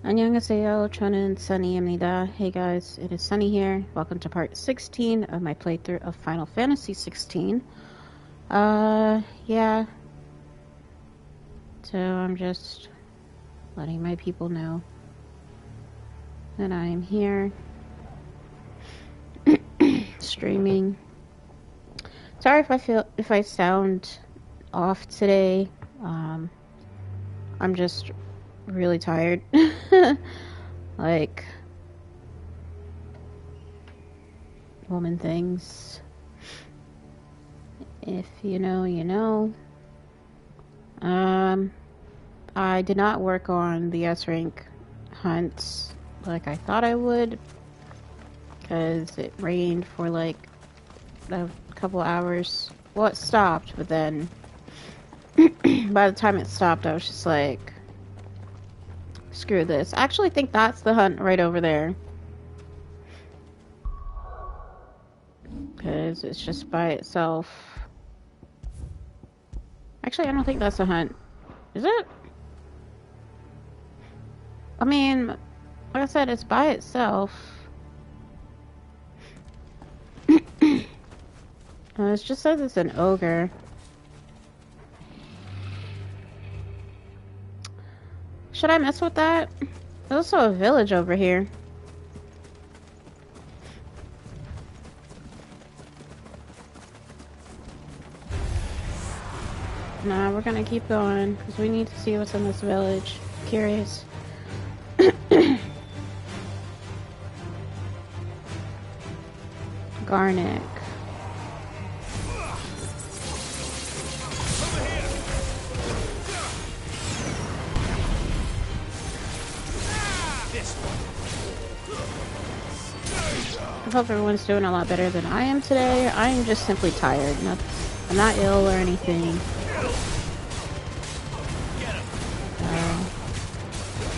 안녕하세요. 저는 Sunny입니다. Hey guys, it is Sunny here. Welcome to part 16 of my playthrough of Final Fantasy XVI. Yeah. So I'm just letting my people know that I am here streaming. Sorry if I sound off today. I'm just really tired. Like woman things. If you know, you know. I did not work on the S rank hunts like I thought I would, because it rained for like a couple hours. Well, it stopped, but then by the time it stopped, I was just like, screw this. I actually think that's the hunt right over there, because it's just by itself. Actually, I don't think that's a hunt. Is it? I mean, like I said, it's by itself. It just says it's an ogre. Should I mess with that? There's also a village over here. Nah, we're gonna keep going, because we need to see what's in this village. Curious. Garnick. I hope everyone's doing a lot better than I am today. I am just simply tired. I'm not ill or anything.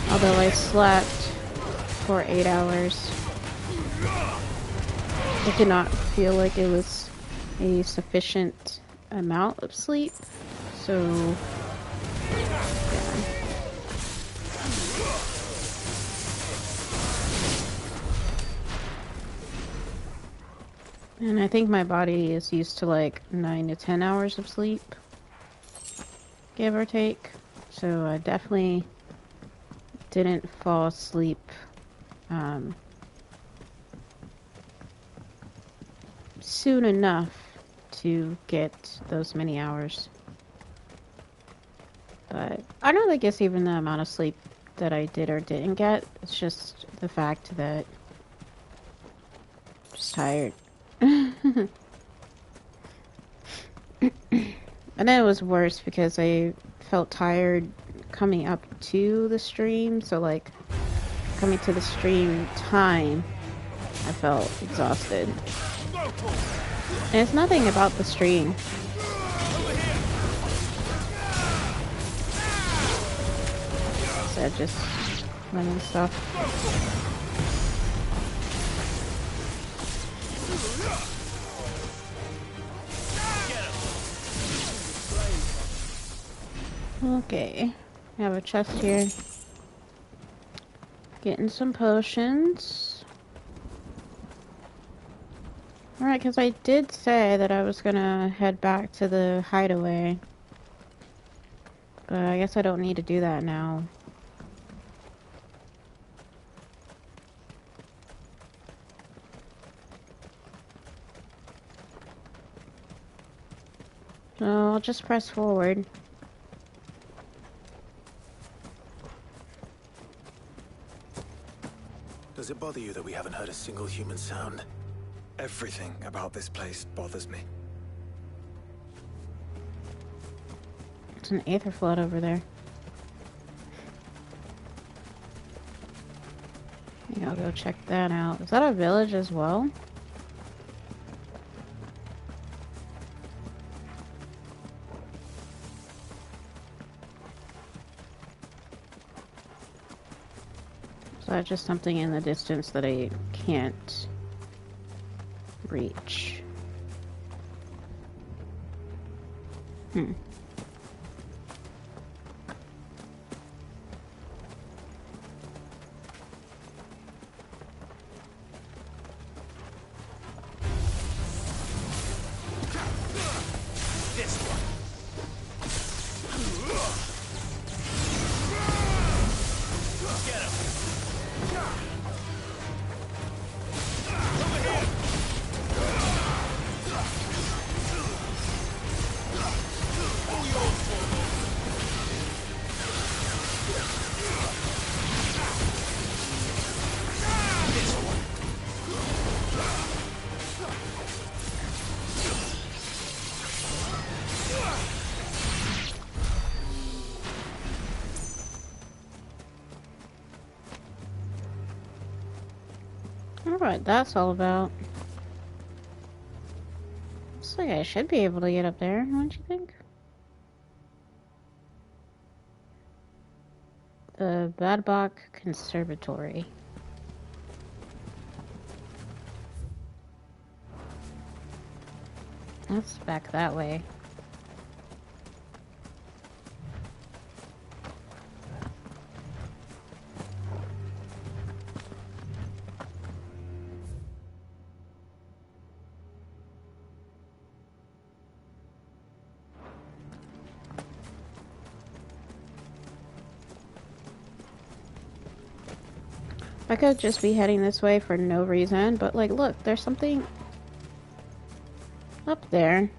Although I slept for 8 hours, I did not feel like it was a sufficient amount of sleep. So, yeah. And I think my body is used to like 9 to 10 hours of sleep, give or take. So I definitely didn't fall asleep soon enough to get those many hours. But I don't think it's even the amount of sleep that I did or didn't get. It's just the fact that I'm just tired. And then it was worse because I felt tired coming up to the stream. So like coming to the stream time, I felt exhausted. And it's nothing about the stream. So just running stuff. Okay, I have a chest here. Getting some potions. Alright, because I did say that I was gonna head back to the hideaway. But I guess I don't need to do that now. So I'll just press forward. Does it bother you that we haven't heard a single human sound? Everything about this place bothers me. It's an aether flood over there. Maybe I'll go check that out. Is that a village as well? Is that just something in the distance that I can't reach? wonder what that's all about. Looks like I should be able to get up there, don't you think? The Badbach Conservatory. That's back that way. I could just be heading this way for no reason, but like, look, there's something up there.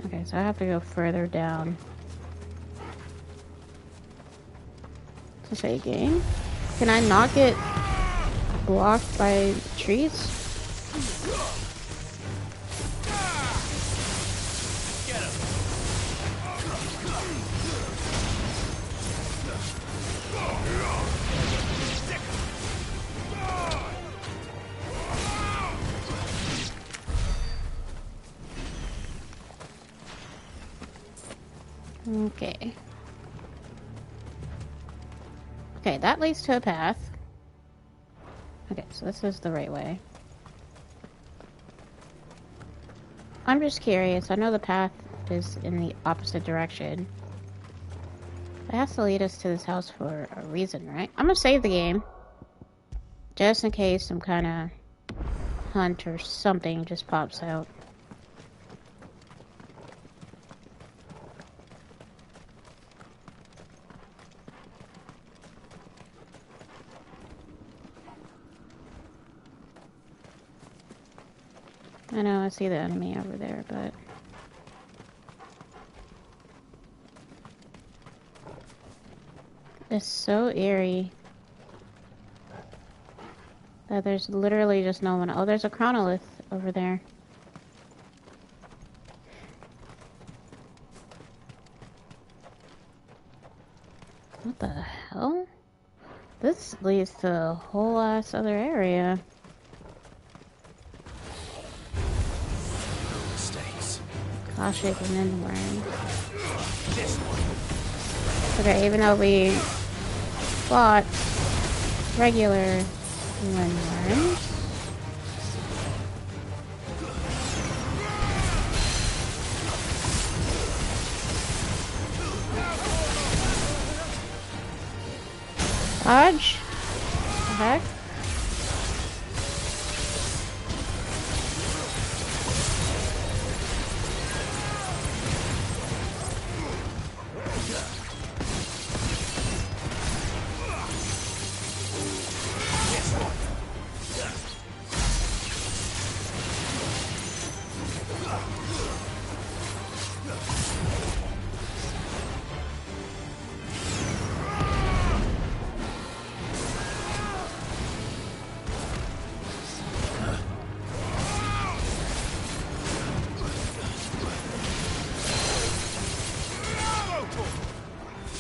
Okay, so I have to go further down. To say game? Can I not get blocked by trees? Okay. Okay, that leads to a path. Okay, so this is the right way. I'm just curious. I know the path is in the opposite direction. It has to lead us to this house for a reason, right? I'm gonna save the game. Just in case some kind of hunt or something just pops out. I know, I see the enemy over there, but... It's so eerie that there's literally just no one. Oh, there's a chronolith over there. What the hell? This leads to a whole ass other area. Koshik and Windworm. Okay, even though we fought regular Windworms. Dodge? What the heck?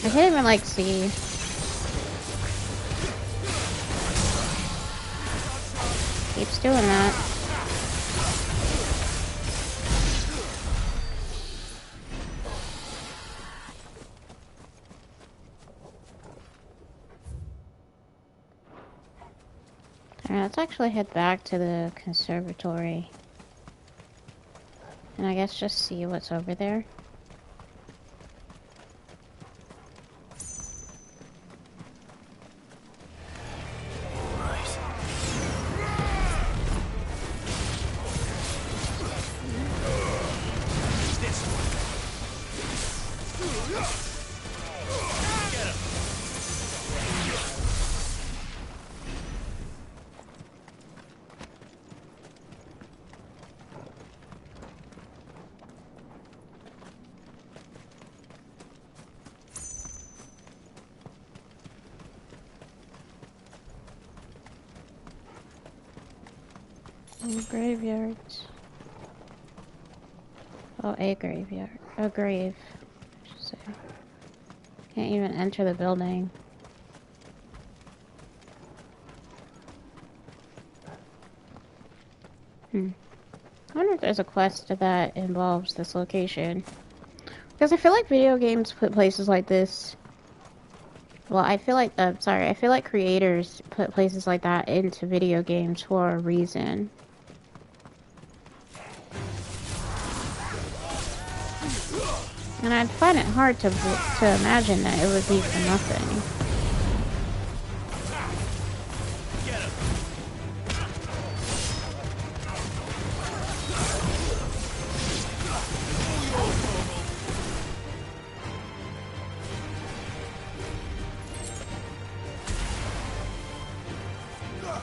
I can't even like see. Keeps doing that. Alright, let's actually head back to the conservatory. And I guess just see what's over there. Graveyards. Oh, a graveyard. a grave, I should say. Can't even enter the building. I wonder if there's a quest that involves this location. Because I feel like video games put places like this... Well, I feel like... I feel like creators put places like that into video games for a reason. And I'd find it hard to imagine that it would be for nothing.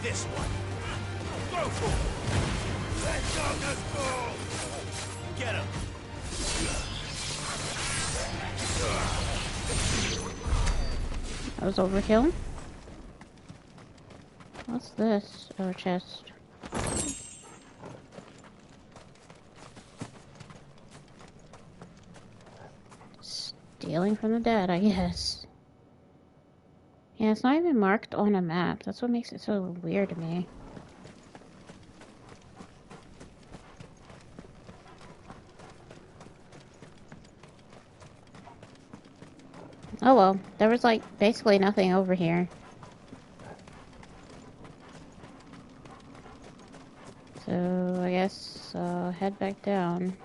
This one. Go for it. Let's go, let's go. Get him. That was overkill. What's this? Oh, a chest. Stealing from the dead, I guess. Yeah, it's not even marked on a map. That's what makes it so weird to me. Oh well, there was like basically nothing over here. So I guess I'll head back down.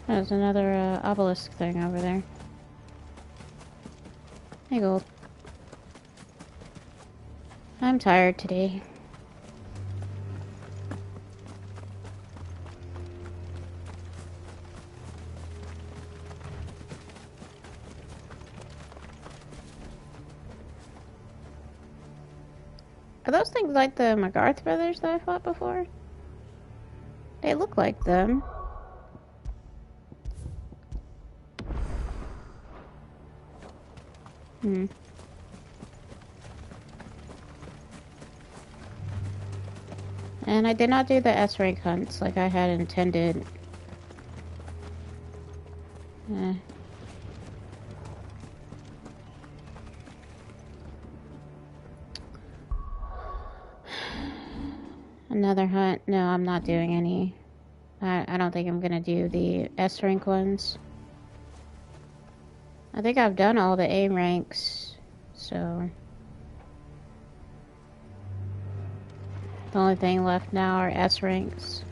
There's another obelisk thing over there. Hey, Gold. I'm tired today. Are those things like the McGarth brothers that I fought before? They look like them. And I did not do the S-rank hunts like I had intended. Another hunt? No, I'm not doing any. I don't think I'm gonna do the S-rank ones. I think I've done all the A ranks, so... The only thing left now are S ranks.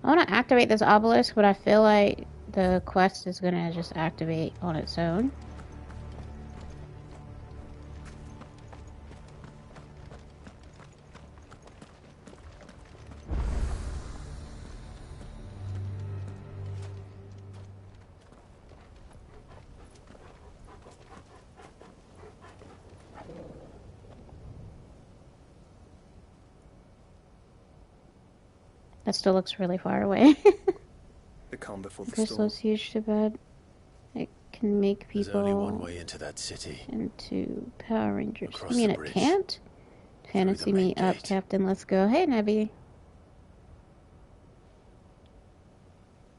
I want to activate this obelisk, but I feel like the quest is gonna just activate on its own. That still looks really far away. The calm before the Crystal's storm. huge to bed. It can make There's only one people way into that city. into Power Rangers. Across You mean the it bridge. can't? Fantasy main me up, gate. Captain. Let's go. Hey, Nebby.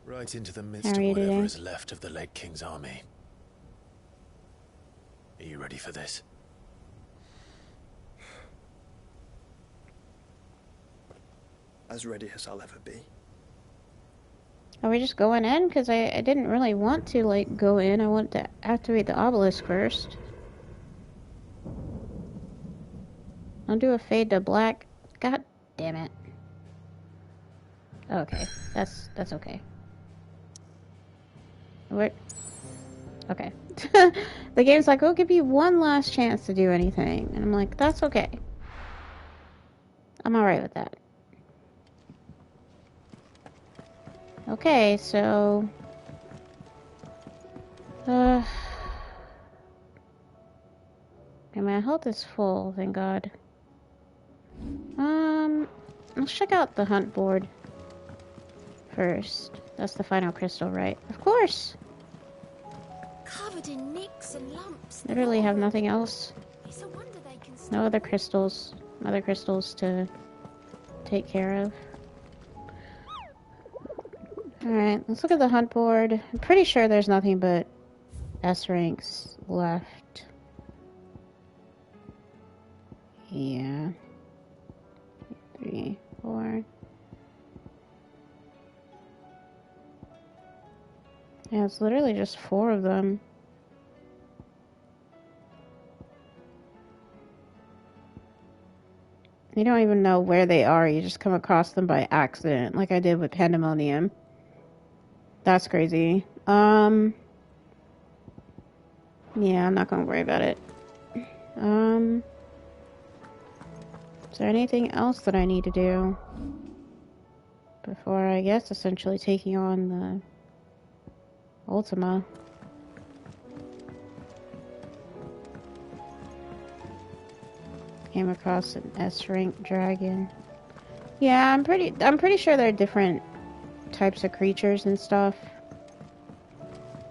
Right into the How midst are of you whatever today? is left of the late King's army. Are you ready for this? As ready as I'll ever be. Are we just going in? Because I didn't really want to, like, go in. I wanted to activate the obelisk first. I'll do a fade to black. God damn it. Okay. That's okay. Okay. The game's like, we'll give you one last chance to do anything. And I'm like, that's okay. I'm alright with that. Okay, so... Okay, my health is full, thank God. Let's check out the hunt board first. That's the final crystal, right? Of course! Covered in nicks and lumps. Literally have nothing else. It's a wonder they can No other crystals to take care of. Alright, let's look at the hunt board. I'm pretty sure there's nothing but S ranks left. Yeah. 3, 4. Yeah, it's literally just 4 of them. You don't even know where they are. You just come across them by accident, like I did with Pandemonium. That's crazy. Yeah, I'm not gonna worry about it. Is there anything else that I need to do before, I guess, essentially taking on the Ultima? Came across an S rank dragon. Yeah, I'm pretty sure there are different types of creatures and stuff.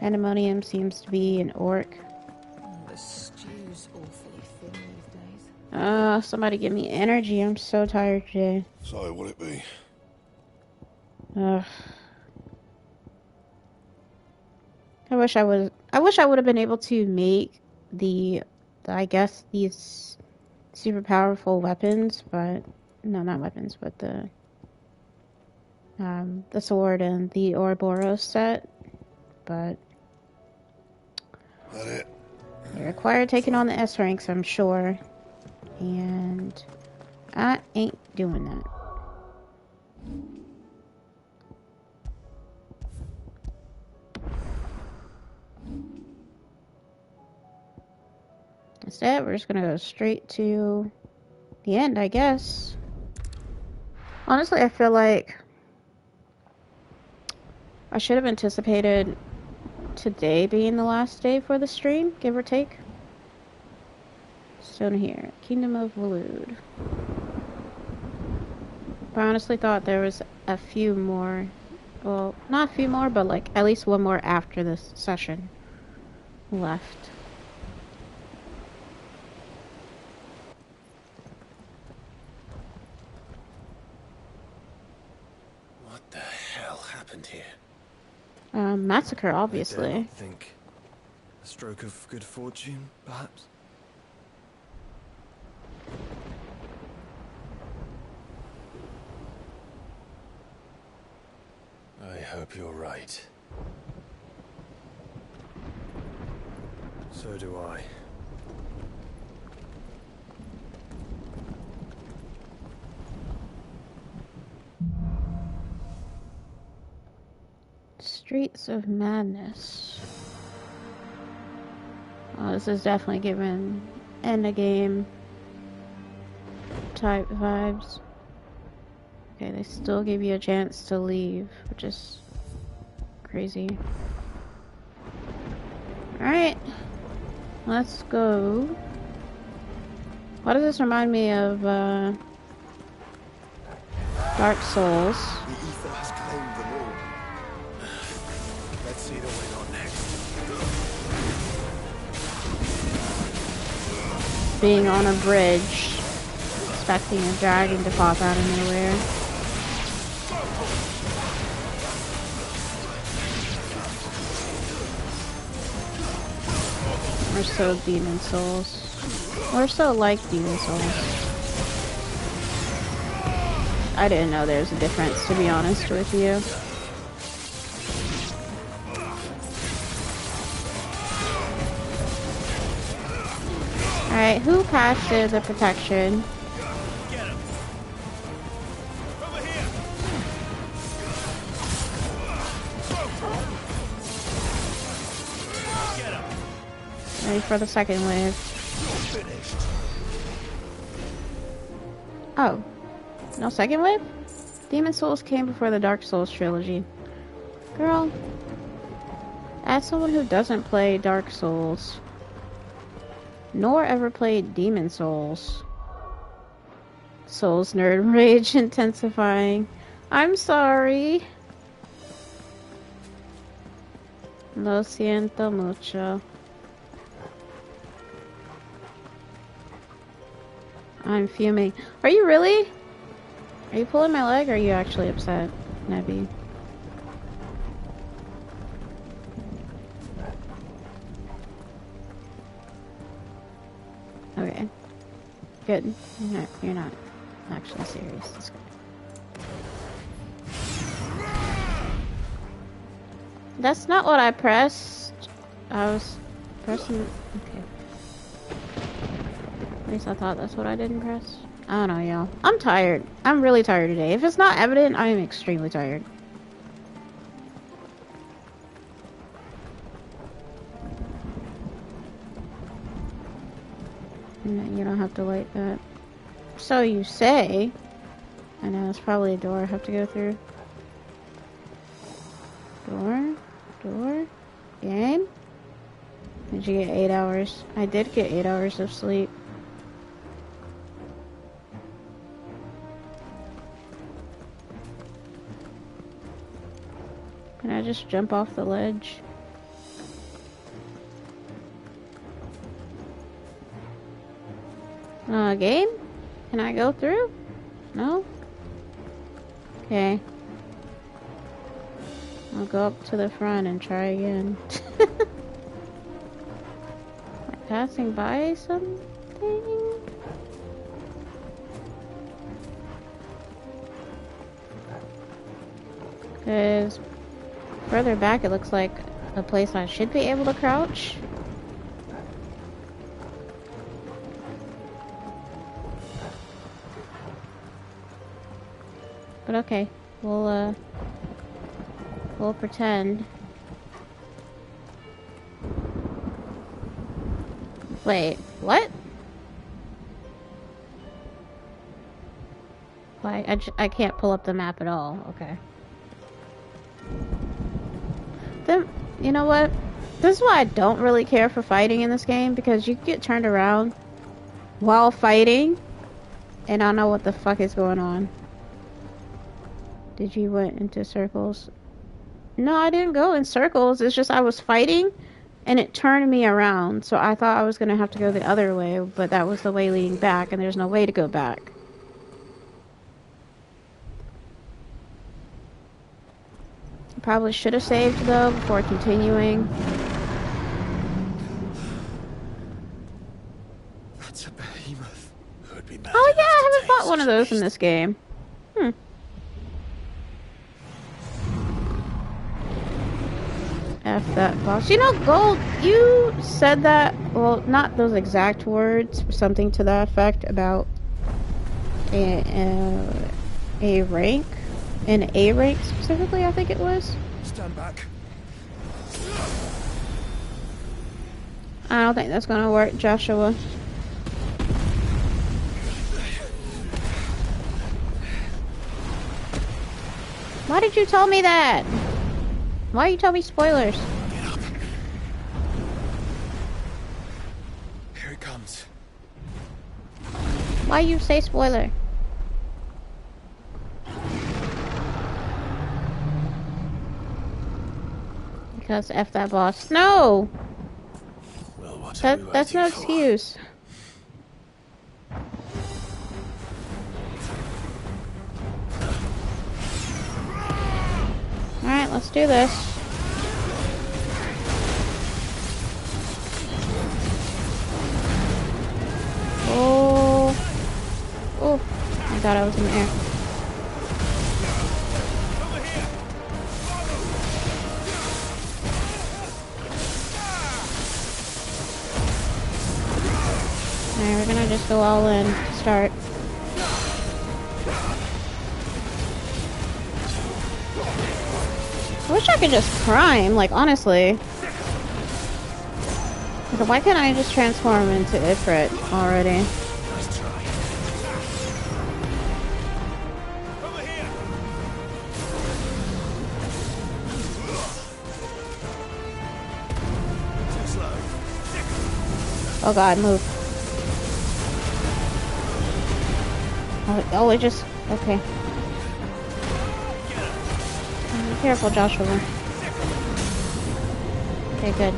Pandemonium seems to be an orc. The stew's awfully thin these days. Somebody give me energy. I'm so tired today. So, what'll it be? Ugh. I wish I would have been able to make I guess these super powerful weapons, but no, not weapons, but the sword and the Ouroboros set, but That it? they require taking on the S ranks, I'm sure, and I ain't doing that. Instead, we're just gonna go straight to the end, I guess. Honestly, I feel like I should have anticipated today being the last day for the stream, give or take. Stone here, Kingdom of Waloed. I honestly thought there was a few more, well, not a few more, but like at least one more after this session left. What the hell happened here? Massacre, I dare obviously. not think. A stroke of good fortune, perhaps? I hope you're right. So do I. Streets of Madness. Oh, this is definitely giving end of game type vibes. Okay, they still give you a chance to leave, which is crazy. Alright, let's go. Why does this remind me of Dark Souls? The ether has claimed them all. Let's see the way on next. Being on a bridge, expecting a dragon to pop out of nowhere. We're so Demon Souls. We're so like Demon Souls. I didn't know there was a difference, to be honest with you. Alright, who casted the protection? Get him! Over here! Get him! Ready for the second wave. Finished. Oh. No second wave? Demon Souls came before the Dark Souls trilogy. Girl. As someone who doesn't play Dark Souls, nor ever played Demon Souls. Souls nerd rage intensifying. I'm sorry. Lo siento mucho. I'm fuming. Are you really? Are you pulling my leg or are you actually upset, Nebby? Okay. Good. You're not actually serious. That's good. That's not what I pressed. I was pressing... Okay. At least I thought that's what I didn't press. I don't know, y'all. I'm tired. I'm really tired today. If it's not evident, I am extremely tired. No, you don't have to light that. So you say. I know, it's probably a door I have to go through. Door. Game? Did you get 8 hours? I did get 8 hours of sleep. Can I just jump off the ledge? Game? Can I go through? No? Okay. I'll go up to the front and try again. Am I passing by something? Because further back it looks like a place I should be able to crouch. But okay, we'll pretend. Wait, what? Why? I can't pull up the map at all. Okay. Then, you know what? This is why I don't really care for fighting in this game, because you get turned around while fighting, and I don't know what the fuck is going on. Did you went into circles? No, I didn't go in circles. It's just I was fighting, and it turned me around. So I thought I was going to have to go the other way, but that was the way leading back, and there's no way to go back. Probably should have saved, though, before continuing. That's a behemoth. Could be mad Oh yeah, I enough to haven't fought taste one of those in beast. this game. F that boss. You know, Gold, you said that, well, not those exact words, something to that effect about a rank. An A rank specifically, I think it was. Stand back. I don't think that's gonna work, Joshua. Why did you tell me that? Why you tell me spoilers? Get up. Here it comes. Why you say spoiler? Because F that boss. No! Well, what are we That's no waiting for? excuse. Alright, let's do this. Oh. Oh. I thought I was in the air. Alright, we're gonna just go all in to start. I wish I could just prime, like, honestly. Why can't I just transform into Ifrit already? Nice try. Over here. Too slow. Oh god, move. Oh, it just... Okay. Be careful, Joshua. Okay, good.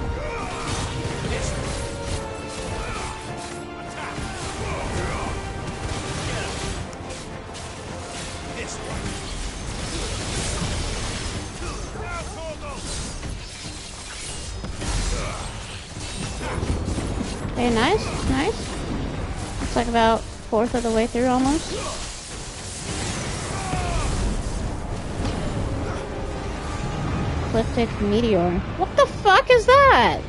Okay, nice, nice. Looks like about 1/4 of the way through almost. Ecliptic meteor. What the fuck is that?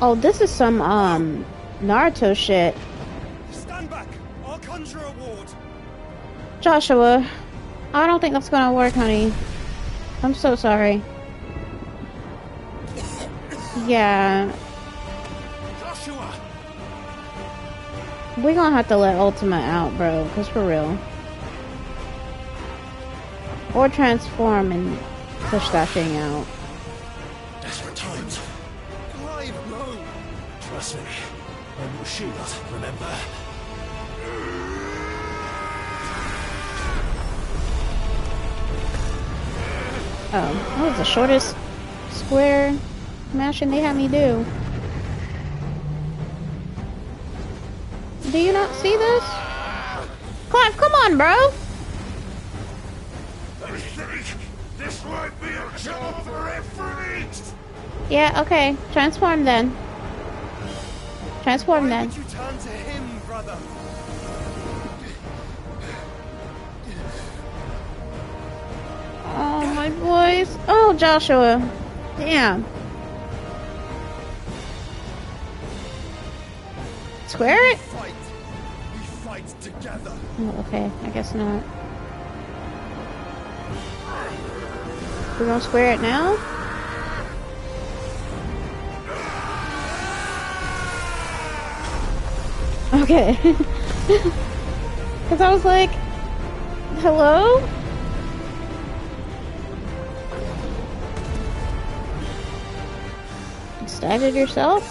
Oh, this is some Naruto shit. Stand back. I'll conjure a ward. Joshua, I don't think that's gonna work, honey. I'm so sorry. Yeah. Joshua. We're gonna have to let Ultima out, bro, because for real. Or transform and push that thing out. Desperate times. Clive, no. Trust me. I'm your shield, remember? Oh, that was the shortest square mashing they had me do. Do you not see this? Clive, come on, bro! I think this might be a job for Ifrit. Yeah, okay. Transform then. Transform then. Why would you turn to him, brother? Oh, my voice. Oh, Joshua. Damn. Square it? Fight. We fight together. Oh, okay, I guess not. We're gonna square it now? Okay. Because I was like, hello? You staggered yourself?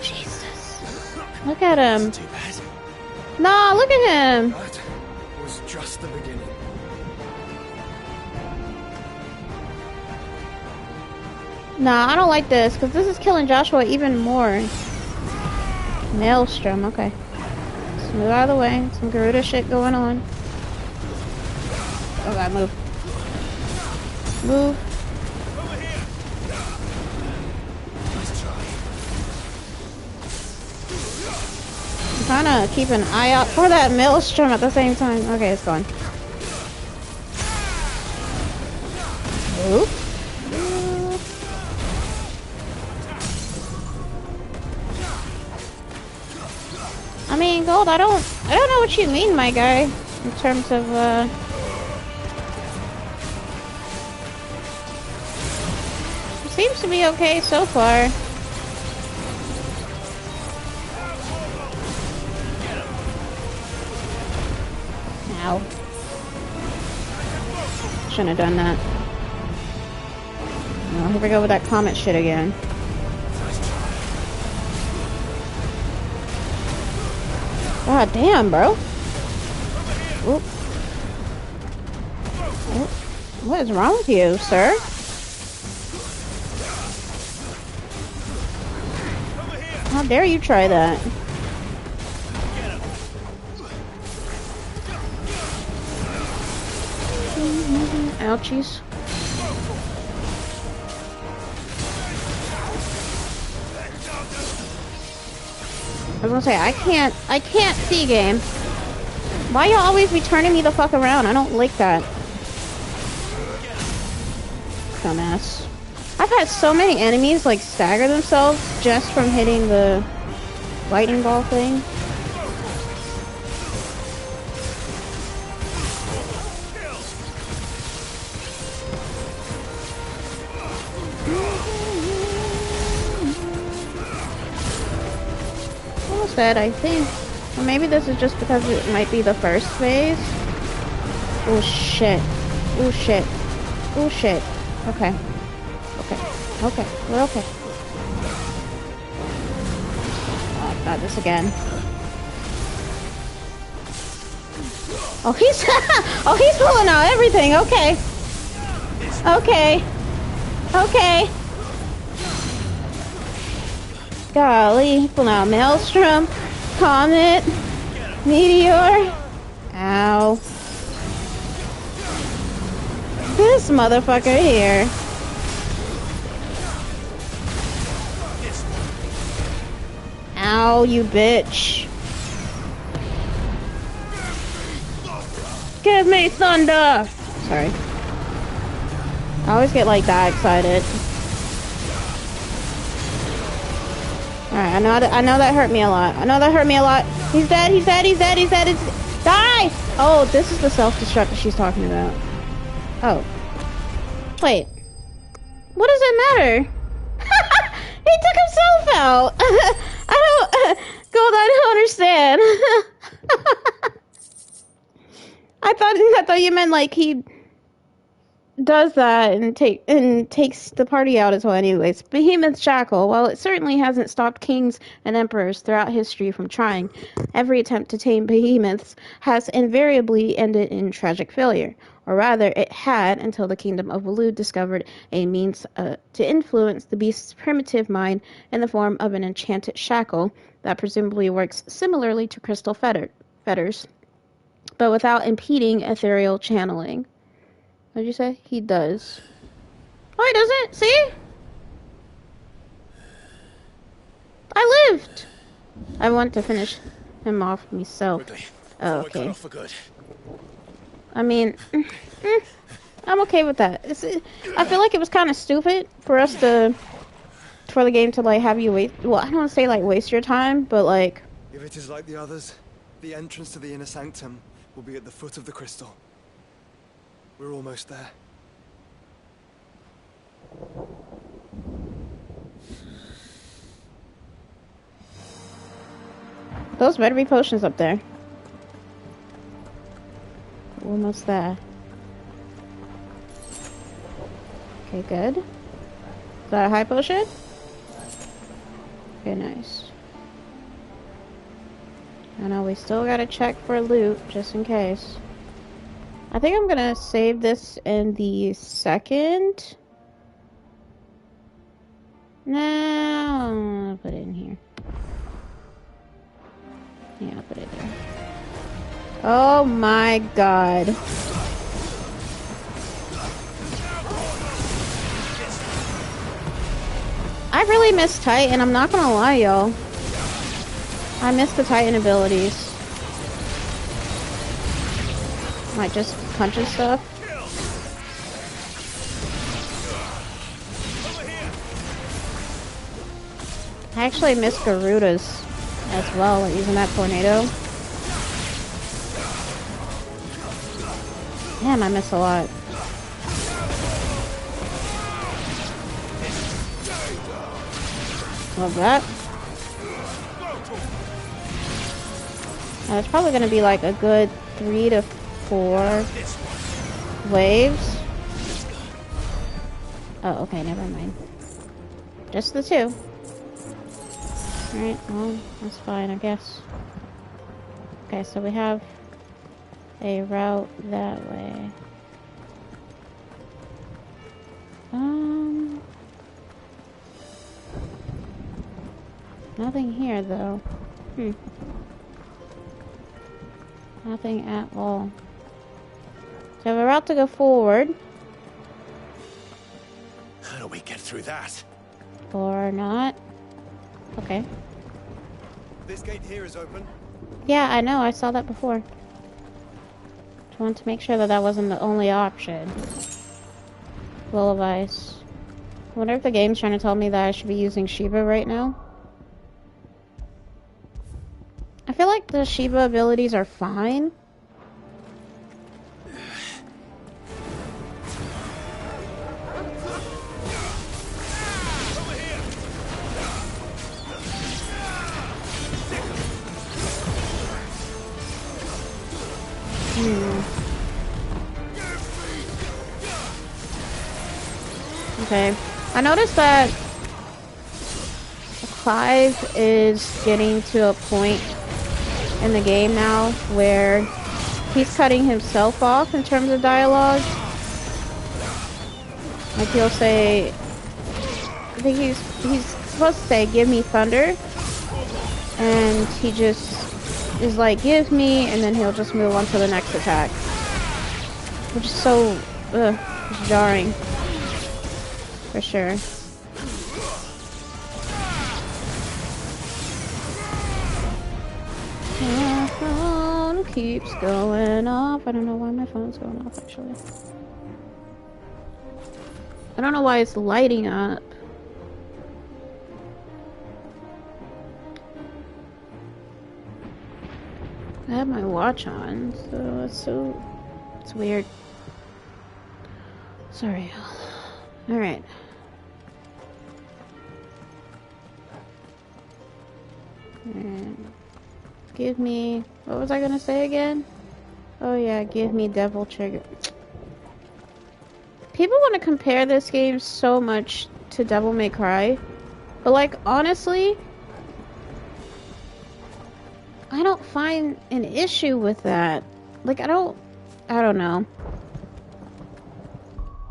Jesus. Look at him. Too bad. Nah, look at him. That was just the beginning. Nah, I don't like this, because this is killing Joshua even more. Maelstrom, okay. Let's move out of the way. Some Garuda shit going on. Oh god, move. Move. I'm trying to keep an eye out for that Maelstrom at the same time. Okay, it's gone. Move. I mean, Gold, I don't know what you mean, my guy, in terms of, it seems to be okay so far. Ow. Shouldn't have done that. Oh, here we go with that comet shit again. God damn, bro. Oop. Oop. What is wrong with you, sir? How dare you try that? Ouchies. I was gonna say, I can't see game. Why y'all always be turning me the fuck around? I don't like that. Dumbass. I've had so many enemies like stagger themselves just from hitting the lightning ball thing. said, I think, or maybe this is just because it might be the first phase. Oh shit. Oh shit. Oh shit. Okay. Okay. Okay. We're okay. Oh, not this again. Oh, he's oh, he's pulling out everything. Okay. Okay. Okay. Golly, he's pulling out Maelstrom, Comet, Meteor. Ow. This motherfucker here. Ow, you bitch. Give me thunder! Sorry. I always get like that excited. Alright, I know that hurt me a lot. I know that hurt me a lot. He's dead, he's dead, he's dead, he's dead, die! Oh, this is the self-destruct that she's talking about. Oh. Wait. What does it matter? He took himself out! I don't... Gold, I don't understand. I thought you meant like he does that and takes the party out as well. Anyways, Behemoth's shackle. While it certainly hasn't stopped kings and emperors throughout history from trying, every attempt to tame behemoths has invariably ended in tragic failure. Or rather, it had until the kingdom of Waloed discovered a means to influence the beast's primitive mind in the form of an enchanted shackle that presumably works similarly to crystal fetters, but without impeding ethereal channeling. What did you say? He does. Oh, he doesn't? See? I lived! I want to finish him off myself. Oh, okay. I mean, I'm okay with that. I feel like it was kind of stupid for the game to like have you wait. Well, I don't want to say like waste your time, but like. If it is like the others, the entrance to the inner sanctum will be at the foot of the crystal. We're almost there. Those better be potions up there. Almost there. Okay, good. Is that a high potion? Okay, nice. I know we still gotta check for loot, just in case. I think I'm gonna save this in the second. No, I'll put it in here. Yeah, I'll put it there. Oh my god. I really miss Titan, I'm not gonna lie, y'all. I miss the Titan abilities. Like just punching stuff. I actually miss Garuda's as well, like using that tornado. Damn, I miss a lot. Love that. It's probably gonna be like a good 3 to 4 waves. Oh, okay, never mind. Just the 2. Alright, well, that's fine, I guess. Okay, so we have a route that way. Nothing here, though. Nothing at all. So we're about to go forward. How do we get through that? Or not. Okay. This gate here is open. Yeah, I know. I saw that before. Just wanted to make sure that that wasn't the only option. Will of Ice. I wonder if the game's trying to tell me that I should be using Shiva right now. I feel like the Shiva abilities are fine. Okay. I noticed that Clive is getting to a point in the game now where he's cutting himself off in terms of dialogue. Like he'll say, I think he's supposed to say, "Give me thunder," and he just is like, "Give me," and then he'll just move on to the next attack, which is so it's jarring for sure. My phone keeps going off. I don't know why my phone's going off actually. I don't know why it's lighting up. I have my watch on, so it's weird. Sorry. Alright. And give me, what was I gonna say again? Oh yeah, give me Devil Trigger. People want to compare this game so much to Devil May Cry, but like honestly, I don't find an issue with that. Like I don't know.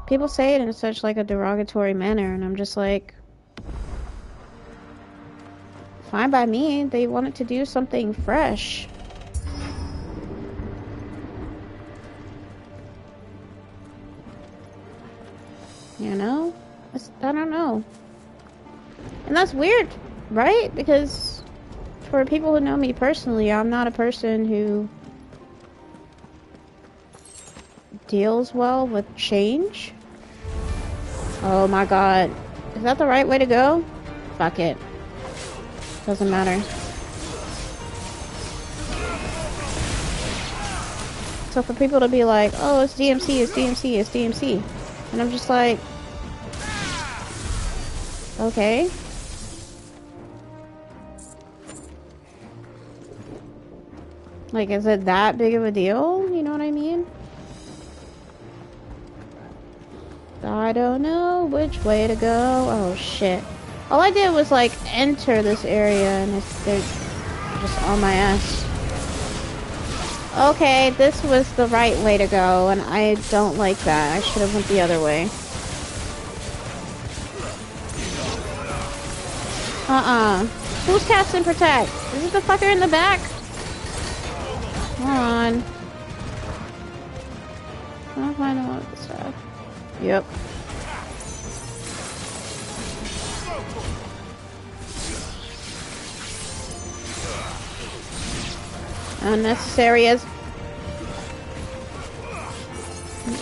People say it in such like a derogatory manner, and I'm just like, fine by me. They wanted to do something fresh. You know? I don't know. And that's weird, right? Because for people who know me personally, I'm not a person who deals well with change. Oh my god. Is that the right way to go? Fuck it. Doesn't matter. So for people to be like, oh, it's DMC, it's DMC, it's DMC. And I'm just like, okay. Like, is it that big of a deal? You know what I mean? I don't know which way to go. Oh shit. All I did was like enter this area and they're just on my ass. Okay, this was the right way to go and I don't like that. I should have went the other way. Who's casting Protect? Is it the fucker in the back? Come on. I don't find all of this stuff. Yep. Unnecessary as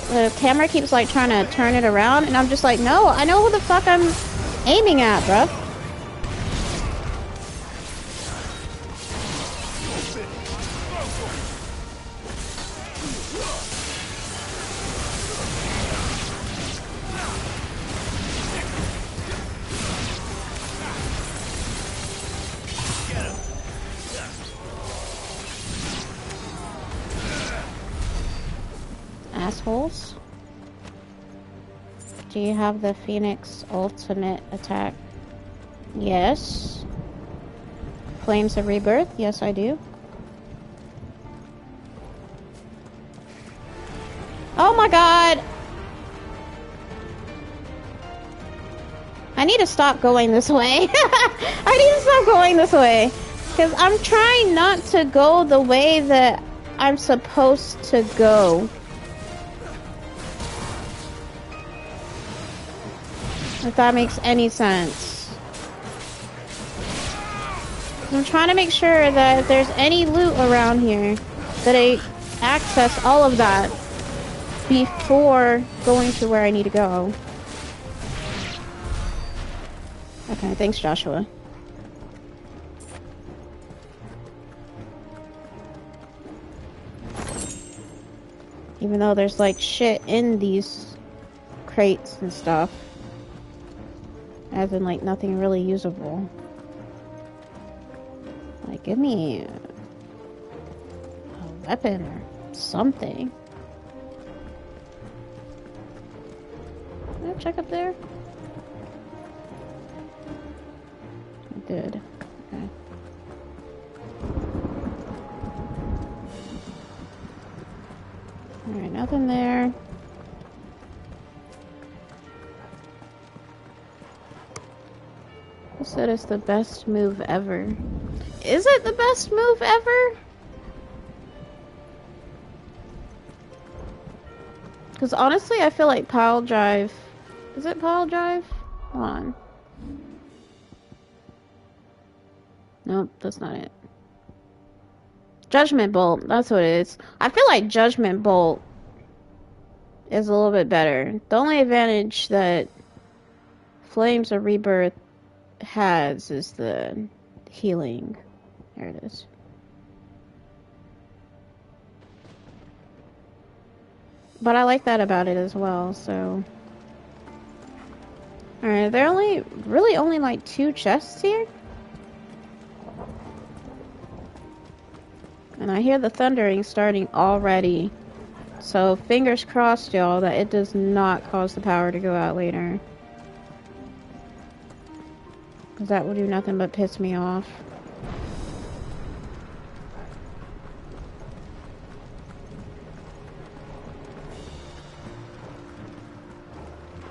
the camera keeps like trying to turn it around and I'm just like, no, I know who the fuck I'm aiming at, bruh. Assholes. Do you have the Phoenix ultimate attack? Yes. Flames of Rebirth? Yes, I do. Oh my god! I need to stop going this way. I need to stop going this way. Because I'm trying not to go the way that I'm supposed to go. If that makes any sense. I'm trying to make sure that if there's any loot around here, that I access all of that before going to where I need to go. Okay, thanks, Joshua. Even though there's like shit in these crates and stuff. As in, like, nothing really usable. Like, give me a weapon or something. Can I check up there? It did. Okay. Alright, nothing there. Who said it's the best move ever? Is it the best move ever? Because honestly, I feel like pile drive... Is it pile drive? Hold on. Nope, that's not it. Judgment Bolt, that's what it is. I feel like Judgment Bolt is a little bit better. The only advantage that Flames of Rebirth has is the healing. There it is. But I like that about it as well, so... Alright, there are really only like 2 chests here? And I hear the thundering starting already. So fingers crossed, y'all, that it does not cause the power to go out later. Because that will do nothing but piss me off.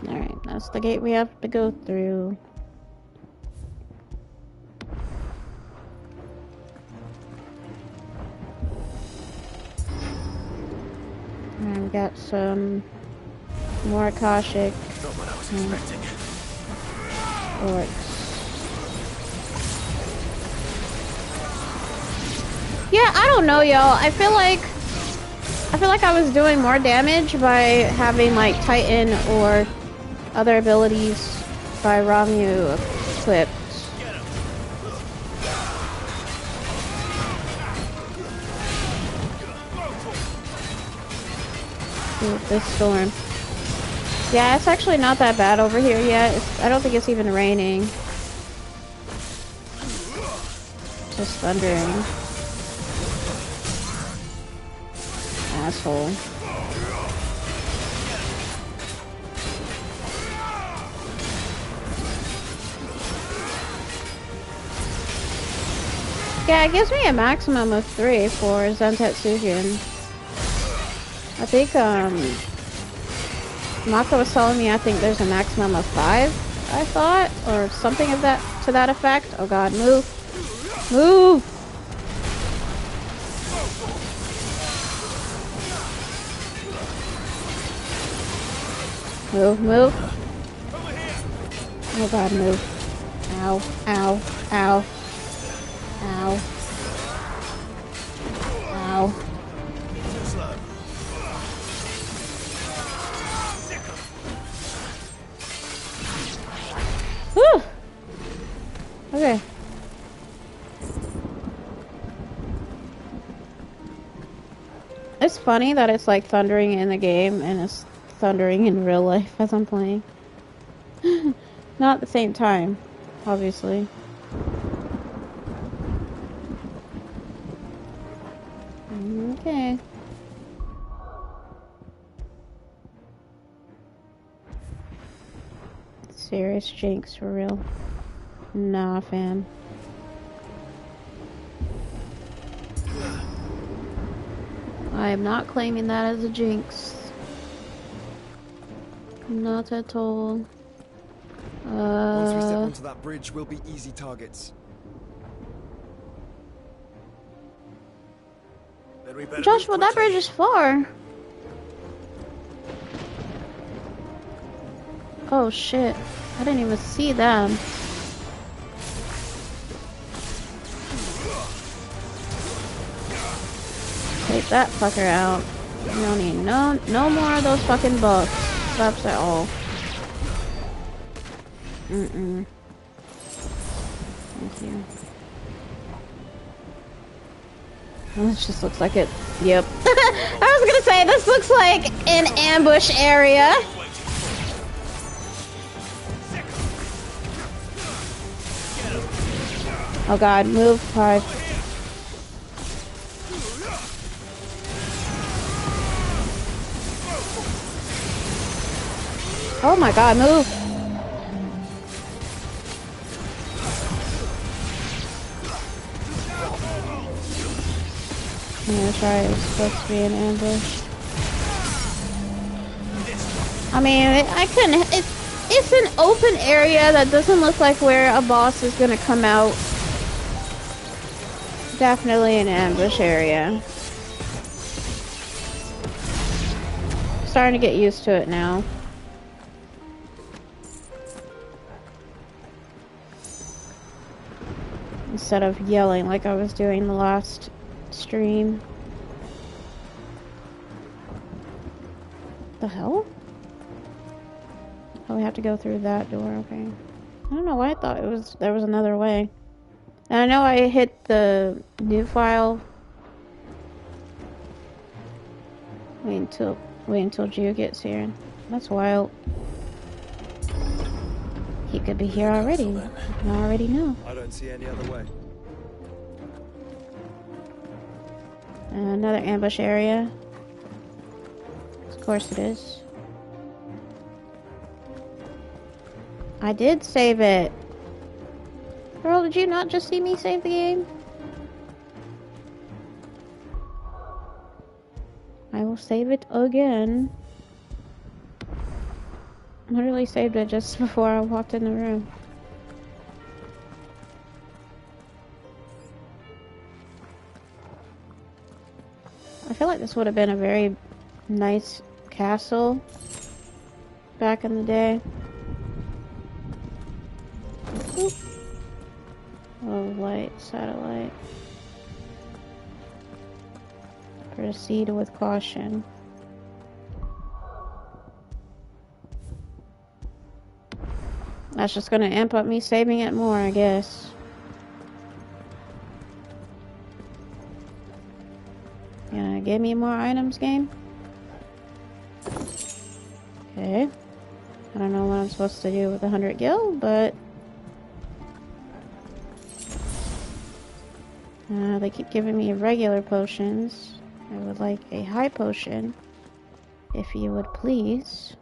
Alright, that's the gate we have to go through. Alright, we got some more Akashic. Not what I was expecting. Orcs. Yeah, I don't know, y'all. I feel like I was doing more damage by having like Titan or other abilities by Ramu equipped. Ooh, this storm. Yeah, it's actually not that bad over here yet. I don't think it's even raining. Just thundering. Asshole. Yeah, it gives me a maximum of 3 for Zentetsugen. I think, Mako was telling me I think there's a maximum of 5, I thought, or something of that, to that effect. Oh god, move! Move! Move, move. Oh god, move. Ow, ow, ow. Ow. Ow. Whew! Okay. It's funny that it's like thundering in the game and it's thundering in real life as I'm playing. Not at the same time, obviously. Okay. Serious jinx for real. Nah, fam. I am not claiming that as a jinx. Not at all. Once we step onto that bridge, we'll be easy targets. Then we better Joshua, move that quickly. bridge is far. Oh shit. I didn't even see them. Take that fucker out. We don't need no more of those fucking buffs. Buffs at all. Mm-mm. Thank you. Well, this just looks like it. Yep. I was gonna say, this looks like an ambush area. Oh god, move, 5. Oh my god, move. was right. It was supposed to be an ambush. I mean, I couldn't. It's an open area that doesn't look like where a boss is gonna come out. Definitely an ambush area. Starting to get used to it now. Instead of yelling like I was doing the last stream. The hell? Oh, we have to go through that door, okay. I don't know why I thought there was another way. And I know I hit the new file. Wait until Gio gets here. That's wild. He could be here already. I already know. I don't see any other way. Another ambush area. Of course it is. I did save it. Girl, did you not just see me save the game? I will save it again. Literally saved it just before I walked in the room. I feel like this would have been a very nice castle back in the day. Oop. Oh, light, satellite. Proceed with caution. That's just gonna amp up me saving it more, I guess. Gonna give me more items, game? Okay. I don't know what I'm supposed to do with 100 gil, but... they keep giving me regular potions. I would like a high potion, if you would please.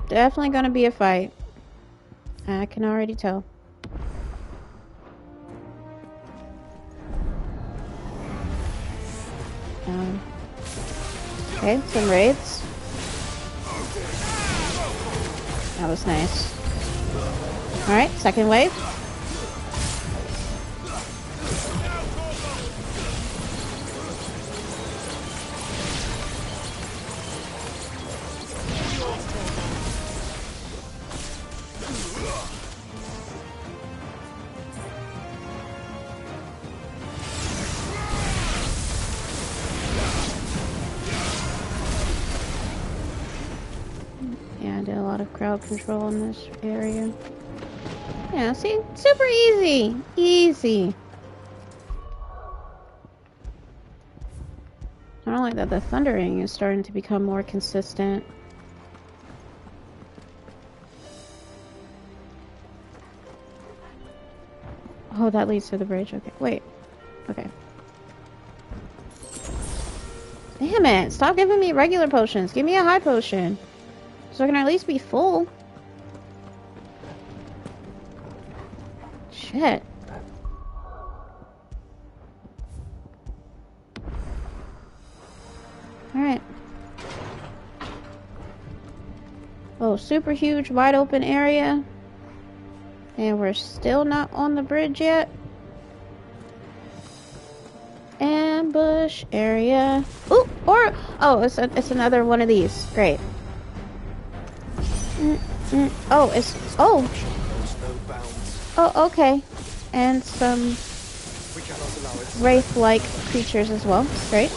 Definitely gonna be a fight. I can already tell. Okay, some raids. That was nice. Alright, second wave. Crowd control in this area. Yeah, see? Super easy! Easy! I don't like that the thundering is starting to become more consistent. Oh, that leads to the bridge. Okay, wait. Okay. Damn it! Stop giving me regular potions. Give me a high potion. So I can at least be full. Shit. Alright. Oh, super huge, wide open area. And we're still not on the bridge yet. Ambush area. Ooh, or... Oh, it's another one of these. Great. Oh, it's... Oh! Oh, okay. And some... wraith-like creatures as well. Great.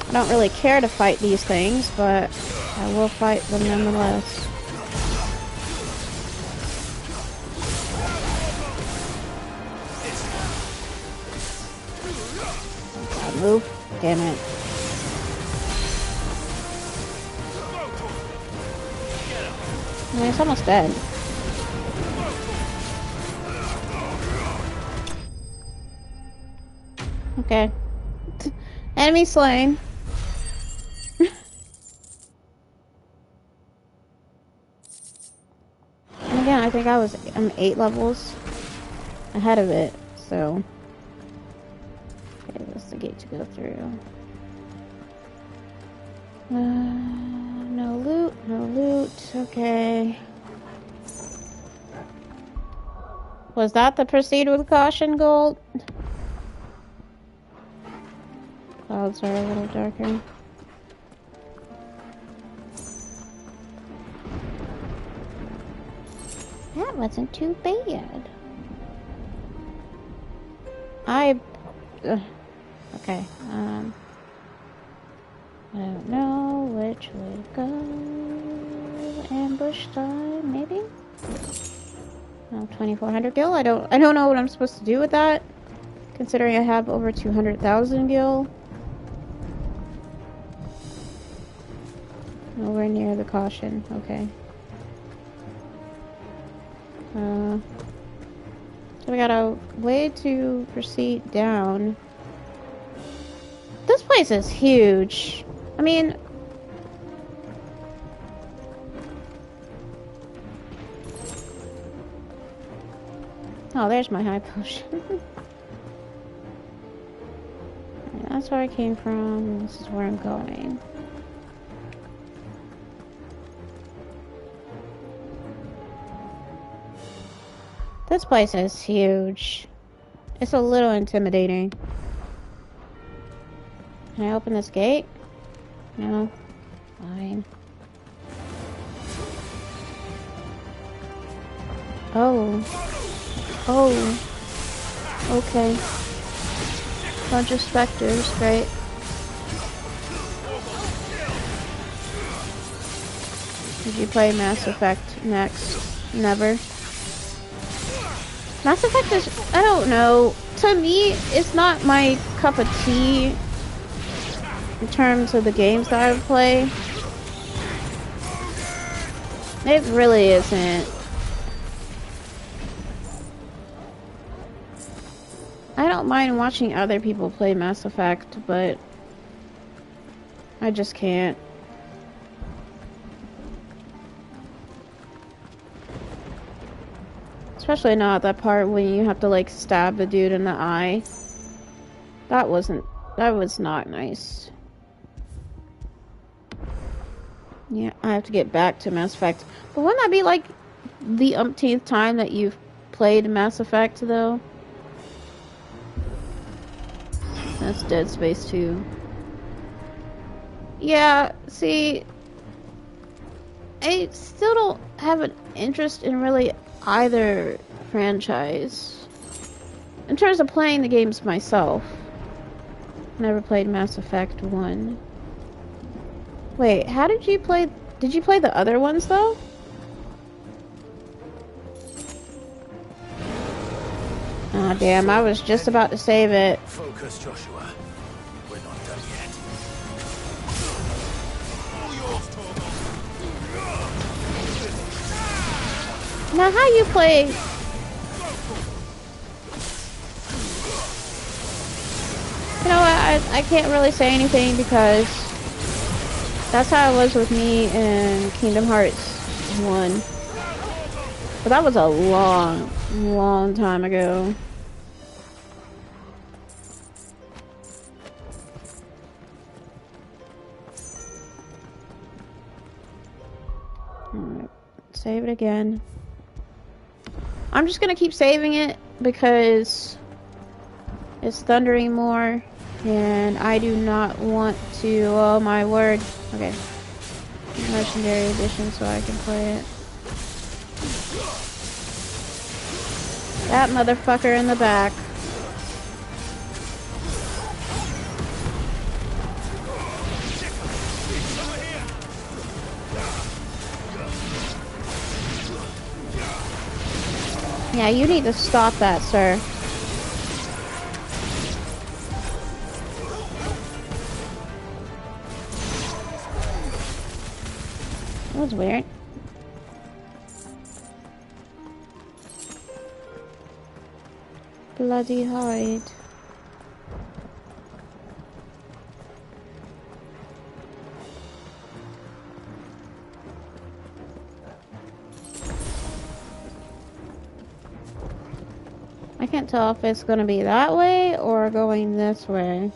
I don't really care to fight these things, but I will fight them nonetheless. move. Damn it. I mean, it's almost dead. Okay. Enemy slain. And again, I think I'm 8 levels ahead of it, so. Okay, that's the gate to go through. No loot, no loot. Okay. Was that the proceed with caution gold? Clouds are a little darker. That wasn't too bad. Okay. I don't know which way to go. Ambush time, maybe? Oh, 2,400 gil? I don't know what I'm supposed to do with that. Considering I have over 200,000 gil. Nowhere near the caution. Okay. So we got a way to proceed down. This place is huge. I mean... Oh, there's my high potion. That's where I came from. This is where I'm going. This place is huge. It's a little intimidating. Can I open this gate? No. Fine. Oh. Okay. Bunch of specters, great. Did you play Mass Effect next? Never. Mass Effect is, I don't know. To me, it's not my cup of tea in terms of the games that I play. It really isn't. I don't mind watching other people play Mass Effect, but I just can't. Especially not that part when you have to like stab the dude in the eye. That was not nice. Yeah, I have to get back to Mass Effect. But wouldn't that be like the umpteenth time that you've played Mass Effect though? That's Dead Space 2. Yeah, see, I still don't have an interest in really either franchise. In terms of playing the games myself. Never played Mass Effect 1. Wait, how did you play the other ones though? Ah, damn, I was just about to save it. Focus, Joshua. We're not done yet. Now, how you play? You know what? I can't really say anything because that's how it was with me in Kingdom Hearts 1. But that was a long time ago. Alright, save it again. I'm just gonna keep saving it because it's thundering more and I do not want to, oh my word. Okay. Legendary edition so I can play it. That motherfucker in the back. Yeah, you need to stop that, sir. was weird. Bloody hide. I can't tell if it's gonna be that way or going this way.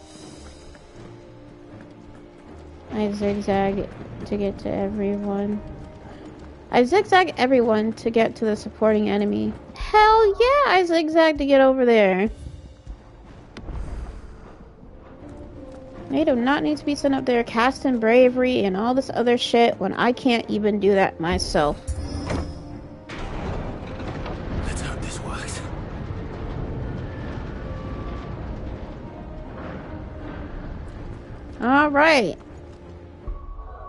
I zigzag to get to everyone. I zigzag everyone to get to the supporting enemy. Hell yeah, I zigzag to get over there. They do not need to be sent up there casting bravery and all this other shit when I can't even do that myself. Let's hope this works. Alright.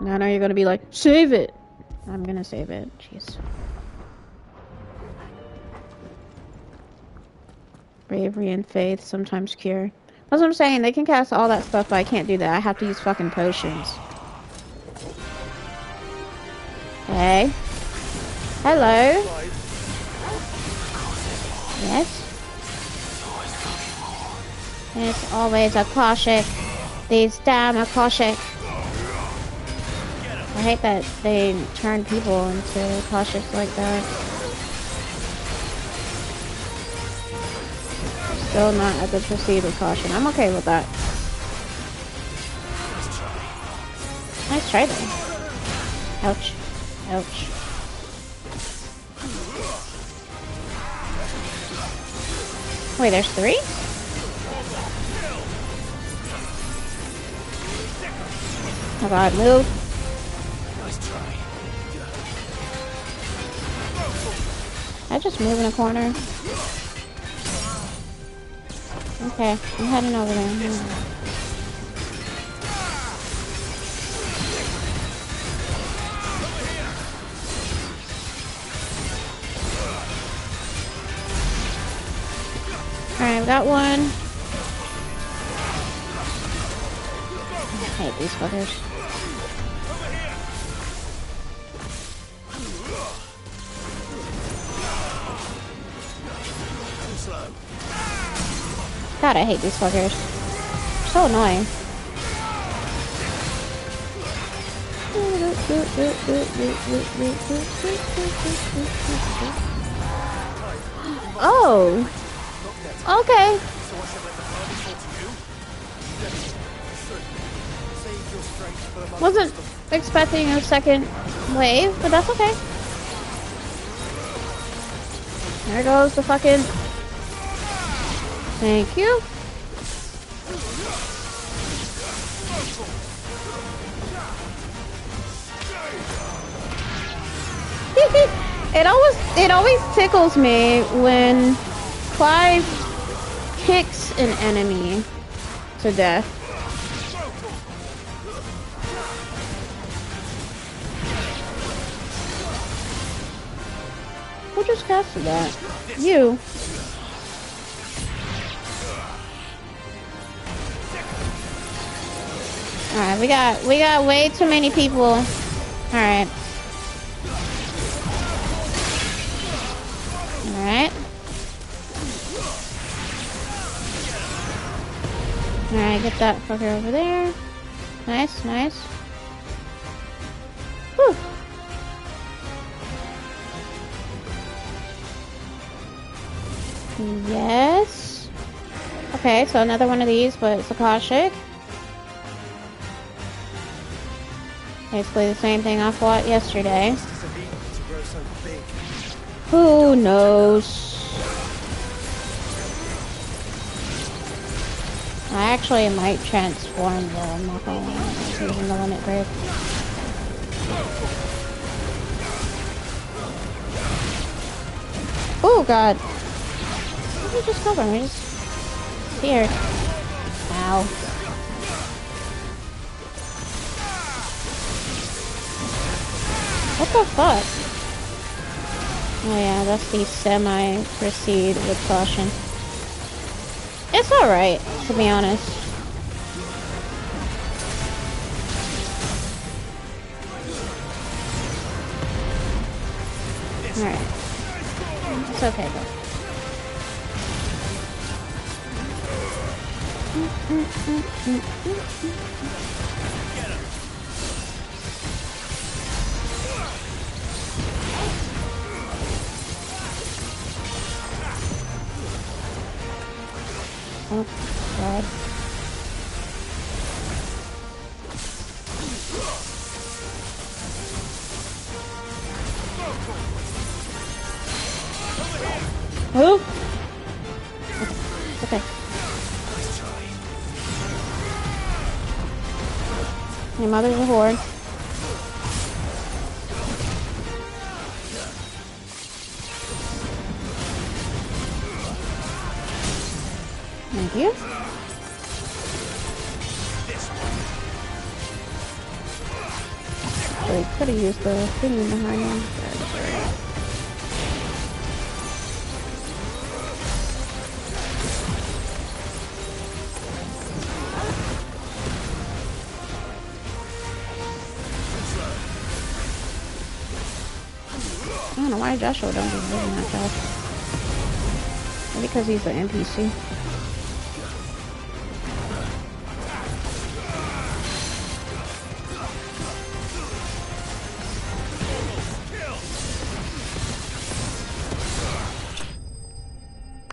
Now I know you're gonna be like, save it. I'm gonna save it. Jeez. Bravery and faith sometimes cure. That's what I'm saying. They can cast all that stuff, but I can't do that. I have to use fucking potions. Hey. Hello. Yes. It's always a Koshik. These damn Koshik. I hate that they turn people into Koshiks like that. Still not at the proceed with caution. I'm okay with that. Nice try though. Ouch. Ouch. Wait, there's 3? Oh god, move. I just move in a corner. Okay, I'm heading over there. Alright, we got one. I hate these fuckers. God, I hate these fuckers. They're so annoying. Oh! Okay. Wasn't expecting a second wave, but that's okay. There goes the fucking... Thank you. It always tickles me when Clive kicks an enemy to death. Who just casted that? You. Alright, we got way too many people. Alright. Alright. Alright, get that fucker over there. Nice, nice. Whew. Yes. Okay, so another one of these, but it's a Koshik. Basically the same thing I fought yesterday. Who knows? I actually might transform though, I'm not gonna lie. I'm using the limit break. Oh god! Where did he just go from? He just... Here. Ow. What the fuck? Oh yeah, that's the semi-proceed with caution. It's alright, to be honest. Alright. It's okay though. Oh, God. Move! Okay. Your mother's a whore. Thank you. So he could have used the thing behind him. That's alright. I don't know why Joshua don't just live in that house. Maybe because he's an NPC.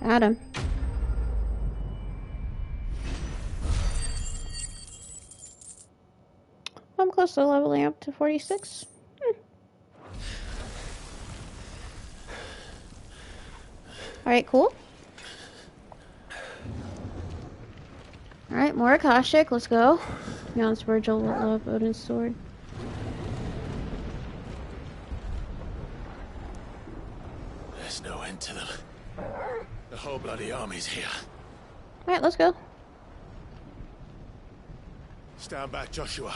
Got him. I'm close to leveling up to 46. Alright, cool. Alright, more Akashic, let's go. Now it's Virgil will love Odin's sword. There's no end to them. The whole bloody army's here. Alright, let's go. Stand back, Joshua.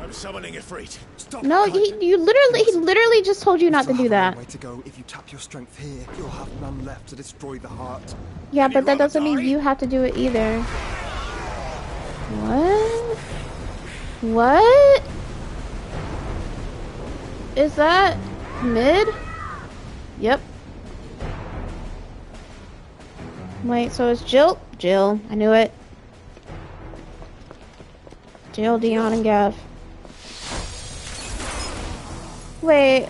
I'm summoning Ifrit. Stop! No, he literally just told you not to do that. Way to go. If you tap your strength here, you'll have none left to destroy the heart. Yeah, but that doesn't mean you have to do it either. What? What? Is that mid? Yep. Wait, so it's Jill? Jill, I knew it. Jill, Dion, and Gav. Wait.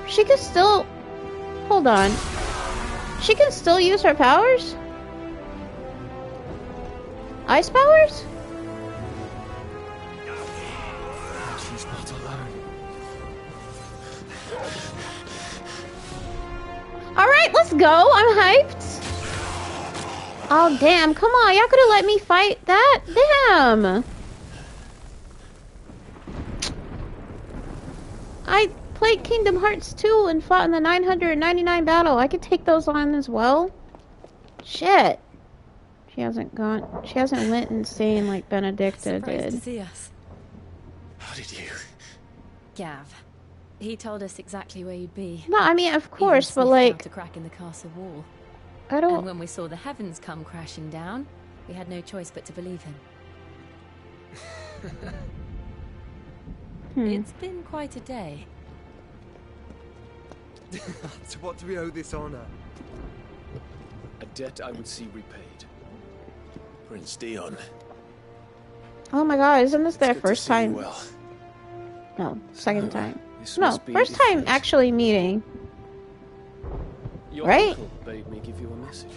She can still... Hold on. She can still use her powers? Ice powers? She's not alone. Alright, let's go. I'm hyped. Oh, damn. Come on. Y'all could have let me fight that. Damn. I played Kingdom Hearts 2 and fought in the 999 battle. I could take those on as well. Shit. She hasn't went insane like Benedicta Surprised did. to see us. How did you? Gav. He told us exactly where you'd be. No, I mean, of course, Even but sniffed out like, a crack in the castle wall. I And don't... when we saw the heavens come crashing down, we had no choice but to believe him. It's been quite a day. To what do we owe this honor? A debt I would see repaid. Prince Dion. Oh my god, isn't this their It's good to first see you time? well. No, second time. This No, must be first time Ifrit. actually meeting. Your right? uncle bade me give you a message.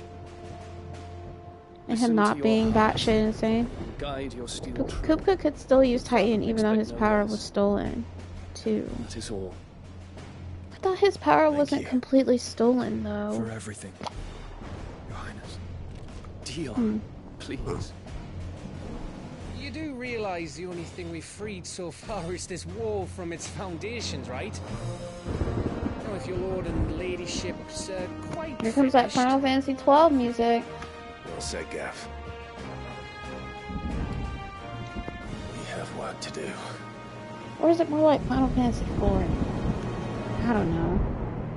And Listen him to not your being heart. batshit insane. Guide your steel trade. Kupka could still use Titan even though his Expect no power less. was stolen, too. That is all. I thought his power wasn't you. completely stolen, though. For everything. Your Highness. Dion, please. You do realize the only thing we've freed so far is this wall from its foundations, right? Now, if your lord and ladyship's quite Here comes that finished, Final Fantasy 12 music. Well said, Gav. We have work to do. Or is it more like Final Fantasy 4? I don't know.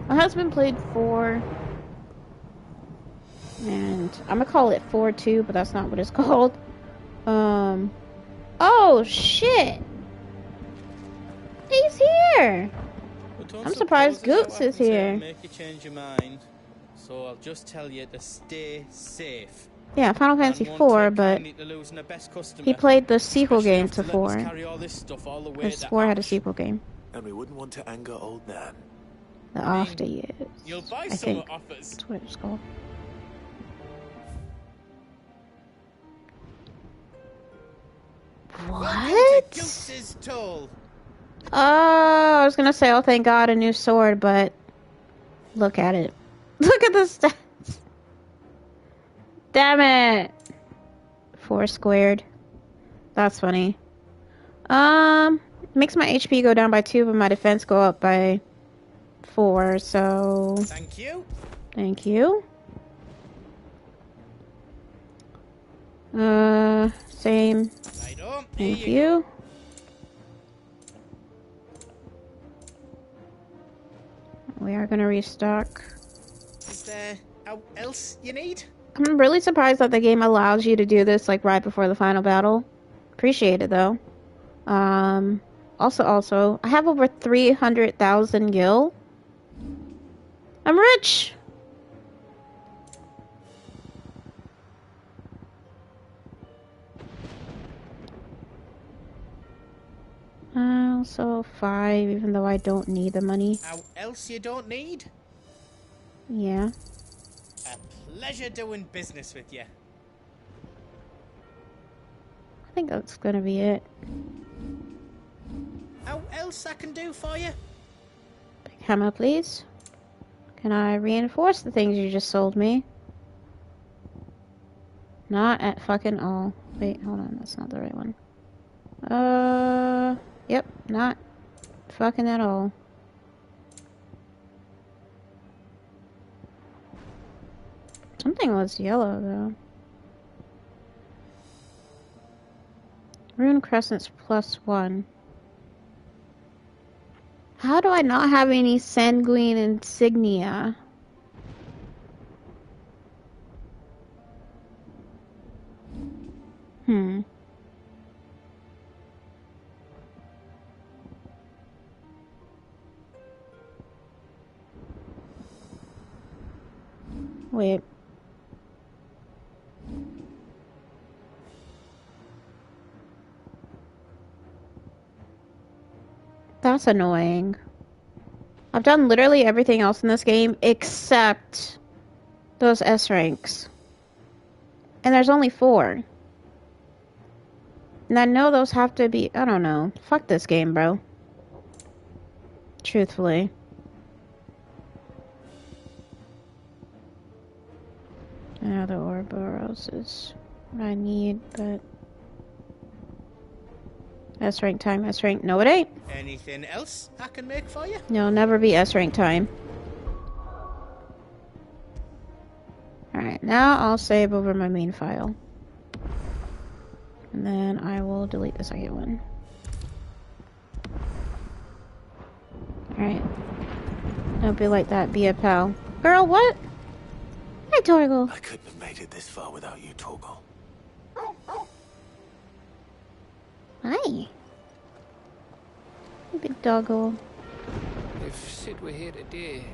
My husband played 4. And I'm gonna call it 4 too, but that's not what it's called. Oh shit! He's here! But don't I'm suppose surprised as how Goots is happens here here. will make you change your mind. So I'll just tell you to stay safe. Yeah, Final Fantasy Man won't 4, take but kindly to losing a best customer, he played the sequel especially game to after letting us 4. carry all this stuff all the way Because to 4 had a Ash. sequel game. And we wouldn't want to anger old Nan. The I mean, After Years. You'll buy I some think offers. that's what it's called. Welcome to What? Goots' Toll. Oh, I was gonna say, oh, thank God, a new sword, but look at it. Look at the stats. Damn it. 4 squared. That's funny. Makes my HP go down by 2, but my defense go up by 4, so... Thank you. Thank you. Same. Right, Thank you. We are gonna restock. Is there else you need? I'm really surprised that the game allows you to do this like right before the final battle. Appreciate it though. Also, I have over 300,000 gil. I'm rich. Also 5, even though I don't need the money. How else you don't need? Yeah. A pleasure doing business with you. I think that's gonna be it. How else I can do for you? Big hammer, please. Can I reinforce the things you just sold me? Not at fucking all. Wait, hold on, that's not the right one. Yep, not fucking at all. Something was yellow, though. Rune Crescents +1. How do I not have any sanguine insignia? Wait. That's annoying. I've done literally everything else in this game except those S ranks. And there's only 4. And I know those have to be... I don't know. Fuck this game, bro. Truthfully. Yeah, the Ouroboros is what I need, but... S rank time, S rank... No, it ain't. Anything else I can make for you? No, never be S rank time. Alright, now I'll save over my main file. And then I will delete the second one. Alright. Don't be like that, be a pal. Girl, what? Hi, Torgal. I couldn't have made it this far without you, Torgal. Hi. Big doggo. If Sid were here today,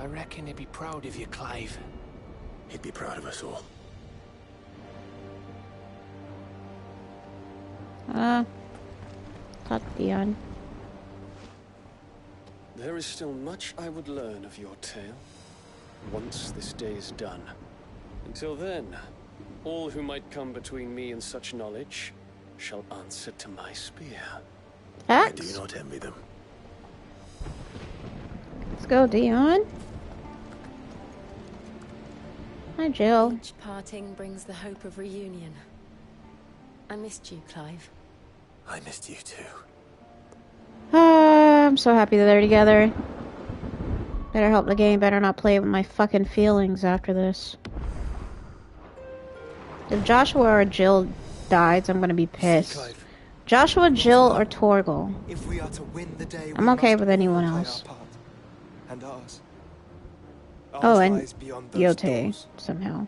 I reckon he'd be proud of you, Clive. He'd be proud of us all. Talk Dion. There is still much I would learn of your tale, once this day is done. Until then, all who might come between me and such knowledge shall answer to my spear. I do Facts. not envy them. Let's go, Dion. Hi, Jill. Each parting brings the hope of reunion. I missed you, Clive. I missed you too. I'm so happy that they're together. Better help the game, better not play with my fucking feelings after this. If Joshua or Jill dies, I'm gonna be pissed. Clive, Joshua, Jill, or Torgal. if we are to win the day, I'm we okay must with all anyone play else. our part. And ours. Oh, Ours and lies beyond those Yote, doors. somehow.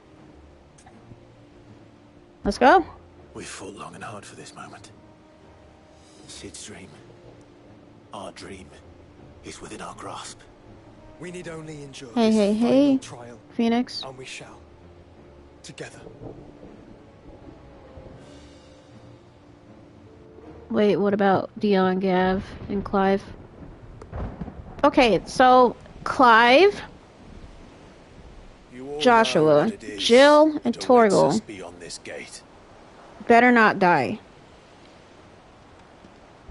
Let's go. We've fought long and hard for this moment. Sid's dream. Our dream. is within our grasp. We need only endure Hey, this hey, final hey, trial, Phoenix. and we shall. Together. Wait, what about Dion, Gav, and Clive? Okay, so Clive, You all know Joshua, what it is Jill, and that awaits us Torgal beyond this gate. better not die.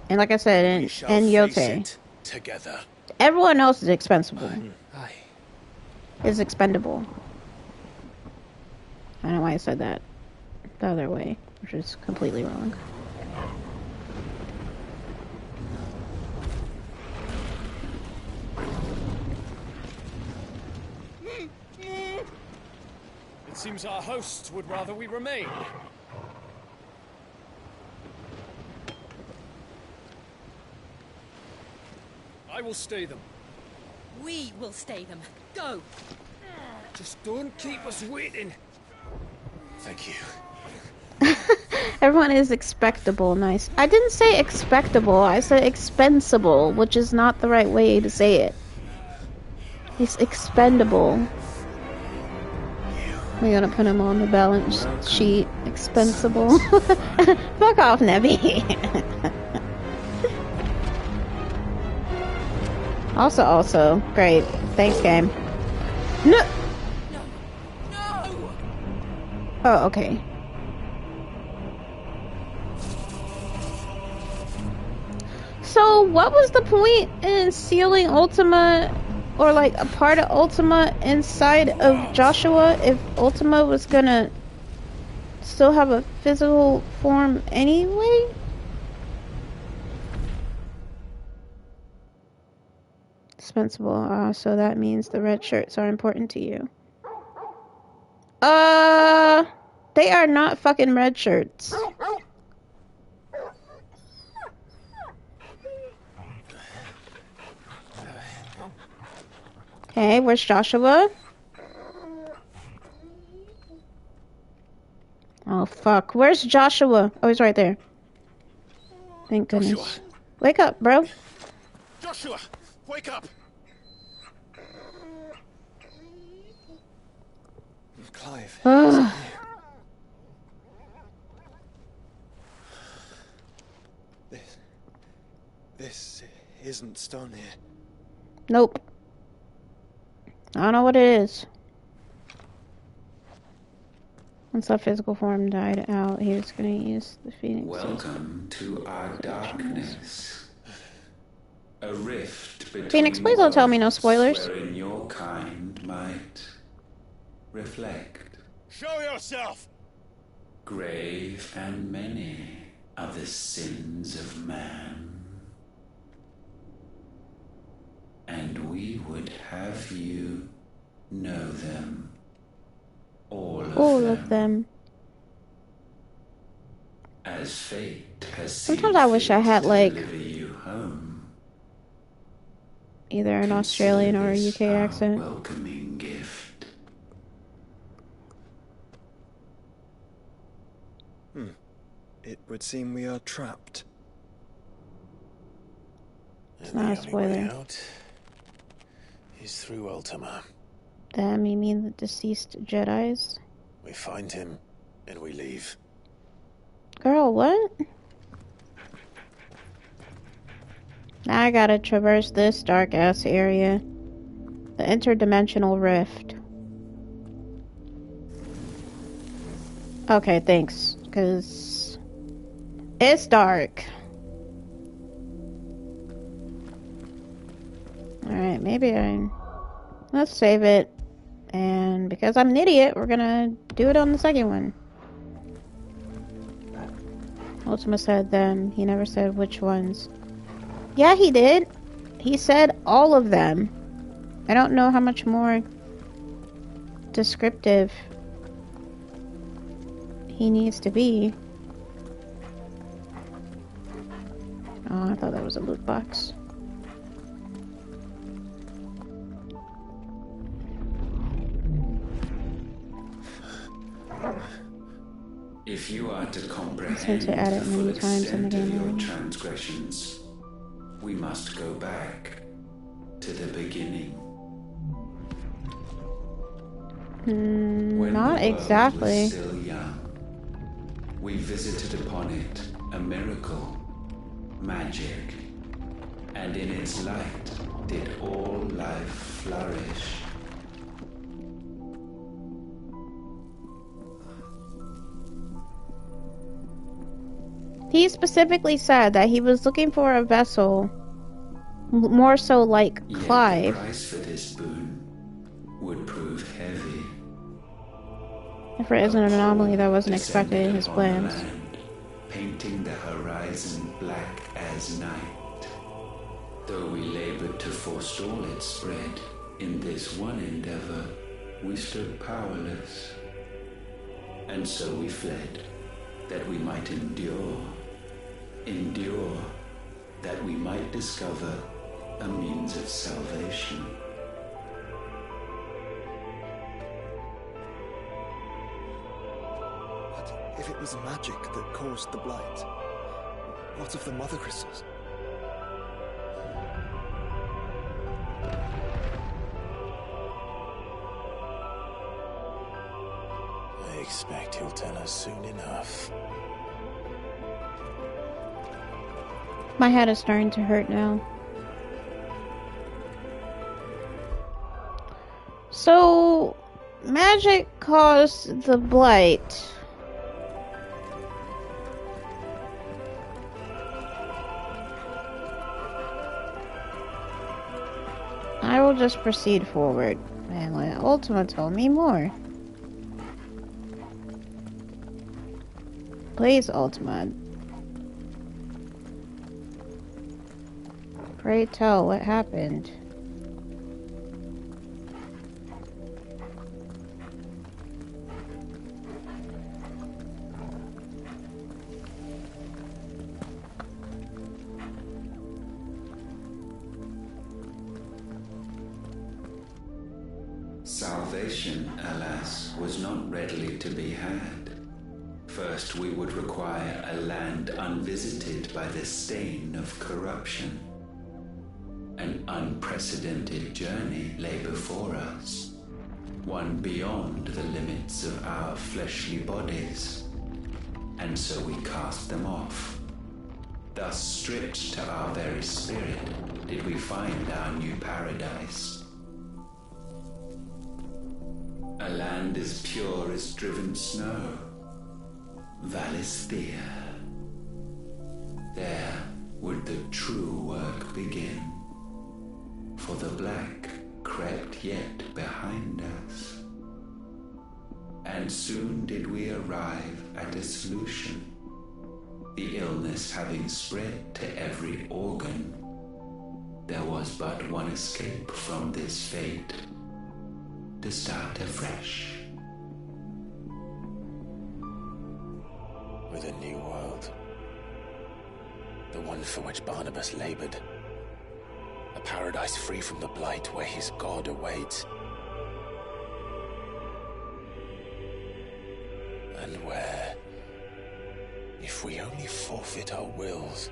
And like I said, We and shall face Yote. it together. Everyone else is expendable. Aye. Is expendable. I don't know why I said that the other way, which is completely wrong. It seems our hosts would rather we remain. I will stay them. We will stay them. Go! Just don't keep us waiting. Thank you. Everyone is expectable. Nice. I didn't say expectable. I said expensible, which is not the right way to say it. He's expendable. We're gonna put him on the balance sheet. Expensible. Fuck off, Nebby. Also, great. Thanks, game. No. No! Oh, okay. So, what was the point in sealing Ultima, or like a part of Ultima inside of Joshua, if Ultima was gonna still have a physical form anyway? Dispensable. So that means the red shirts are important to you. They are not fucking red shirts. Okay, where's Joshua? Oh fuck, where's Joshua? Oh, he's right there. Thank goodness. Joshua. Wake up, bro. Joshua, wake up! Clive. Ugh. This isn't stone here. Nope. I don't know what it is. Once that physical form died out, he was gonna use the Phoenix. Welcome to our darkness. A rift between Phoenix, please don't tell me no worlds spoilers. wherein your kind might reflect. Show yourself! Grave and many are the sins of man. And we would have you know them. All of them. As fate has seen Sometimes I wish I had, fit to like, deliver you home. either an Australian or a UK Consider this our accent. welcoming gift. It would seem we are trapped. It's And not a the only way spoiler. out is through Ultima. Them, you mean the deceased Jedis? We find him, and we leave. Girl, what? Now I gotta traverse this dark ass area. The interdimensional rift. Okay, thanks. Cause it's dark. Alright, let's save it. And because I'm an idiot, we're gonna do it on the second one. Ultima said them. He never said which ones. Yeah, he did. He said all of them. I don't know how much more descriptive he needs to be. Oh, I thought that was a loot box. If you are to Since comprehend I added the full many times in the extent of game your already. transgressions, we must go back to the beginning. Not exactly. Was still young, we visited upon it a miracle, magic, and in its light did all life flourish. He specifically said that he was looking for a vessel, more so like Clive. Yet the price for this boon would prove heavy. If it isn't an anomaly that wasn't expected in his plans. Land, painting the horizon black as night. Though we labored to forestall its spread, in this one endeavor we stood powerless. And so we fled, that we might endure, that we might discover a means of salvation. But if it was magic that caused the blight, what of the mother crystals? I expect he'll tell us soon enough. My head is starting to hurt now. So, magic caused the blight. I will just proceed forward and let Ultima tell me more. Please, Ultima. Pray tell what happened. Salvation, alas, was not readily to be had. First, we would require a land unvisited by the stain of corruption. An unprecedented journey lay before us, one beyond the limits of our fleshly bodies. And so we cast them off. Thus, stripped to our very spirit, did we find our new paradise. A land as pure as driven snow, Valisthea. There would the true work begin, for the black crept yet behind us. And soon did we arrive at a solution, the illness having spread to every organ. There was but one escape from this fate, to start afresh. With a new world. The one for which Barnabas labored. A paradise free from the blight where his God awaits. And where, if we only forfeit our wills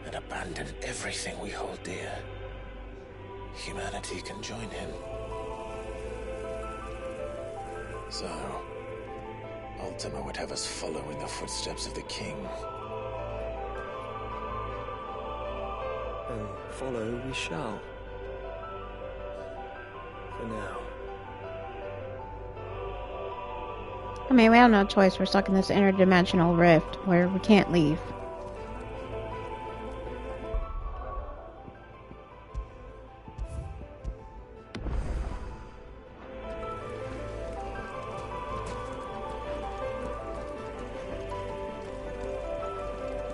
and abandon everything we hold dear, humanity can join him. So, Ultima would have us follow in the footsteps of the king. And follow we shall. For now. I mean, we have no choice. We're stuck in this interdimensional rift where we can't leave.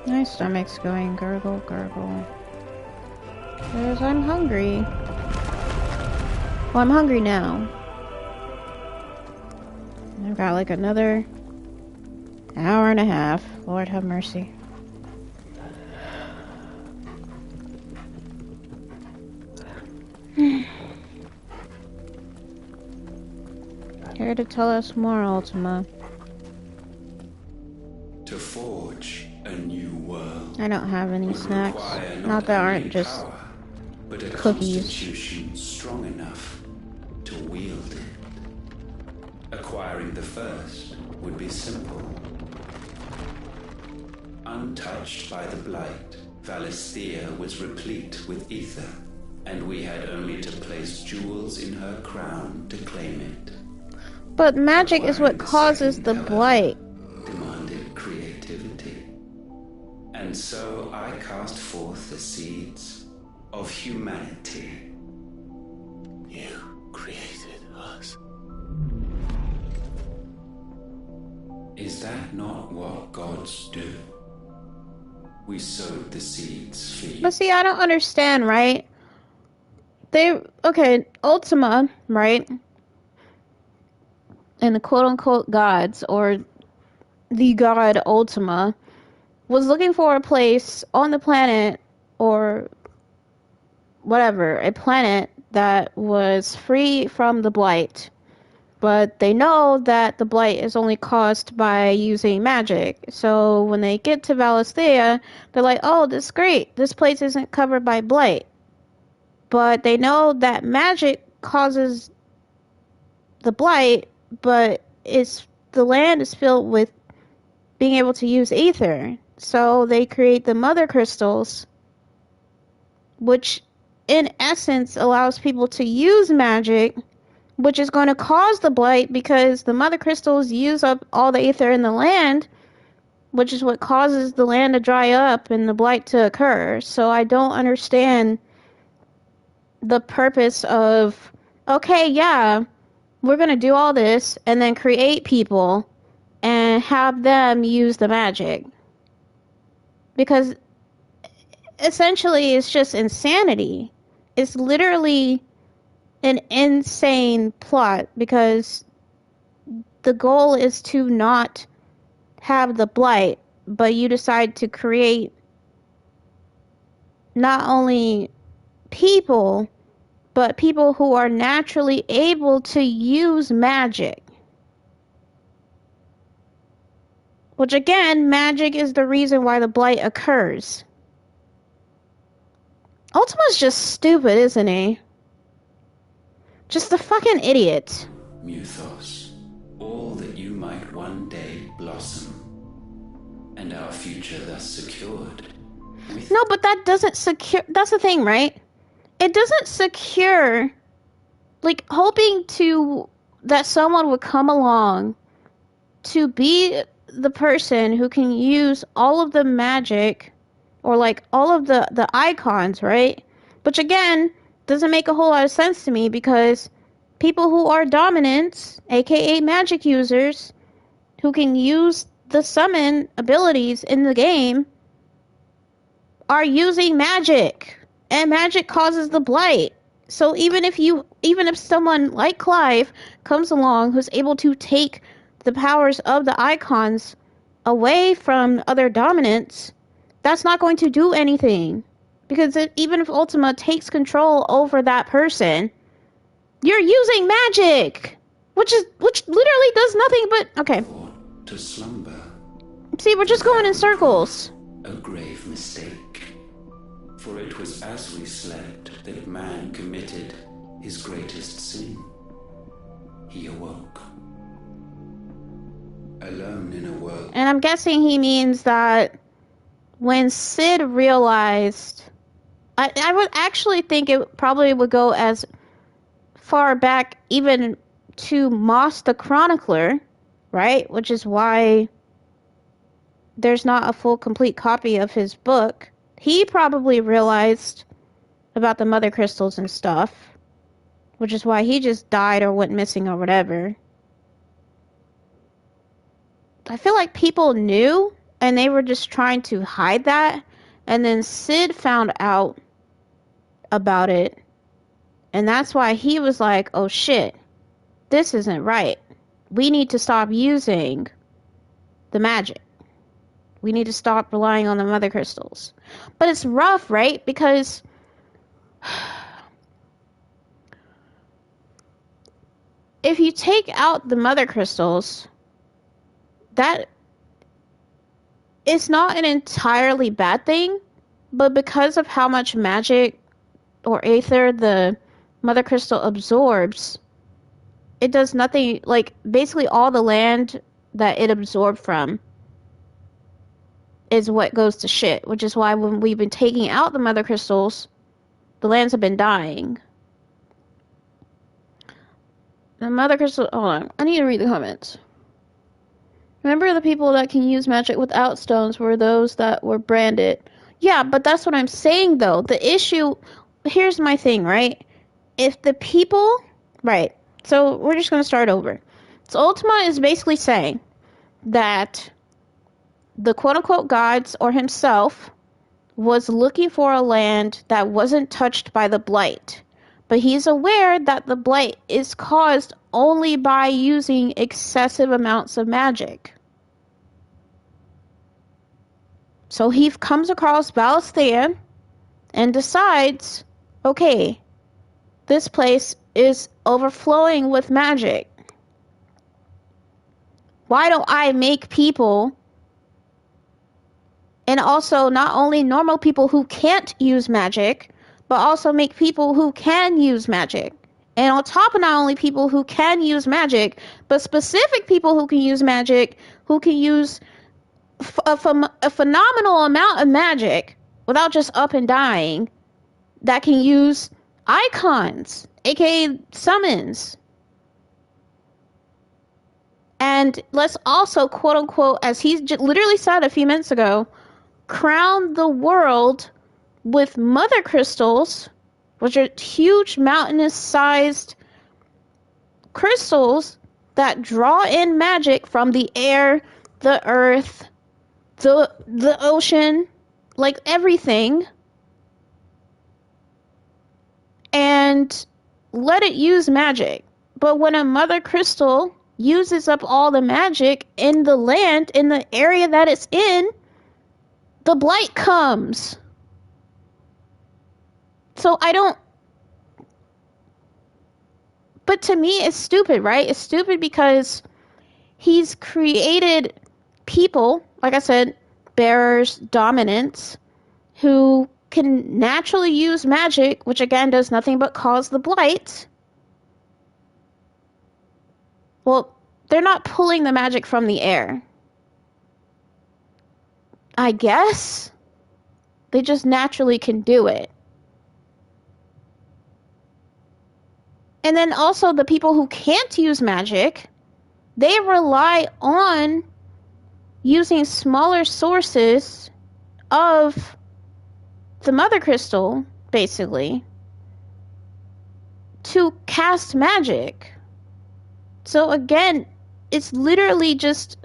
My stomach's going gurgle, gurgle. Because I'm hungry. Well, I'm hungry now. I've got like another hour and a half. Lord have mercy. Here to tell us more, Ultima. To forge a new world. I don't have any would snacks. require Not that only aren't just power, but but a cookies. constitution strong enough to wield it. Acquiring the first would be simple. Untouched by the blight, Valisthea was replete with ether, and we had only to place jewels in her crown to claim it. But magic is what causes the blight. Demanded creativity. And so I cast forth the seeds of humanity. You created us. Is that not what gods do? We sowed the seeds for you. But see, I don't understand, right? Ultima, right? And the quote-unquote gods, or the god Ultima, was looking for a place on the planet, or whatever, a planet that was free from the blight. But they know that the blight is only caused by using magic. So when they get to Valisthea, they're like, oh, this is great. This place isn't covered by blight. But they know that magic causes the blight, but the land is filled with being able to use ether. So they create the mother crystals, which in essence allows people to use magic, which is going to cause the blight because the mother crystals use up all the ether in the land, which is what causes the land to dry up and the blight to occur. So I don't understand the purpose of, okay, yeah, we're going to do all this and then create people and have them use the magic. Because essentially it's just insanity. It's literally an insane plot because the goal is to not have the blight, but you decide to create not only people, but people who are naturally able to use magic. Which again, magic is the reason why the blight occurs. Ultima's just stupid, isn't he? Just a fucking idiot. Muthos, all that you might one day blossom, and our future thus secured. No, but that doesn't secure. That's the thing, right? It doesn't secure. Like, hoping that someone would come along to be the person who can use all of the magic, or like all of the icons, right? Which again doesn't make a whole lot of sense to me because people who are dominants, aka magic users, who can use the summon abilities in the game, are using magic, and magic causes the blight. So even if someone like Clive comes along who's able to take the powers of the icons away from other dominants, that's not going to do anything. Because even if Ultima takes control over that person, you're using magic, which literally does nothing but okay. To slumber. See, we're just going in circles. A grave mistake. For it was as we slept that man committed his greatest sin. He awoke. Alone in a world. And I'm guessing he means that when Sid realized, I would actually think it probably would go as far back even to Moss the Chronicler, right? Which is why there's not a full complete copy of his book. He probably realized about the mother crystals and stuff, which is why he just died or went missing or whatever. I feel like people knew and they were just trying to hide that, and then Sid found out about it, and that's why he was like, oh shit, this isn't right. We need to stop using the magic. We need to stop relying on the mother crystals. But it's rough, right? Because if you take out the mother crystals, that is not an entirely bad thing, but because of how much magic or aether the mother crystal absorbs, it does nothing. Like, basically all the land that it absorbed from is what goes to shit, which is why when we've been taking out the mother crystals, the lands have been dying. The mother crystal... Hold on. I need to read the comments. Remember, the people that can use magic without stones were those that were branded. Yeah, but that's what I'm saying, though. The issue... Here's my thing, right? If the people... Right. So, we're just going to start over. So, Ultima is basically saying that the quote-unquote gods, or himself, was looking for a land that wasn't touched by the blight. But he's aware that the blight is caused only by using excessive amounts of magic. So he comes across Valisthea and decides, okay, this place is overflowing with magic. Why don't I make people, and also not only normal people who can't use magic, but also make people who can use magic. And on top of not only people who can use magic, but specific people who can use magic, who can use a phenomenal amount of magic without just up and dying, that can use icons, aka summons. And let's also, quote unquote, as he literally said a few minutes ago, crown the world with mother crystals, which are huge mountainous-sized crystals that draw in magic from the air, the earth, the ocean, like everything, and let it use magic. But when a mother crystal uses up all the magic in the land, in the area that it's in, the blight comes. So I don't... But to me, it's stupid, right? It's stupid because he's created people, like I said, bearers, dominants, who can naturally use magic, which again does nothing but cause the blight. Well, they're not pulling the magic from the air, I guess. They just naturally can do it. And then also the people who can't use magic, they rely on using smaller sources of the mother crystal, basically, to cast magic. So again, it's literally just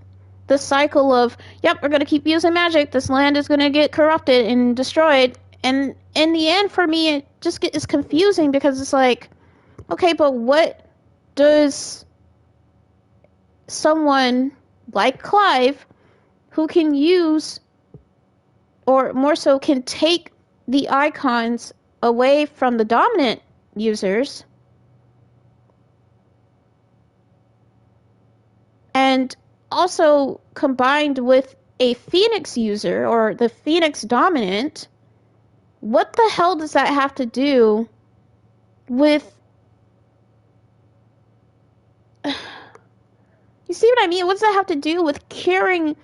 the cycle of, yep, we're going to keep using magic, this land is going to get corrupted and destroyed. And in the end, for me, it just is confusing because it's like, okay, but what does someone like Clive, who can use, or more so can take the icons away from the dominant users, and also combined with a Phoenix user, or the Phoenix dominant, what the hell does that have to do with... You see what I mean? What does that have to do with curing?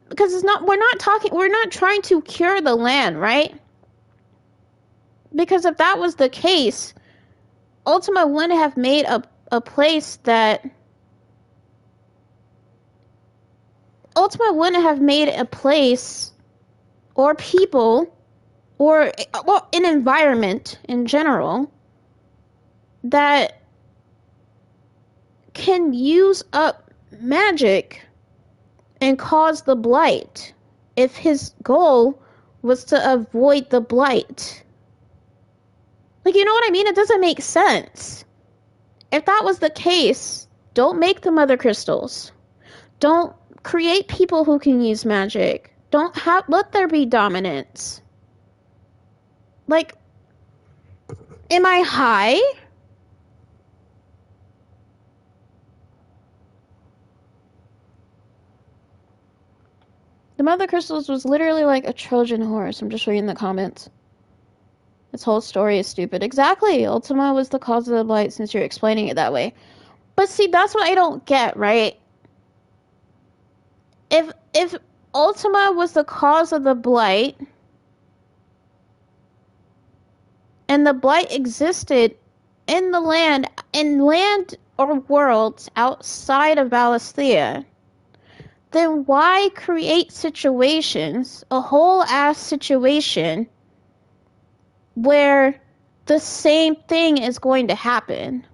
Because it's not, we're not trying to cure the land, right? Because if that was the case, Ultima wouldn't have made a place that... Ultima wouldn't have made a place, or people, or, well, an environment in general, that can use up magic and cause the blight if his goal was to avoid the blight. Like, you know what I mean? It doesn't make sense. If that was the case, don't make the mother crystals. Don't create people who can use magic. Let there be dominance. Like, am I high? The mother crystals was literally like a Trojan horse. I'm just reading the comments. This whole story is stupid. Exactly. Ultima was the cause of the blight since you're explaining it that way. But see, that's what I don't get, right? If Ultima was the cause of the blight, and the blight existed in land or worlds outside of Valisthea, then why create situations, a whole ass situation, where the same thing is going to happen?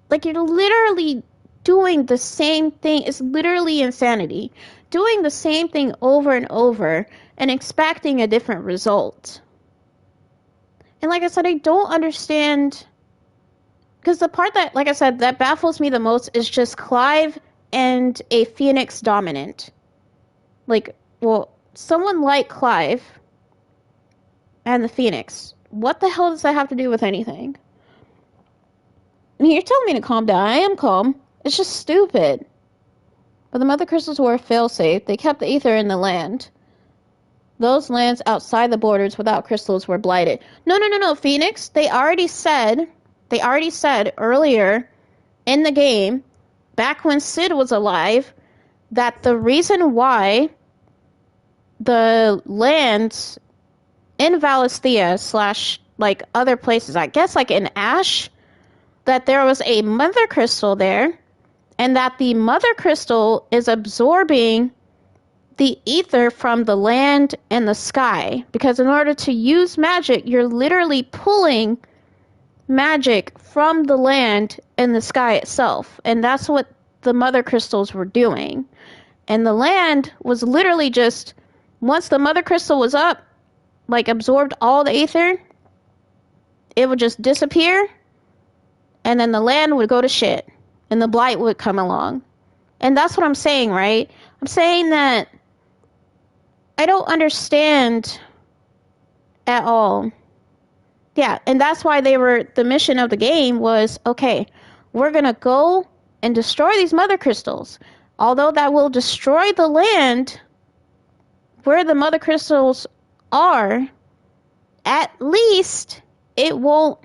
Like, you're literally doing the same thing. It's literally insanity. Doing the same thing over and over and expecting a different result. And like I said, I don't understand, because the part that, like I said, that baffles me the most is just Clive and a Phoenix dominant. Like, well, someone like Clive and the Phoenix. What the hell does that have to do with anything? I mean, you're telling me to calm down. I am calm. It's just stupid. But the Mother Crystals were a failsafe. They kept the ether in the land. Those lands outside the borders without crystals were blighted. No, Phoenix. They already said earlier in the game, back when Sid was alive, that the reason why the lands in Valisthea / like other places, I guess like in Ash, that there was a Mother Crystal there, and that the Mother Crystal is absorbing the ether from the land and the sky. Because in order to use magic, you're literally pulling magic from the land and the sky itself. And that's what the Mother Crystals were doing. And the land was literally just, once the Mother Crystal was up, like absorbed all the ether, it would just disappear, and then the land would go to shit, and the blight would come along. And that's what I'm saying, right? I'm saying that I don't understand at all. Yeah, and that's why the mission of the game was, okay, we're gonna go and destroy these Mother Crystals. Although that will destroy the land where the Mother Crystals are, at least it won't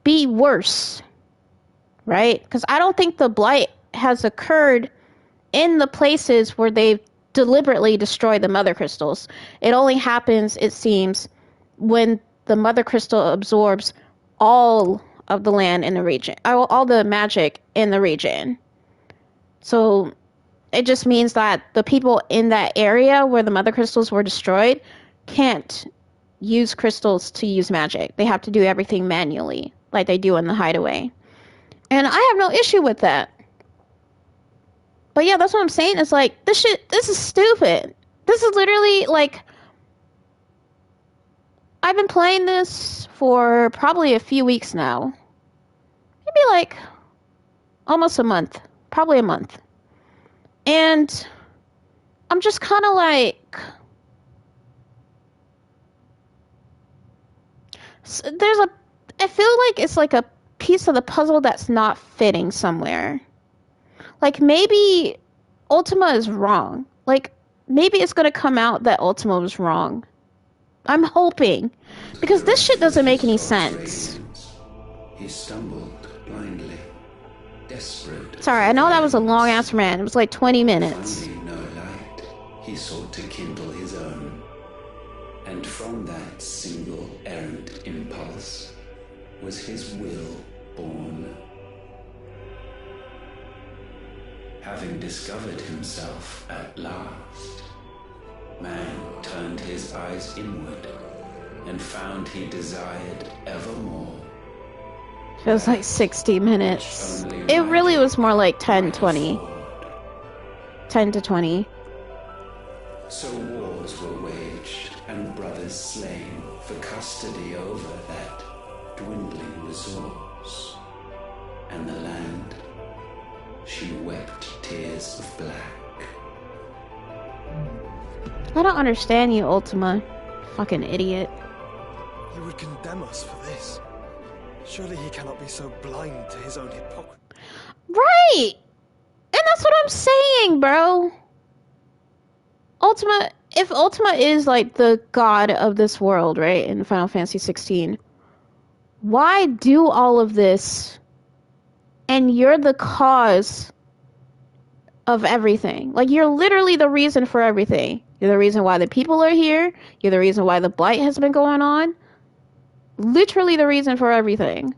be worse, right? Because I don't think the blight has occurred in the places where they've deliberately destroyed the Mother Crystals. It only happens, it seems, when the Mother Crystal absorbs all of the land in the region, all the magic in the region. So it just means that the people in that area where the Mother Crystals were destroyed can't use crystals to use magic. They have to do everything manually, like they do in the Hideaway. And I have no issue with that. But yeah, that's what I'm saying. It's like, this is stupid. This is literally, like, I've been playing this for probably a few weeks now. Maybe like almost a month. Probably a month. And I'm just kind of like, I feel like it's like a piece of the puzzle that's not fitting somewhere. Like, maybe Ultima is wrong. Like, maybe it's gonna come out that Ultima was wrong. I'm hoping. Because this shit doesn't make any sense. He stumbled blindly, desperate. Sorry, I know that was a long ass rant. It was like 20 minutes. Finding no light, he sought to kindle his own. And from that single errant impulse was his will born. Having discovered himself at last, man turned his eyes inward and found he desired evermore. Feels like 60 minutes. It really was more like 10 to 20. So wars were waged and brothers slain for custody over that dwindling resource. And the land, she wept tears of black. I don't understand you, Ultima. Fucking idiot. He would condemn us for this. Surely he cannot be so blind to his own hypocrisy. Right! And that's what I'm saying, bro. Ultima, if Ultima is like the god of this world, right, in Final Fantasy 16, why do all of this and you're the cause of everything? Like, you're literally the reason for everything. You're the reason why the people are here. You're the reason why the blight has been going on. Literally the reason for everything.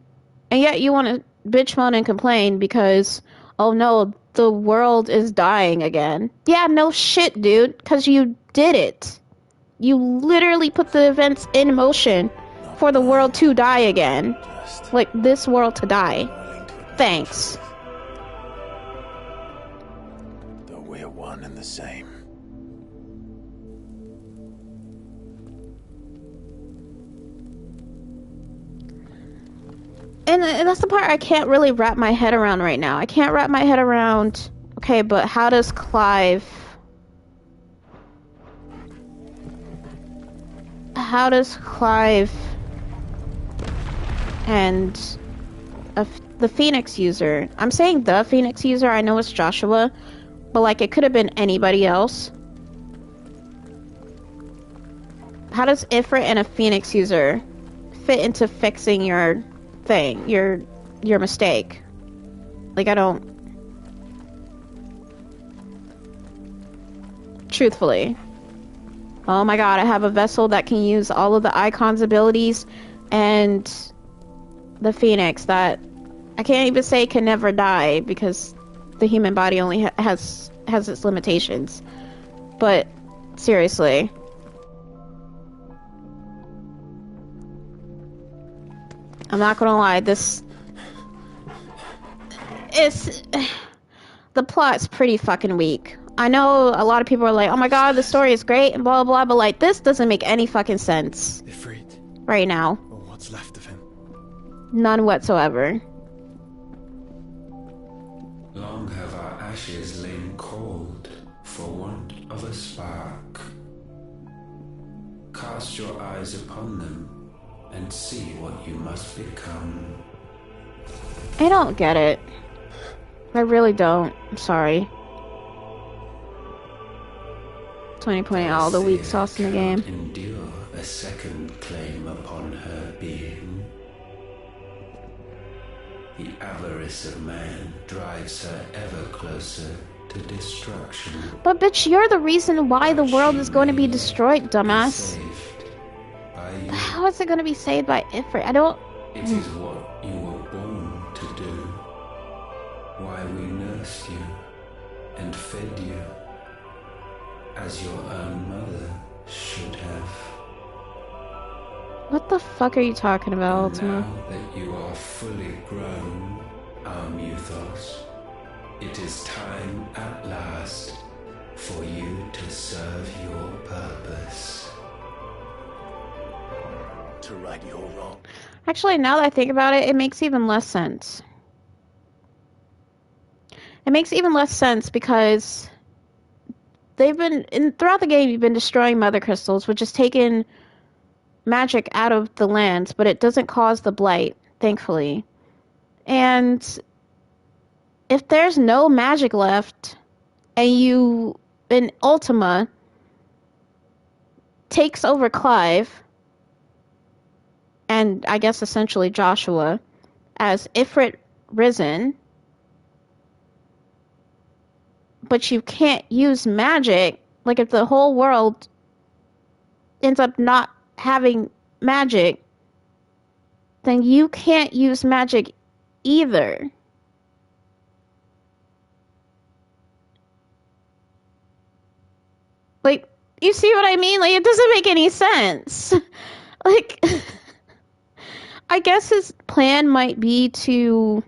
And yet you want to bitch, moan, and complain because, oh no, the world is dying again. Yeah, no shit, dude, because you did it. You literally put the events in motion for the world to die again. Like, this world to die. Thanks. Though we're one and the same. And that's the part I can't really wrap my head around right now. I can't wrap my head around, okay, but how does Clive... How does Clive and the Phoenix user... I'm saying the Phoenix user, I know it's Joshua, but like it could have been anybody else. How does Ifrit and a Phoenix user fit into fixing your thing, your mistake? Like, I don't... Truthfully. Oh my god, I have a vessel that can use all of the Icon's abilities, and the Phoenix that I can't even say can never die because the human body only has its limitations. But seriously, I'm not gonna lie, this is... The plot's pretty fucking weak. I know a lot of people are like, oh my god, the story is great and blah blah, but like, this doesn't make any fucking sense. Ifrit, right now. or what's left of him. None whatsoever. Long have our ashes lain cold for want of a spark. Cast your eyes upon them and see what you must become. I don't get it. I really don't. I'm sorry. 2020, all the weak sauce in the game. Endure a second claim upon her being. The avarice of man drives her ever closer to destruction. But bitch, you're the reason why the world is going to be destroyed, dumbass. How is it going to be saved by Ifrit? I don't... It is what you were born to do. Why we nursed you and fed you as your own mother should have. What the fuck are you talking about, Ultima? Now that you are fully grown, our Muthos, it is time at last for you to serve your purpose. To right your wrong. Actually, now that I think about it, it makes even less sense. It makes even less sense because they've been, throughout the game, you've been destroying mother crystals, which has taken magic out of the lands, but it doesn't cause the blight, thankfully. And if there's no magic left, and Ultima takes over Clive, and I guess essentially Joshua, as Ifrit Risen, but you can't use magic, like if the whole world ends up not having magic, then you can't use magic either. Like, you see what I mean? Like, it doesn't make any sense. Like, I guess his plan might be to,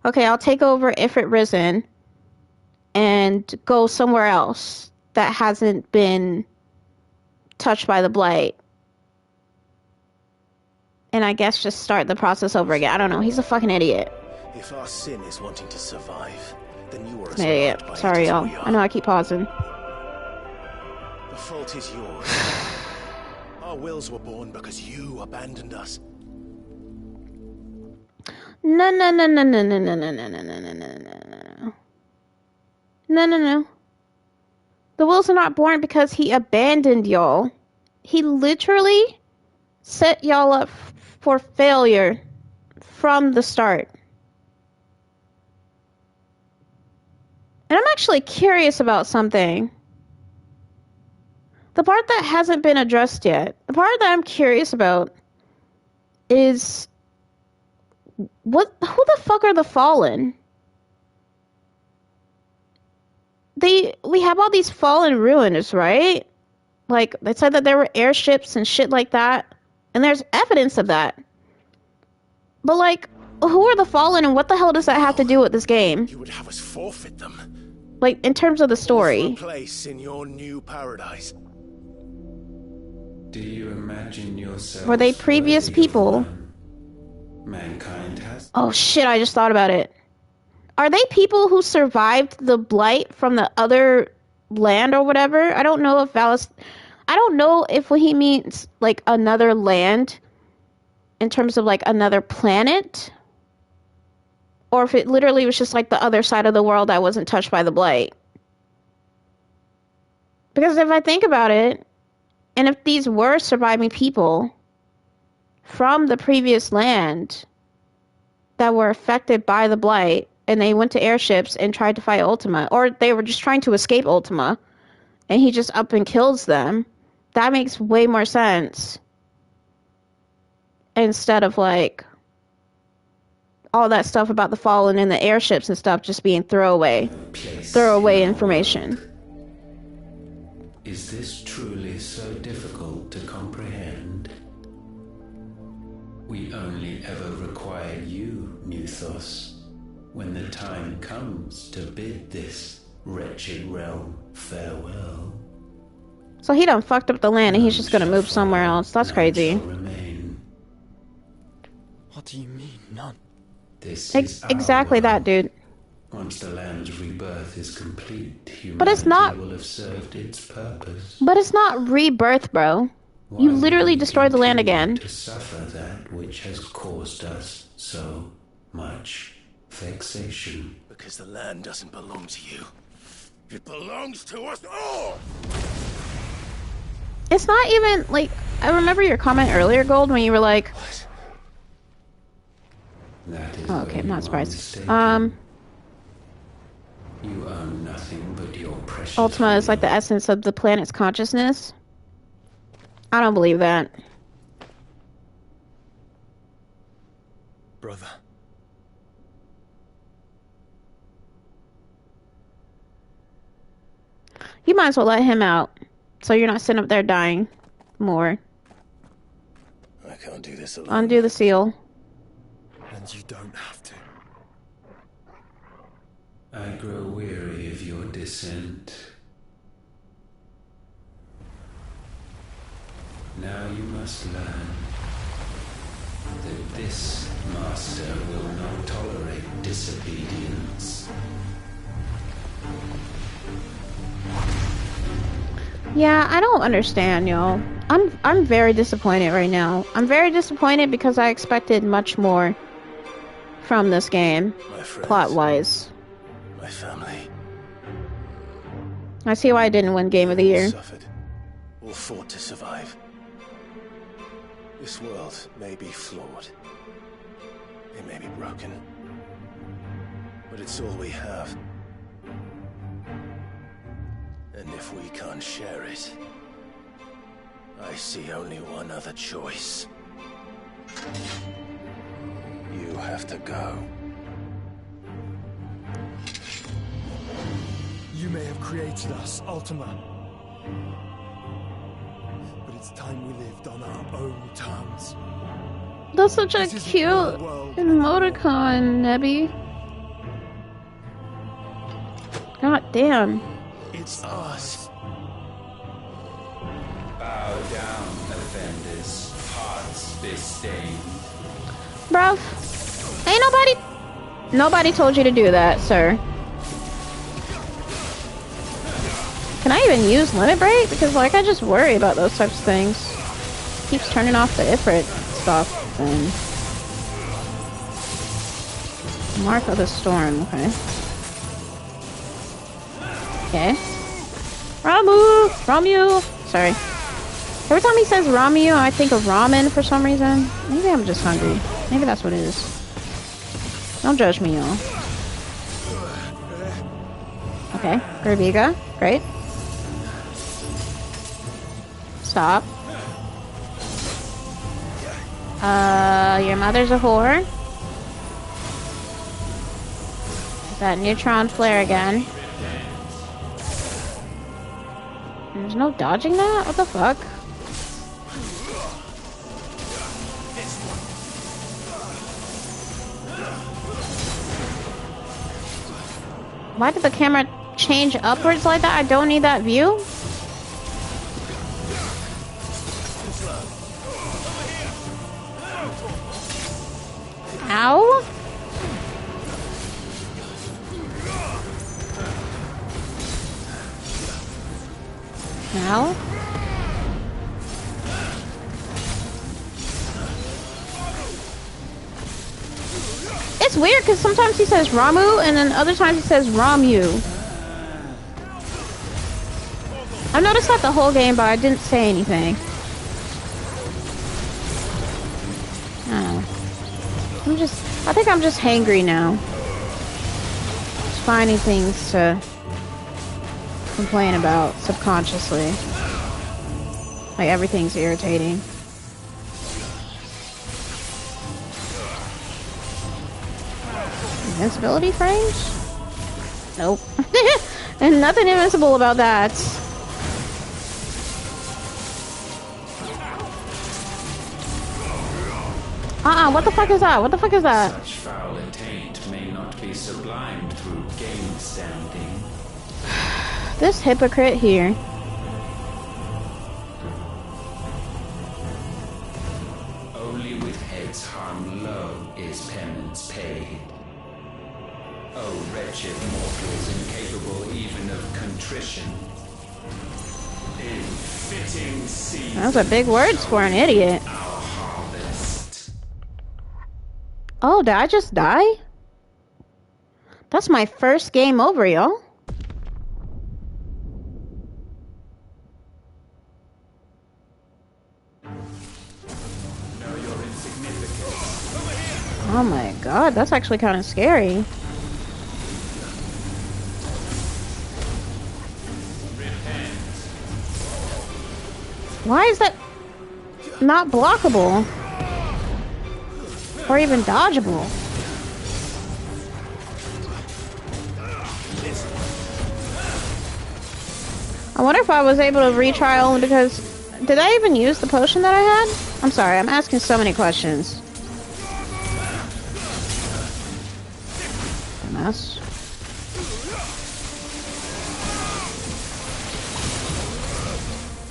okay, I'll take over Ifrit Risen and go somewhere else that hasn't been touched by the blight. And I guess just start the process over again. I don't know. He's a fucking idiot. If our sin is wanting to survive, then you are An idiot. Sorry, y'all. I know I keep pausing. The fault is yours. Our wills were born because you abandoned us. No, no, no, no, no, no, no, no, no, no, no, no, no, no. No, no, no. The Wills are not born because he abandoned y'all. He literally set y'all up for failure from the start. And I'm actually curious about something. The part that hasn't been addressed yet. The part that I'm curious about is who the fuck are the Fallen? We have all these fallen ruins, right? Like, they said that there were airships and shit like that. And there's evidence of that. But, like, who are the Fallen and what the hell does that have to do with this game? You would have us forfeit them. Like, in terms of the story. For a place in your new paradise. Do you imagine yourself? Were they previous people? Mankind has. Oh shit, I just thought about it. Are they people who survived the blight from the other land or whatever? I don't know if what he means, like, another land in terms of, like, another planet, or if it literally was just, like, the other side of the world that wasn't touched by the blight. Because if I think about it, and if these were surviving people from the previous land that were affected by the blight, and they went to airships and tried to fight Ultima, or they were just trying to escape Ultima, and he just up and kills them, that makes way more sense. Instead of, like, all that stuff about the Fallen and the airships and stuff just being throwaway information. Is this truly so difficult to comprehend? We only ever require you, Nuthos, when the time comes to bid this wretched realm farewell. So he done fucked up the land and he's just gonna move somewhere else. That's crazy. What do you mean, none? Exactly that, dude. Once the land's rebirth is complete, But it's not. will have served its purpose. But it's not rebirth, bro. You literally destroyed the land again. To suffer that which has caused us so much vexation. Because the land doesn't belong to you. It belongs to us all! It's not even, like, I remember your comment earlier, Gold, when you were like... Oh, okay, I'm not surprised. You own nothing but your precious Ultima is like the essence of the planet's consciousness. I don't believe that. Brother. You might as well let him out, so you're not sitting up there dying more. I can't do this alone. Undo the seal. And you don't have to. I grow weary of your dissent. Now you must learn that this master will not tolerate disobedience. Yeah, I don't understand, y'all. I'm very disappointed right now. I'm very disappointed because I expected much more from this game, plot-wise. My family. I see why I didn't win Game of the Year. Suffered. All fought to survive. This world may be flawed. It may be broken. But it's all we have. And if we can't share it, I see only one other choice. You have to go. You may have created us, Ultima. But it's time we lived on our own terms. That's such a cute emoticon, Nebby. God damn. It's us. Bow down, offenders, hearts disdain. Bruv, ain't nobody told you to do that, sir. Can I even use Limit Break? Because, like, I just worry about those types of things. Keeps turning off the Ifrit stuff, and... Mark of the Storm, okay. Okay. Ramu! Ramu! Sorry. Every time he says Ramu, I think of ramen for some reason. Maybe I'm just hungry. Maybe that's what it is. Don't judge me, y'all. Okay, Graviga. Great. Stop. Your mother's a whore. That neutron flare again. There's no dodging that? What the fuck? Why did the camera change upwards like that? I don't need that view. Ow. Ow. It's weird because sometimes he says Ramu and then other times he says Ramu. I've noticed that the whole game, but I didn't say anything. I think I'm just hangry now. Just finding things to complain about subconsciously. Like everything's irritating. Invincibility frames? Nope. And nothing invincible about that. What the fuck is that? What the fuck is that? Such foul intent may not be sublimed through game standing. This hypocrite here. Only with heads hung low is penance paid. Oh, wretched mortals incapable even of contrition. In fitting season. Those are big words for an idiot. Our harvest. Oh, did I just die? That's my first game over, y'all. Oh my god, that's actually kind of scary. Why is that not blockable? Or even dodgeable? I wonder if I was able to retry only because... Did I even use the potion that I had? I'm sorry, I'm asking so many questions. Mess.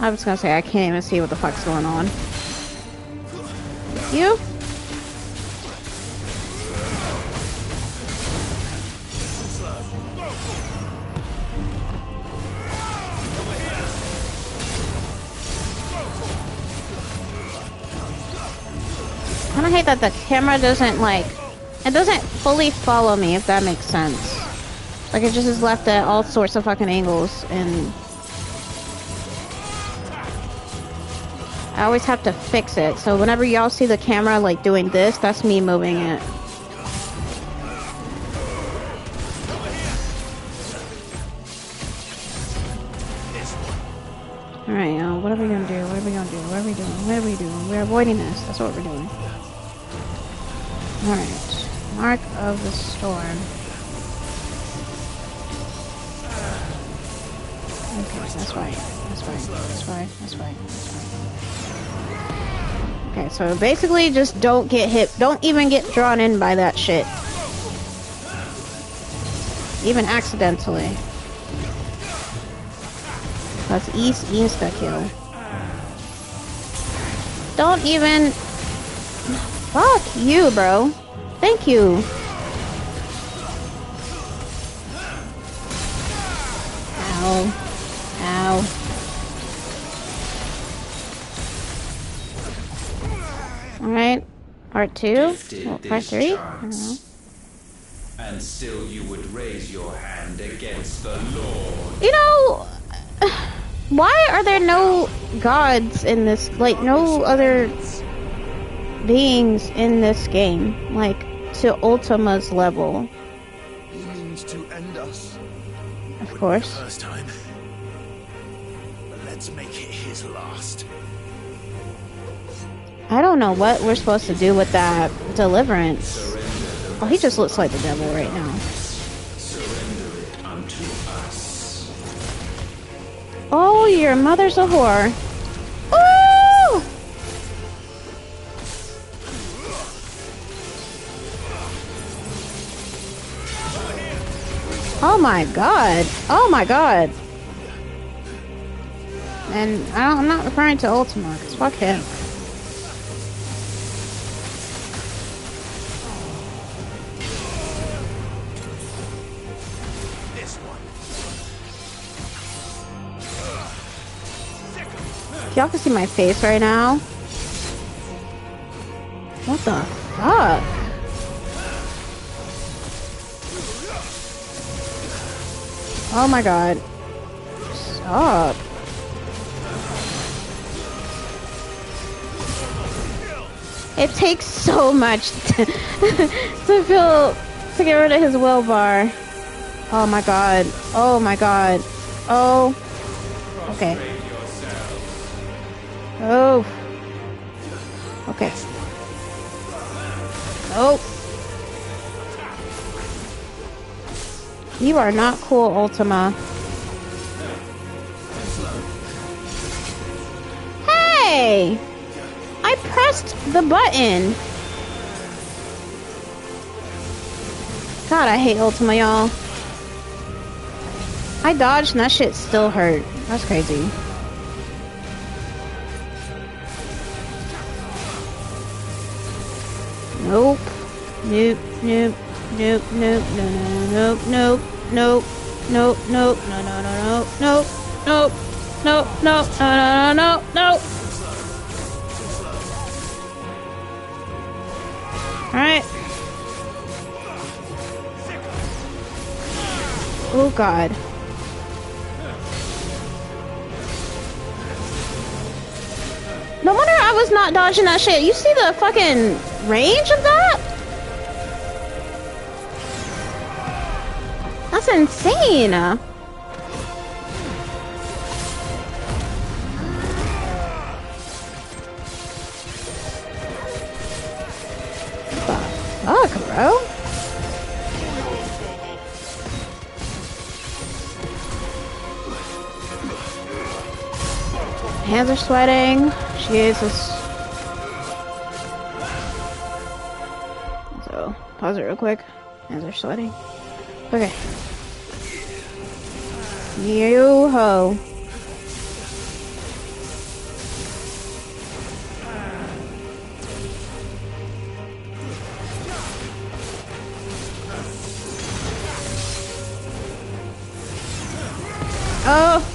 I was gonna say I can't even see what the fuck's going on. You? I kinda hate that the camera doesn't like... It doesn't fully follow me, if that makes sense. Like, it just is left at all sorts of fucking angles, and... I always have to fix it, so whenever y'all see the camera, like, doing this, that's me moving it. Alright, y'all, what are we gonna do? What are we gonna do? What are we doing? What are we doing? We're avoiding this. That's what we're doing. Alright. Mark of the Storm. Okay, that's right. That's right. That's right. That's right. That's right. Okay, so basically just don't get hit. Don't even get drawn in by that shit. Even accidentally. That's East insta-kill. Don't even... Fuck you, bro. Thank you. Ow. Ow. Alright. Part 2? Oh, part 3? I don't know. And still you would raise your hand against the Lord. You know... Why are there no gods in this? Like, no other beings in this game? Like, to Ultima's level? He means to end us. Of course. First time. But let's make it his last. I don't know what we're supposed to do with that deliverance. Oh, he just looks like the devil right now. Surrender it unto us. Oh, your mother's a whore. Ooh! Oh my god. Oh my god. And I'm not referring to Ultima, because fuck him. Y'all can see my face right now. What the fuck? Oh my god. Stop. It takes so much to get rid of his will bar. Oh my god. Oh my god. Oh. Okay. Oh. Okay. Oh. You are not cool, Ultima. Hey! I pressed the button. God, I hate Ultima, y'all. I dodged and that shit still hurt. That's crazy. Nope. Nope. Nope. Nope. Nope. No. Nope. Nope. Nope. Nope. No. No. No. No. Nope. Nope. Nope. No. No. No. No. No. All right. Oh God. No wonder I was not dodging that shit. You see the fucking range of that? That's insane. What the fuck, bro? Hands are sweating. Jesus. So, pause it real quick. Hands are sweating. Okay. Yo-ho. Oh.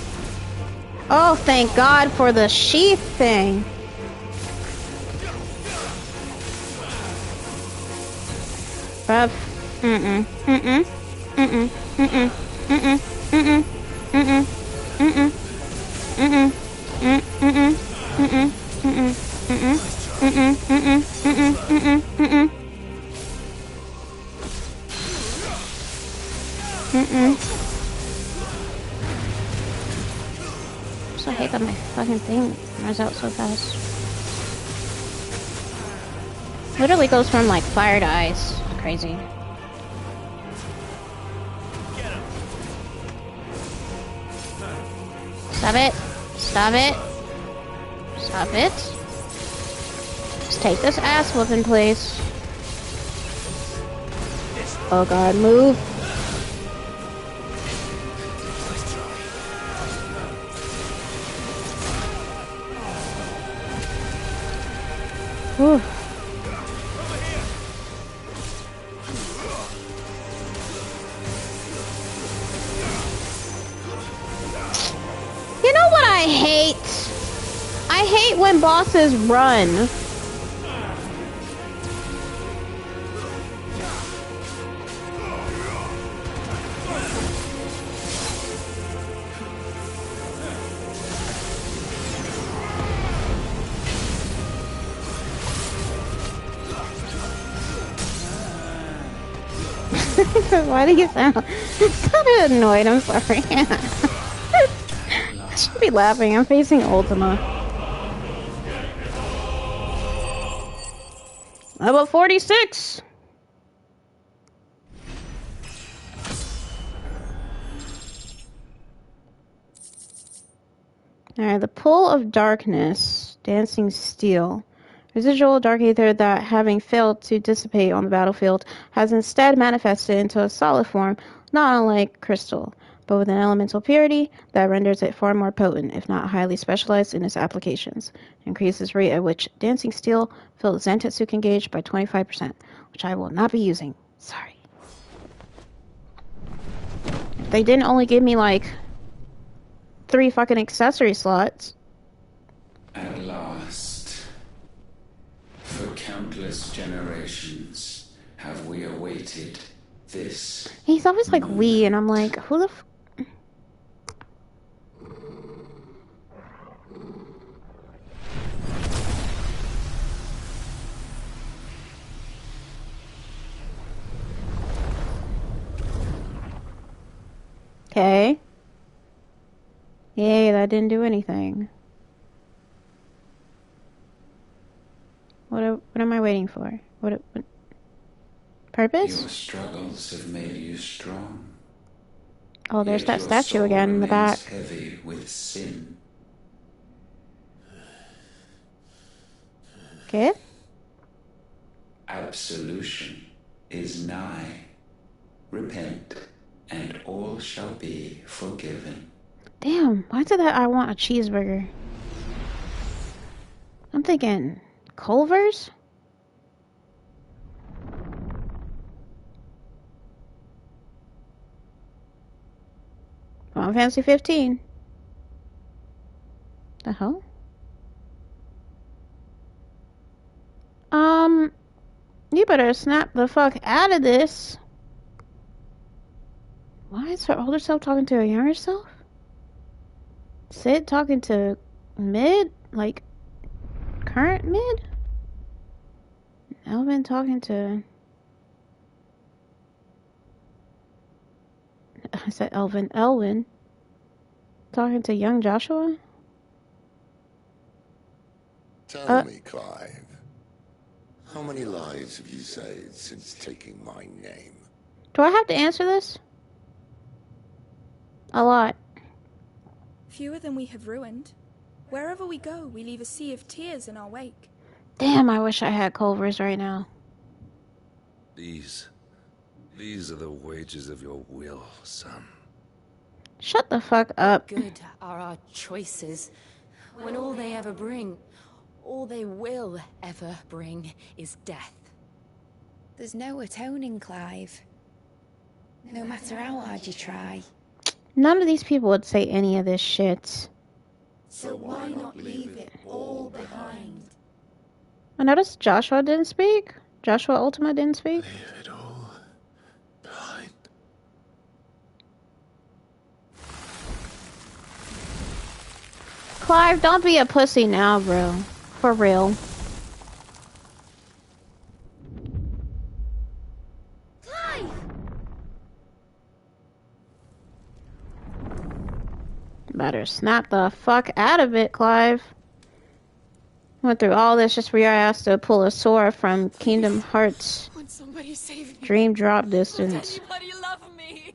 Oh, thank God for the sheath thing. Bruv. Mm-mm. Mm-mm. Mm-mm. Mm-mm. Mm-mm. Mm-mm. Mm-mm. Mm-mm. Mm-mm. Mm-mm. Mm-mm. Mm-mm. Mm-mm. Mm-mm. Mm-mm. Mm-mm. Mm-mm. Mm-mm. Mm-mm. I hate that my fucking thing runs out so fast. Literally goes from like fire to ice. Crazy. Stop it. Stop it. Stop it. Just take this ass whooping, please. Oh God, move. Whew. You know what I hate? I hate when bosses run. Why do you sound kind of annoyed? I'm sorry. I should be laughing. I'm facing Ultima. Level 46! Alright, the Pool of Darkness, Dancing Steel. Residual dark ether that, having failed to dissipate on the battlefield, has instead manifested into a solid form, not unlike crystal, but with an elemental purity that renders it far more potent, if not highly specialized in its applications. Increases rate at which Dancing Steel fills Zantetsu can gauge by 25%, which I will not be using. Sorry. If they didn't only give me, like, 3 fucking accessory slots. At last, for countless generations, have we awaited this. He's always like, we, and I'm like, who the f... Okay. Yay, that didn't do anything. What am I waiting for? What purpose? Your struggles have made you strong. Oh, there's Yet that your statue soul again in the back. remains heavy with sin. Okay. Absolution is nigh. Repent, and all shall be forgiven. Damn, why did that I want a cheeseburger? I'm thinking Culver's? Final Fantasy 15. The hell? You better snap the fuck out of this. Why is her older self talking to her younger self? Sid talking to mid? Like, current mid? Elvin talking to... I said Elvin. Elwin talking to young Joshua? Tell me, Clive. How many lives have you saved since taking my name? Do I have to answer this? A lot. Fewer than we have ruined. Wherever we go, we leave a sea of tears in our wake. Damn, I wish I had Culver's right now. These are the wages of your will, son. Shut the fuck up. Good are our choices, when all they ever bring, all they will ever bring, is death. There's no atoning, Clive. No matter how hard you try. None of these people would say any of this shit. So why not leave it all behind? I noticed Joshua didn't speak. Joshua Ultima didn't speak. Leave it all behind. Clive, don't be a pussy now, bro. For real. Clive! Better snap the fuck out of it, Clive. Went through all this just for your ass to pull a sword from Kingdom Hearts. Would somebody save me? Dream drop distance. Anybody love me?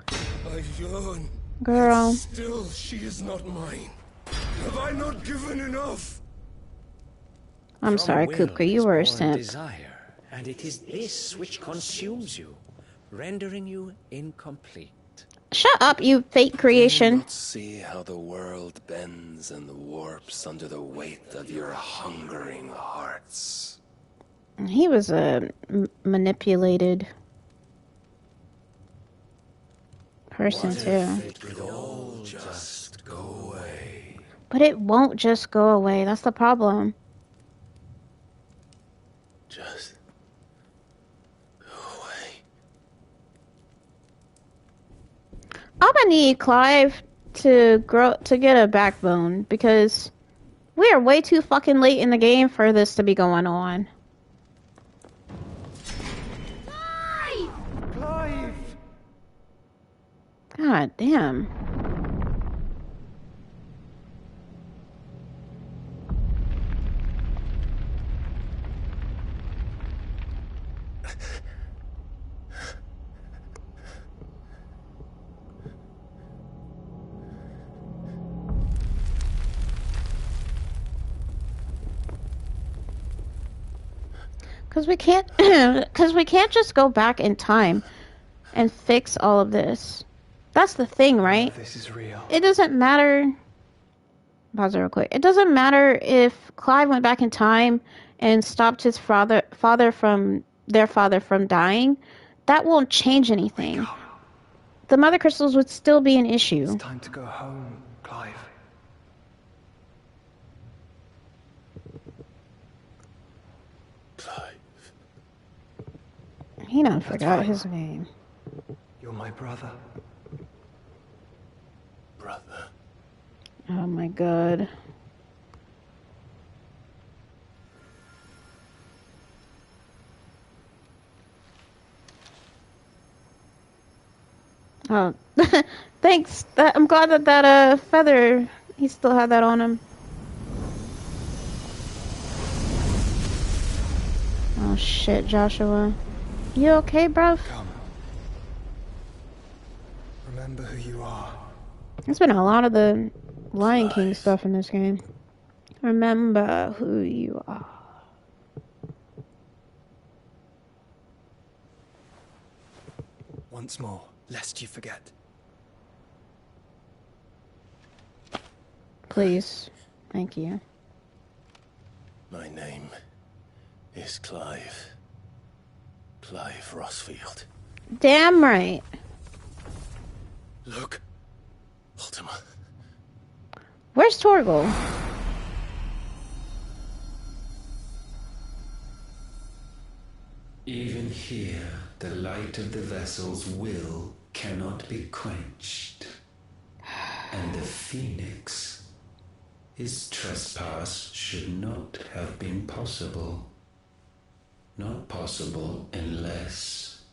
I yearn. Girl. Still, she is not mine. Have I not given enough? I'm sorry, Kupka, you were a simp. Desire, and it is this which consumes you, rendering you incomplete. Shut up, you fake creation. Not see how the world bends and warps under the weight of your hungering hearts. He was a manipulated person too. It could all just go away. But it won't just go away. That's the problem. Just go away. I'm gonna need Clive to get a backbone because we are way too fucking late in the game for this to be going on. Clive! God damn. Because we can't, because we can't just go back in time and fix all of this. That's the thing, right? This is real. It doesn't matter. Pause it real quick. It doesn't matter if Clive went back in time and stopped his their father from dying. That won't change anything. The mother crystals would still be an issue. It's time to go home, Clive. He done forgot his name. You're my brother. Brother. Oh my god. Oh, thanks. I'm glad that feather, he still had that on him. Oh shit, Joshua. You okay, bruv? Come. Remember who you are. There's been a lot of the Lion King stuff in this game. Remember who you are. Once more, lest you forget. Please. Thank you. My name is Clive. Clive Rossfield. Damn right. Look. Ultima. Where's Torgal? Even here, the light of the vessel's will cannot be quenched. And the Phoenix, his trespass should not have been possible. Not possible unless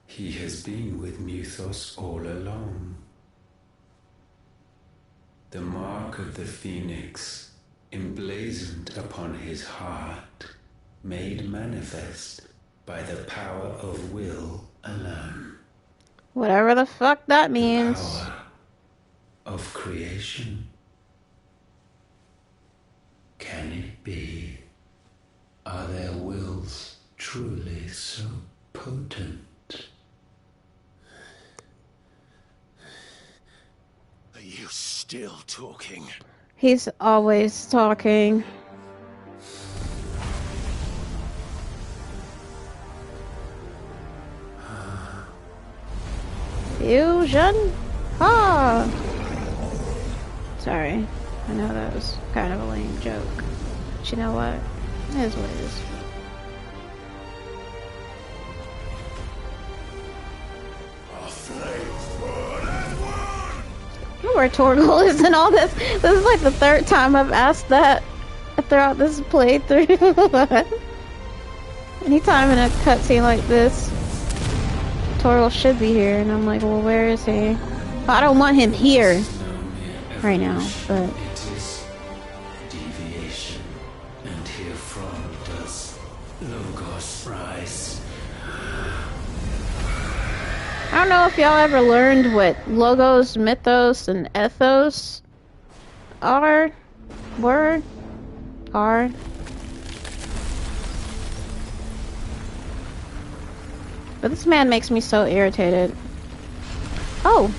he has been with Muthos all along. The mark of the Phoenix, emblazoned upon his heart, made manifest by the power of will alone. Whatever the fuck that means. The power of creation. Can it be? Are their wills truly so potent? Are you still talking? He's always talking. Fusion? Ah! Sorry. I know that was kind of a lame joke. But you know what? It is what it is. I know where Torgal is in all this. This is like the third time I've asked that throughout this playthrough. Anytime in a cutscene like this, Torgal should be here, and I'm like, well, where is he? I don't want him here right now, but It is deviation, and herefrom does Logos rise. I don't know if y'all ever learned what Logos, Mythos, and Ethos are. But this man makes me so irritated. Oh!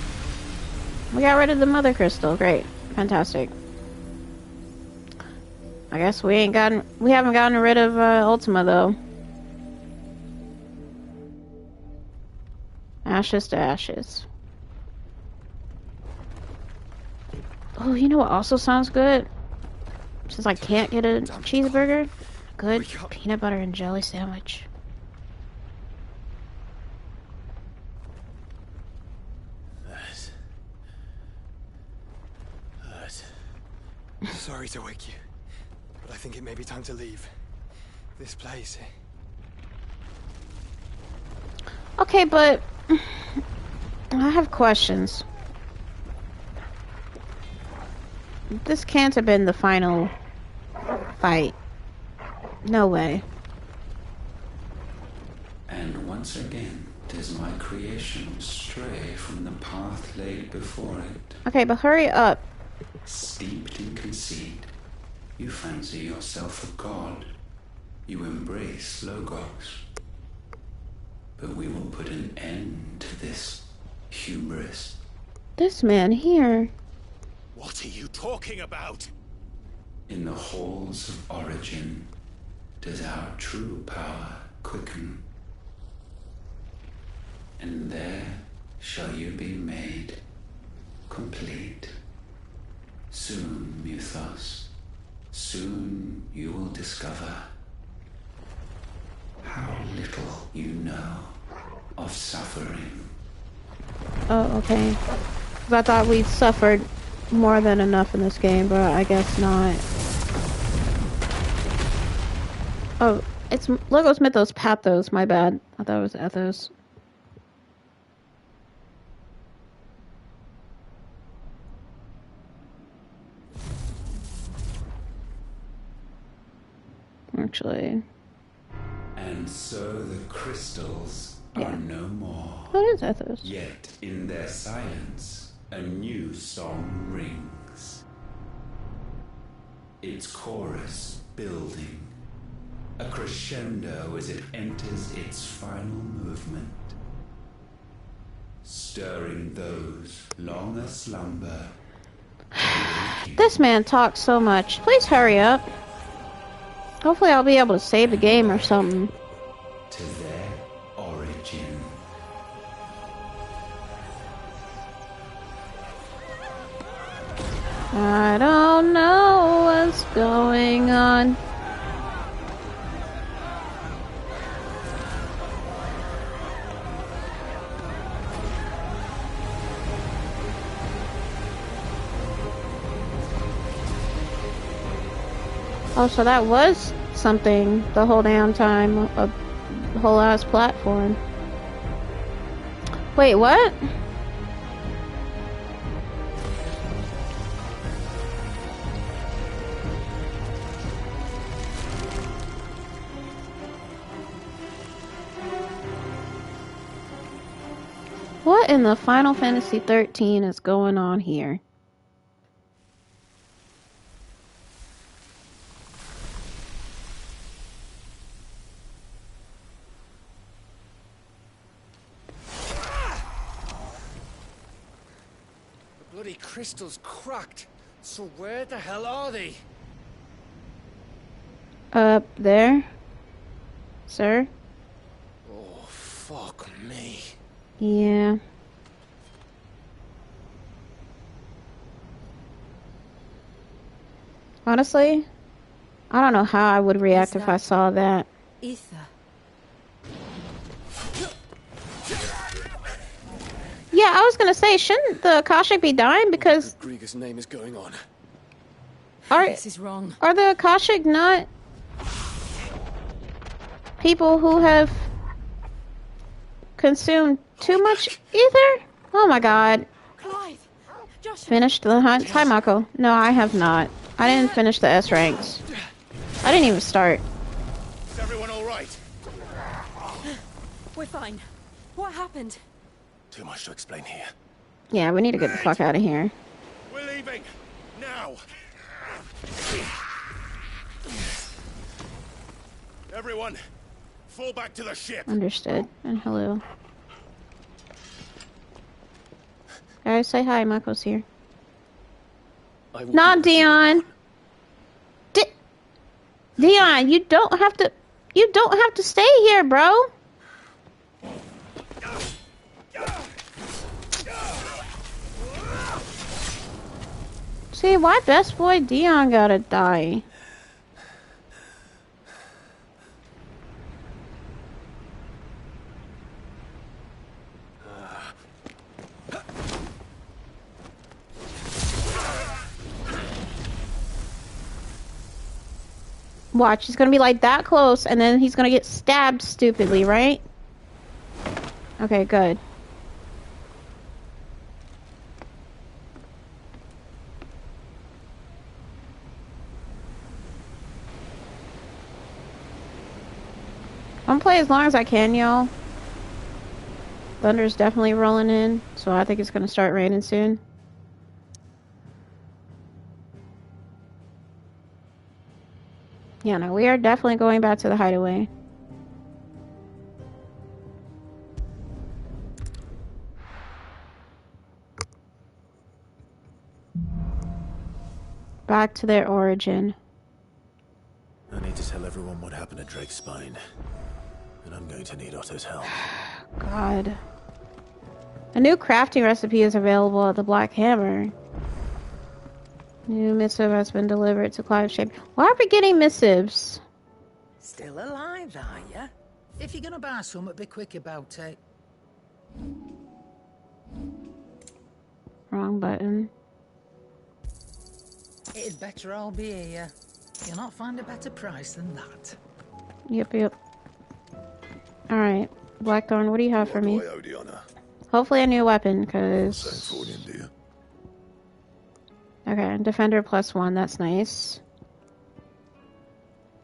We got rid of the Mother Crystal. Great. Fantastic. I guess we haven't gotten rid of Ultima though. Ashes to ashes. Oh, you know what also sounds good? Since I can't get a cheeseburger, good peanut butter and jelly sandwich. Sorry to wake you, but I think it may be time to leave. This place. Okay, but I have questions. This can't have been the final fight. No way. And once again, does my creation stray from the path laid before it. Okay, but hurry up. Steeped in conceit, you fancy yourself a god. You embrace Logos. But we will put an end to this hubris. This man here. What are you talking about? In the halls of origin, does our true power quicken. And there shall you be made complete. Soon, Mythos, soon you will discover how little you know of suffering. Oh, okay. 'Cause I thought we'd suffered more than enough in this game, but I guess not. Oh, it's Logos Mythos Pathos, my bad. I thought it was Ethos. Actually. And so the crystals are no more. What is Ethos? Yet in their silence, a new song rings. Its chorus building, a crescendo as it enters its final movement, stirring those long aslumber. This man talks so much. Please hurry up. Hopefully I'll be able to save the game or something. To their origin. I don't know what's going on. Oh, so that was something the whole damn time, a whole ass platform. Wait, what? What in the Final Fantasy 13 is going on here? Bloody crystal's cracked. So where the hell are they? Up there, sir? Oh, fuck me. Yeah. Honestly, I don't know how I would react if I saw that. Ether. Yeah, I was gonna say, shouldn't the Akashic be dying because Grieger's name is going on. This is wrong. Are the Akashic not people who have consumed too much ether? Oh my god. Clive, Joshua. Finished the hunt? Hi, Mako. No, I have not. I didn't finish the S ranks. I didn't even start. Is everyone all right? We're fine. What happened? Too much to explain here. Yeah, we need to get the fuck out of here. We're leaving now. Everyone, fall back to the ship. Understood. And hello. Guys, say hi. Mako's here. Not Dion. Dion, you don't have to. You don't have to stay here, bro. See, why best boy Dion gotta die? Watch, he's gonna be like that close, and then he's gonna get stabbed stupidly, right? Okay, good. I'm gonna play as long as I can, y'all. Thunder's definitely rolling in, so I think it's gonna start raining soon. Yeah, no, we are definitely going back to the hideaway. Back to their origin. I need to tell everyone what happened at Drake's Spine. And I'm going to need Otto's help. God. A new crafting recipe is available at the Black Hammer. New missive has been delivered to Clive Shape. Why are we getting missives? Still alive, are ya? If you're gonna buy something, be quick about it. Wrong button. It'd better all be here. You'll not find a better price than that. Yep. Alright. Blackthorn, what do you have for me? Hopefully a new weapon, because... Okay, Defender +1, that's nice.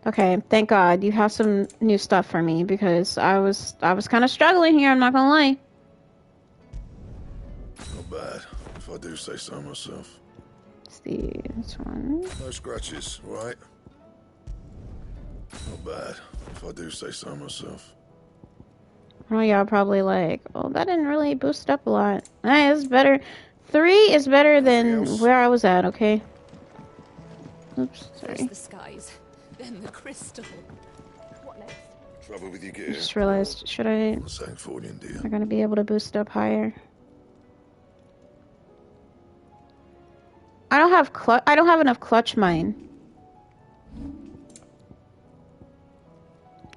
Okay, thank God you have some new stuff for me, because I was kind of struggling here, I'm not gonna lie. Not bad, if I do say so myself. Let's see, this one. No scratches, right? Not bad, if I do say so myself. Oh, y'all probably like, oh, that didn't really boost it up a lot. Hey, it's better. 3 is better than where I was at, okay? Oops, sorry. First the skies, then the crystal. What next? Trouble with your gear. I just realized, should I... I'm saying forward, dear. I'm gonna be able to boost it up higher. I don't have enough clutch mine.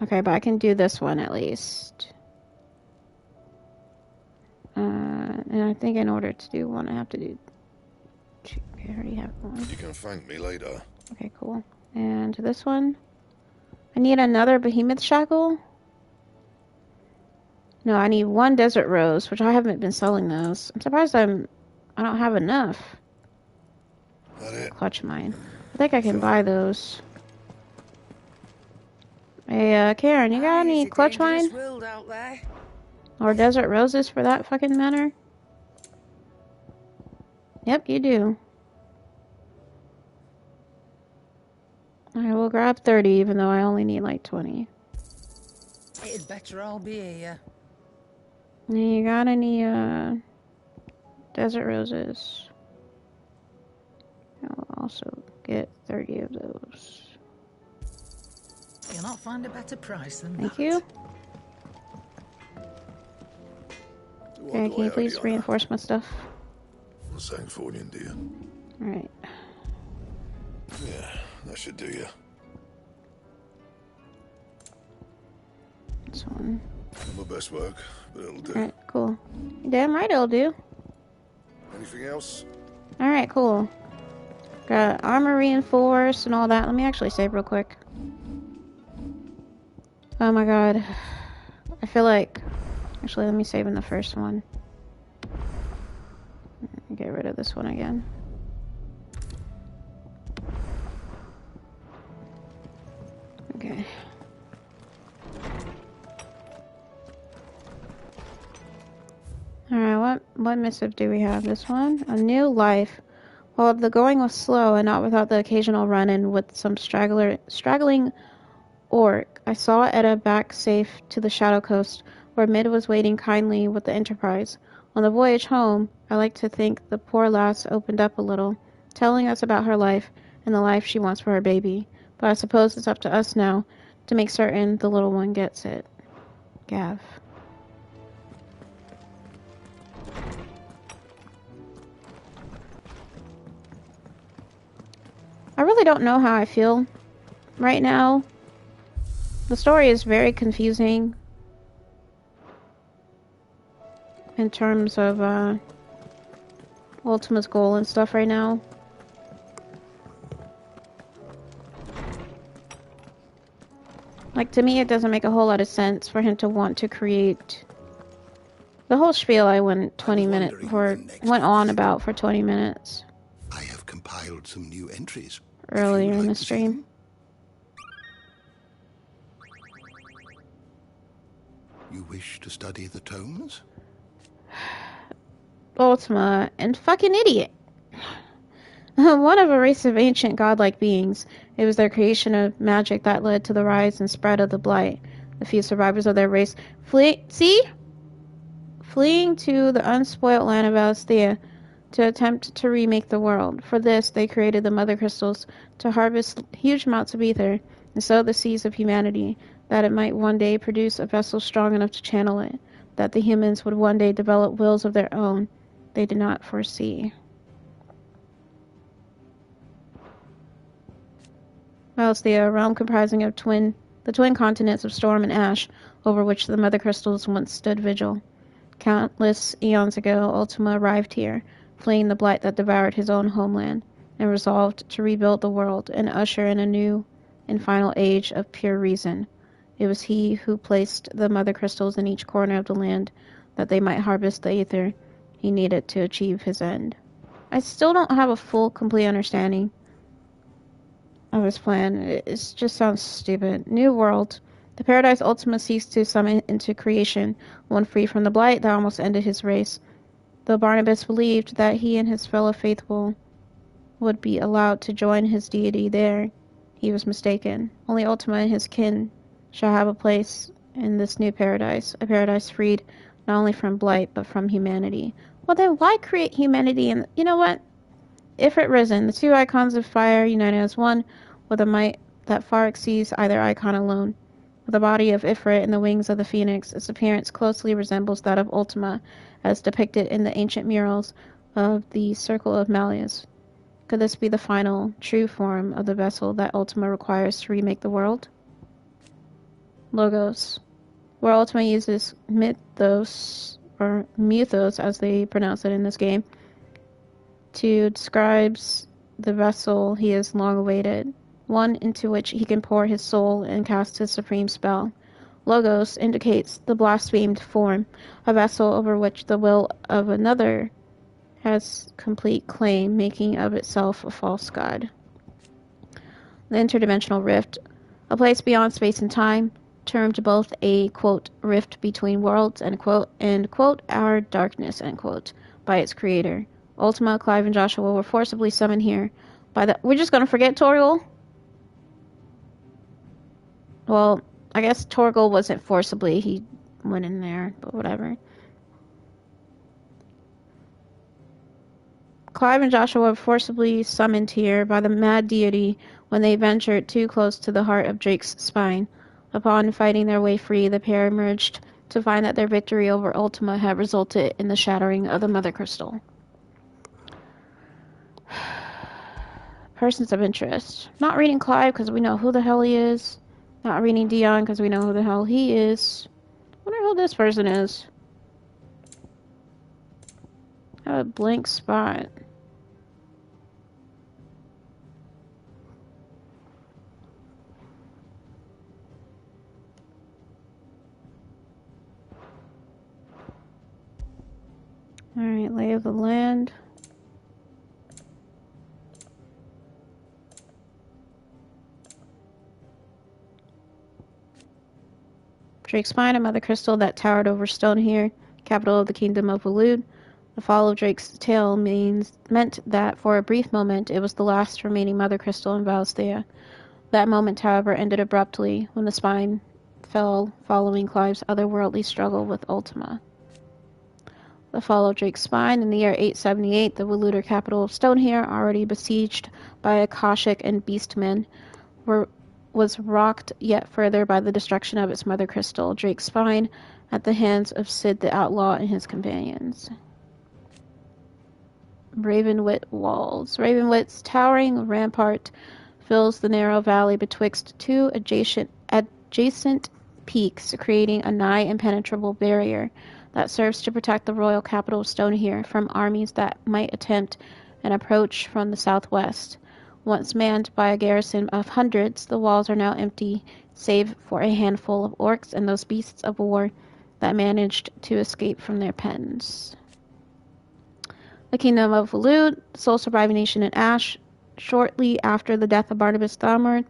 Okay, but I can do this one at least. And I think in order to do one, I have to do two. Okay, I already have one. You can thank me later. Okay, cool. And this one, I need another behemoth shackle. No, I need 1 desert rose, which I haven't been selling those. I'm surprised I don't have enough. Clutch mine. I think I can buy those. Hey, Karen, you got any clutch mine? Or desert roses for that fucking matter? Yep, you do. I will grab 30, even though I only need like 20. It'd better all be here. You got any, desert roses? I'll also get 30 of those. You'll not find a better price than Thank that. you. Okay, can you please reinforce my stuff? I'm saying forward, dear. Alright. Yeah, that should do you. This one. Not my best work, but it'll do. Alright, cool. You're damn right it'll do. Anything else? Alright, cool. Got armor reinforced and all that. Let me actually save real quick. Oh my god. I feel like... Actually, let me save in the first one. Get rid of this one again. Okay. Alright, what missive do we have? This one? A new life. While the going was slow and not without the occasional run-in with some straggling orc, I saw Edda back safe to the Shadow Coast, where Mid was waiting kindly with the Enterprise. On the voyage home, I like to think the poor lass opened up a little, telling us about her life and the life she wants for her baby. But I suppose it's up to us now to make certain the little one gets it. Gav. I really don't know how I feel right now. The story is very confusing in terms of Ultima's goal and stuff right now. Like, to me, it doesn't make a whole lot of sense for him to want to create The whole spiel I went 20 minutes for, went on about for 20 minutes. I have compiled some new entries. Earlier in the stream. You wish to study the tomes? Ultima, and fucking idiot. One of a race of ancient godlike beings. It was their creation of magic that led to the rise and spread of the Blight. The few survivors of their race fleeing to the unspoilt land of Alestia to attempt to remake the world. For this, they created the Mother Crystals to harvest huge amounts of ether and sow the seeds of humanity, that it might one day produce a vessel strong enough to channel it, that the humans would one day develop wills of their own they did not foresee. Alestia, a realm comprising of the twin continents of Storm and Ash, over which the Mother Crystals once stood vigil. Countless eons ago, Ultima arrived here, fleeing the blight that devoured his own homeland, and resolved to rebuild the world and usher in a new and final age of pure reason. It was he who placed the Mother Crystals in each corner of the land, that they might harvest the ether he needed to achieve his end. I still don't have a full, complete understanding of his plan. It just sounds stupid. New world. The paradise Ultima seeks to summon into creation, one free from the blight that almost ended his race. Though Barnabas believed that he and his fellow faithful would be allowed to join his deity there, he was mistaken. Only Ultima and his kin shall have a place in this new paradise, a paradise freed not only from blight, but from humanity. Well then, why create humanity? And you know what? Ifrit risen, the two icons of fire united as one, with a might that far exceeds either icon alone. With the body of Ifrit and the wings of the phoenix, its appearance closely resembles that of Ultima, as depicted in the ancient murals of the Circle of Malleus. Could this be the final, true form of the vessel that Ultima requires to remake the world? Logos, where Ultima uses mythos, or mythos as they pronounce it in this game, to describe the vessel he has long awaited, one into which he can pour his soul and cast his supreme spell. Logos indicates the blasphemed form, a vessel over which the will of another has complete claim, making of itself a false god. The interdimensional rift, a place beyond space and time, termed both a, quote, rift between worlds, end quote, and, quote, our darkness, end quote, by its creator. Ultima, Clive, and Joshua were forcibly summoned here by the... We're just gonna forget Torgal? Well, I guess Torgal wasn't forcibly. He went in there, but whatever. Clive and Joshua were forcibly summoned here by the mad deity when they ventured too close to the heart of Drake's spine. Upon fighting their way free, the pair emerged to find that their victory over Ultima had resulted in the shattering of the Mother Crystal. Persons of interest. Not reading Clive because we know who the hell he is. Not reading Dion because we know who the hell he is. Wonder who this person is. I have a blank spot. Alright, lay of the land. Drake's spine, a mother crystal that towered over Stonehere, capital of the kingdom of Waloed. The fall of Drake's tail meant that for a brief moment it was the last remaining mother crystal in Valisthea. That moment, however, ended abruptly when the spine fell following Clive's otherworldly struggle with Ultima. The fall of Drake's spine in the year 878, the Walooder capital of Stonehere, already besieged by Akashic and Beastmen, was rocked yet further by the destruction of its mother crystal, Drake's spine, at the hands of Sid the Outlaw and his companions. Ravenwit Walls. Ravenwit's towering rampart fills the narrow valley betwixt two adjacent peaks, creating a nigh impenetrable barrier that serves to protect the royal capital of Stonehere from armies that might attempt an approach from the southwest. Once manned by a garrison of hundreds, the walls are now empty, save for a handful of orcs and those beasts of war that managed to escape from their pens. The kingdom of Volud, the sole surviving nation in Ash, shortly after the death of Barnabas Thalmor,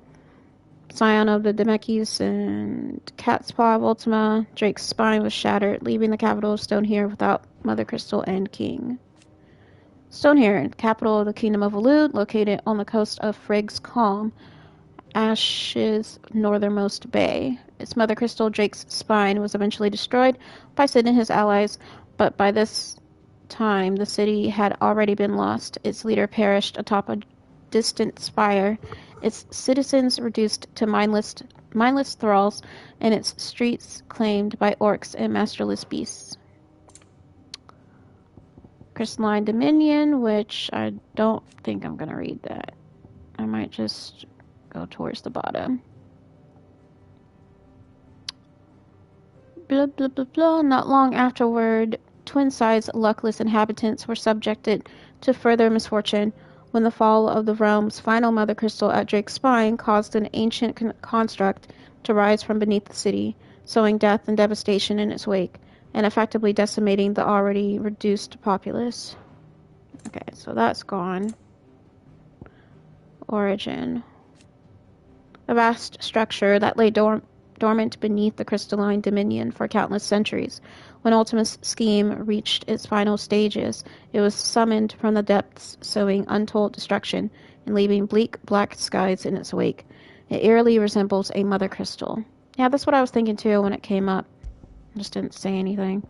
scion of the Demekis and Catspaw of Ultima, Drake's spine was shattered, leaving the capital of Stonehere without Mother Crystal and King. Stonehere, capital of the kingdom of Volud, located on the coast of Frigg's Calm, Ash's northernmost bay. Its Mother Crystal, Drake's spine, was eventually destroyed by Sid and his allies, but by this time the city had already been lost. Its leader perished atop a distant spire, its citizens reduced to mindless thralls, and its streets claimed by orcs and masterless beasts. Crystalline Dominion, which I don't think I'm going to read that. I might just go towards the bottom. Blah, blah, blah, blah. Not long afterward, Twinside's luckless inhabitants were subjected to further misfortune when the fall of the realm's final Mother Crystal at Drake's spine caused an ancient construct to rise from beneath the city, sowing death and devastation in its wake, and effectively decimating the already reduced populace. Okay, so that's gone. Origin. A vast structure that lay dormant beneath the crystalline dominion for countless centuries. When Ultima's scheme reached its final stages, it was summoned from the depths, sowing untold destruction and leaving bleak black skies in its wake. It eerily resembles a mother crystal. Yeah, that's what I was thinking too when it came up. I just didn't say anything.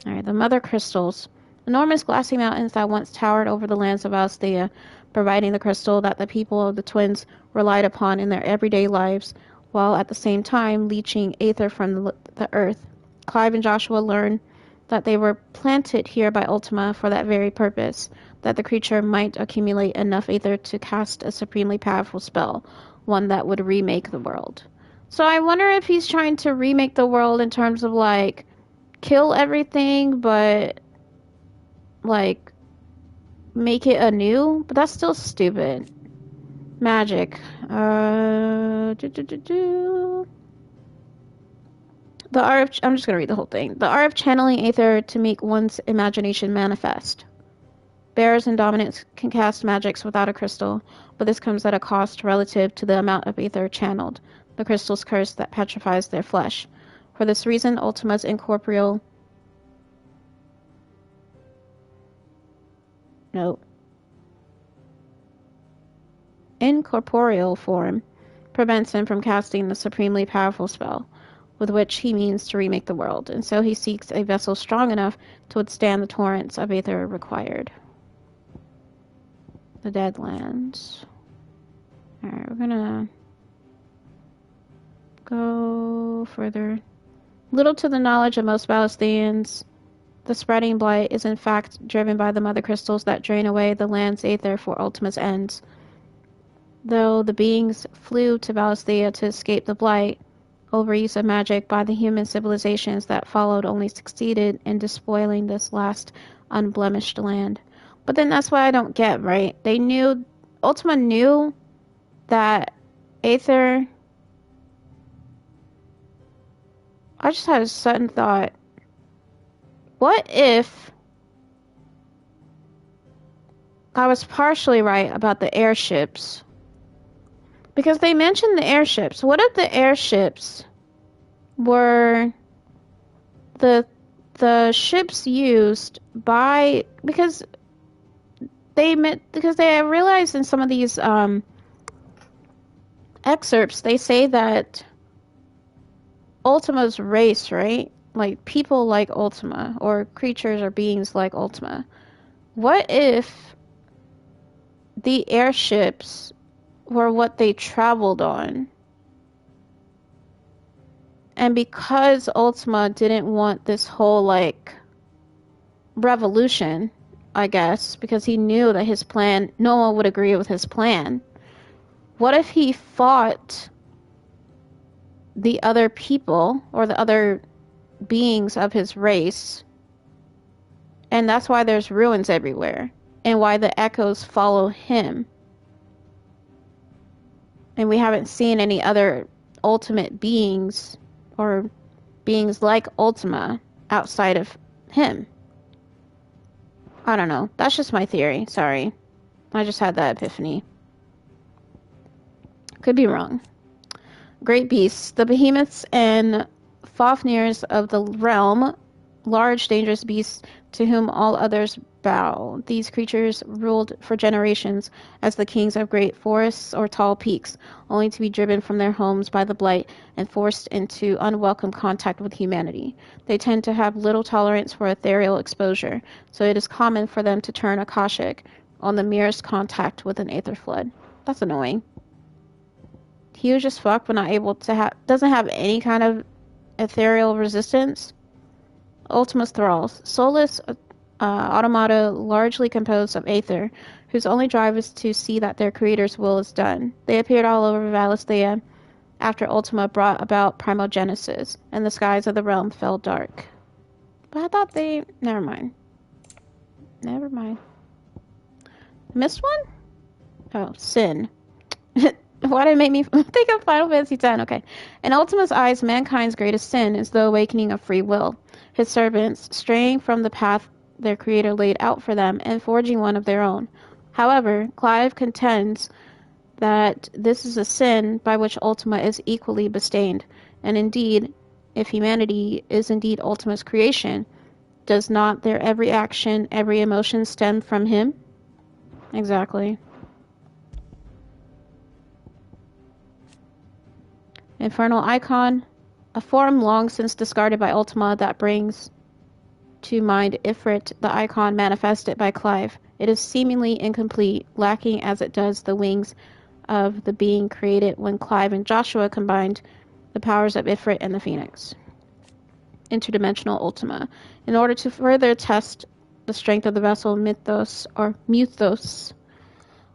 Alright, the mother crystals. Enormous glassy mountains that once towered over the lands of Alsthea, providing the crystal that the people of the twins relied upon in their everyday lives, while at the same time leaching aether from the earth. Clive and Joshua learned that they were planted here by Ultima for that very purpose, that the creature might accumulate enough aether to cast a supremely powerful spell, one that would remake the world. So I wonder if he's trying to remake the world in terms of, like, kill everything, but, like, make it anew? But that's still stupid. Magic. The art of... I'm just going to read the whole thing. The art of channeling aether to make one's imagination manifest. Bears and dominants can cast magics without a crystal, but this comes at a cost relative to the amount of aether channeled, the crystal's curse that petrifies their flesh. For this reason, Ultima's incorporeal form prevents him from casting the supremely powerful spell, with which he means to remake the world, and so he seeks a vessel strong enough to withstand the torrents of aether required. The Deadlands. Alright, we're gonna go further. Little to the knowledge of most Balestians, the spreading blight is in fact driven by the mother crystals that drain away the land's aether for Ultima's ends. Though the beings flew to Valisthea to escape the blight, overuse of magic by the human civilizations that followed only succeeded in despoiling this last unblemished land. But then that's what I don't get, right? Ultima knew that aether... I just had a sudden thought. What if I was partially right about the airships? Because they mentioned the airships. What if the airships were the ships used by... Because they realized in some of these excerpts, they say that Ultima's race, right? Like, people like Ultima, or creatures or beings like Ultima. What if the airships were what they traveled on? And because Ultima didn't want this whole, like, revolution, I guess, because he knew that his plan, no one would agree with his plan. What if he fought the other people, or the other beings of his race, and that's why there's ruins everywhere, and why the echoes follow him, and we haven't seen any other ultimate beings or beings like Ultima outside of him. I don't know. That's just my theory. Sorry. I just had that epiphany. Could be wrong. Great beasts. The behemoths and Fafnirs of the realm, large dangerous beasts to whom all others bow. These creatures ruled for generations as the kings of great forests or tall peaks, only to be driven from their homes by the blight and forced into unwelcome contact with humanity. They tend to have little tolerance for ethereal exposure, so it is common for them to turn Akashic on the merest contact with an aether flood. That's annoying. Huge as fuck, but not able to have, doesn't have any kind of ethereal resistance. Ultima's thralls. Soulless automata largely composed of aether, whose only drive is to see that their creator's will is done. They appeared all over Valisthea after Ultima brought about primogenesis, and the skies of the realm fell dark. But I thought they... Never mind. Never mind. Missed one? Oh, Sin. Why did it make me think of Final Fantasy X? Okay. In Ultima's eyes, mankind's greatest sin is the awakening of free will. His servants, straying from the path their creator laid out for them and forging one of their own. However, Clive contends that this is a sin by which Ultima is equally bestained. And indeed, if humanity is indeed Ultima's creation, does not their every action, every emotion stem from him? Exactly. Infernal Icon, a form long since discarded by Ultima that brings to mind Ifrit, the icon manifested by Clive. It is seemingly incomplete, lacking as it does the wings of the being created when Clive and Joshua combined the powers of Ifrit and the Phoenix. Interdimensional Ultima. In order to further test the strength of the vessel Mythos,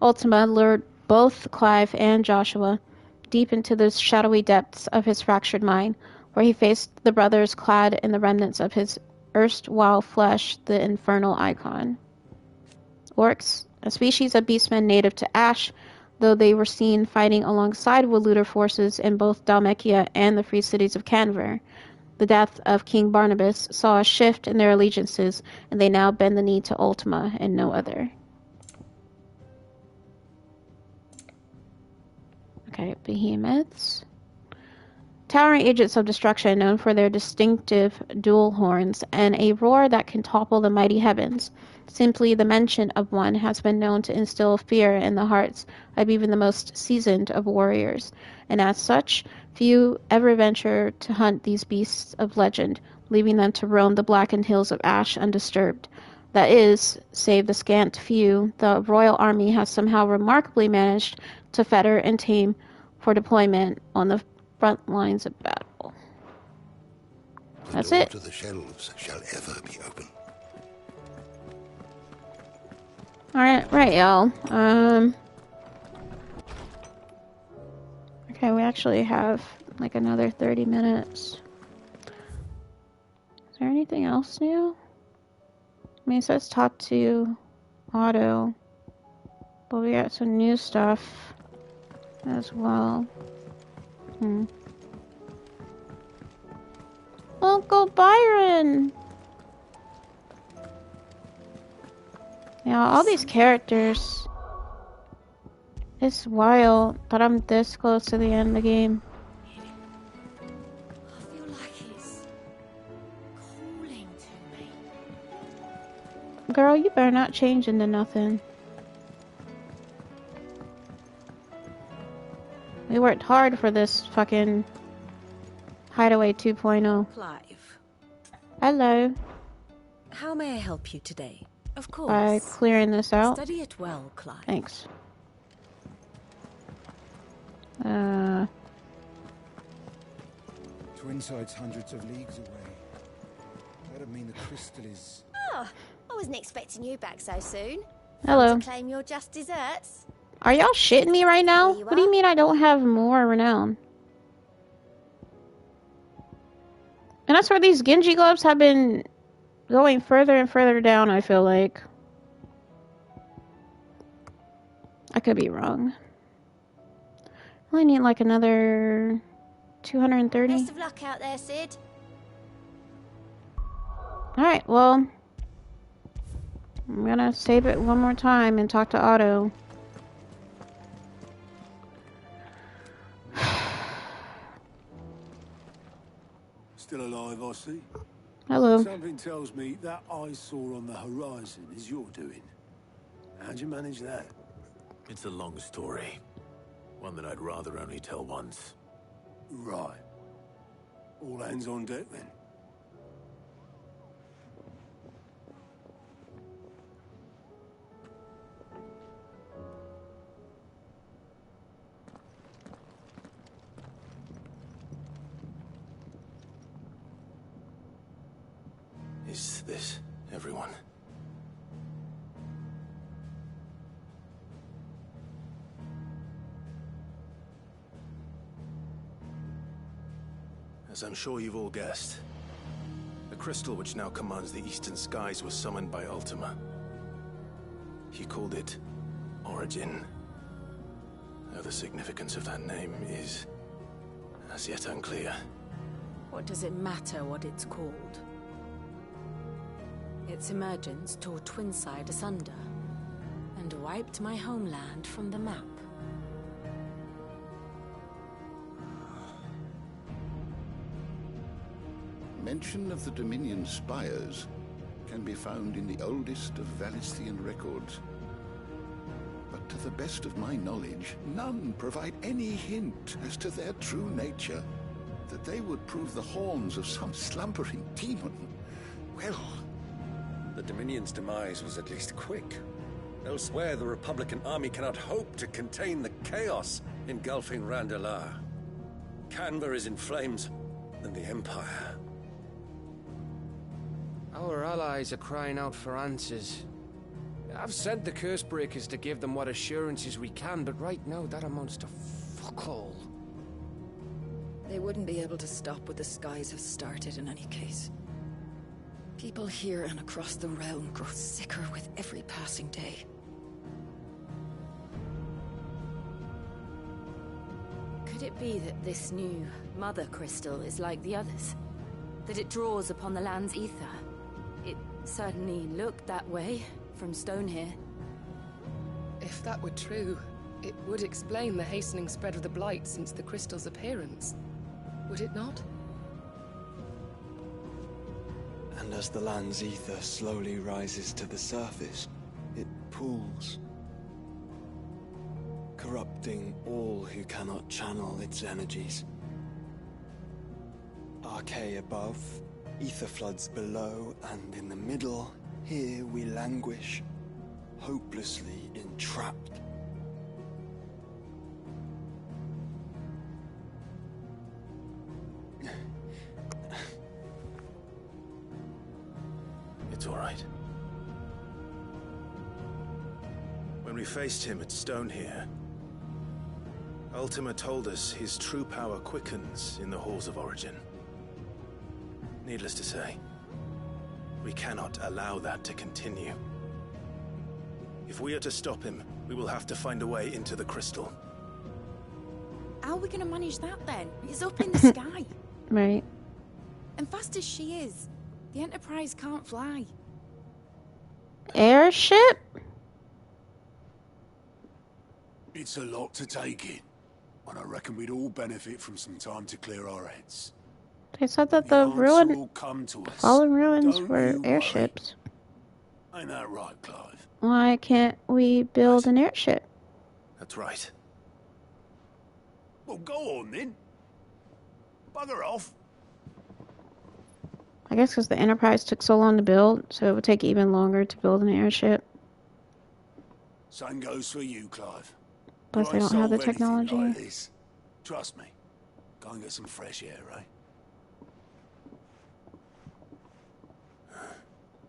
Ultima lured both Clive and Joshua deep into the shadowy depths of his fractured mind, where he faced the brothers clad in the remnants of his erstwhile flesh, the infernal icon. Orcs, a species of beastmen native to Ash, though they were seen fighting alongside Waloeder forces in both Dhalmekia and the free cities of Canver. The death of King Barnabas saw a shift in their allegiances, and they now bend the knee to Ultima and no other. Okay, behemoths. Towering agents of destruction known for their distinctive dual horns and a roar that can topple the mighty heavens. Simply the mention of one has been known to instill fear in the hearts of even the most seasoned of warriors, and as such, few ever venture to hunt these beasts of legend, leaving them to roam the blackened hills of Ash undisturbed. That is, save the scant few, the royal army has somehow remarkably managed to fetter and tame for deployment on the front lines of battle. That's it. The door to the shelves shall ever be open. Alright, right, y'all. Okay, we actually have like another 30 minutes. Is there anything else new? I mean, it says talk to Otto, but we got some new stuff as well. Uncle Byron! Yeah, all these characters. It's wild that I'm this close to the end of the game. I feel like it's calling to me. Girl, you better not change into nothing. We worked hard for this fucking Hideaway 2.0. Clive. Hello. How may I help you today? Of course. By clearing this out. Study it well, Clive. Thanks. Twinside's hundreds of leagues away. That'd mean the crystal is... Oh, I wasn't expecting you back so soon. Hello. To claim your just desserts. Are y'all shitting me right now? What do you mean I don't have more renown? And that's where these Genji gloves have been going further and further down, I feel like. I could be wrong. I only need like another 230. Best of luck out there, Sid. Alright, well, I'm gonna save it one more time and talk to Otto. Still alive, I see. Hello. Something tells me that eyesore on the horizon is your doing. How'd you manage that? It's a long story. One that I'd rather only tell once. Right. All hands on deck, then. Is this everyone? As I'm sure you've all guessed, the crystal which now commands the eastern skies was summoned by Ultima. He called it Origin. Though the significance of that name is as yet unclear. What does it matter what it's called? Its emergence tore Twinside asunder, and wiped my homeland from the map. Mention of the Dominion spires can be found in the oldest of Valisthian records. But to the best of my knowledge, none provide any hint as to their true nature. That they would prove the horns of some slumbering demon. Well, the Dominion's demise was at least quick. Elsewhere, the Republican army cannot hope to contain the chaos engulfing Randalar. Canva is in flames, and the Empire. Our allies are crying out for answers. I've sent the Cursebreakers to give them what assurances we can, but right now that amounts to fuck all. They wouldn't be able to stop what the skies have started in any case. People here and across the realm grow sicker with every passing day. Could it be that this new Mother Crystal is like the others? That it draws upon the land's ether? It certainly looked that way from stone here. If that were true, it would explain the hastening spread of the Blight since the crystal's appearance. Would it not? And as the land's ether slowly rises to the surface, it pools, corrupting all who cannot channel its energies. Archay above, ether floods below, and in the middle, here we languish, hopelessly entrapped. It's all right. When we faced him at Stone here, Ultima told us his true power quickens in the halls of Origin. Needless to say, we cannot allow that to continue. If we are to stop him, we will have to find a way into the crystal. How are we going to manage that then? It's up in the sky. Right. And fast as she is, the Enterprise can't fly. Airship? It's a lot to take in, and I reckon we'd all benefit from some time to clear our heads. They said that The the answer ruin, will come to us. fallen ruins Don't were you worry. airships. Ain't that right, Clive? Why can't we build an airship? That's right. Well, go on then. Bugger off. I guess because the Enterprise took so long to build, so it would take even longer to build an airship. Same goes for you, Clive. Plus, You they ain't don't have the solve anything technology. like this. Trust me. Go and get some fresh air, eh?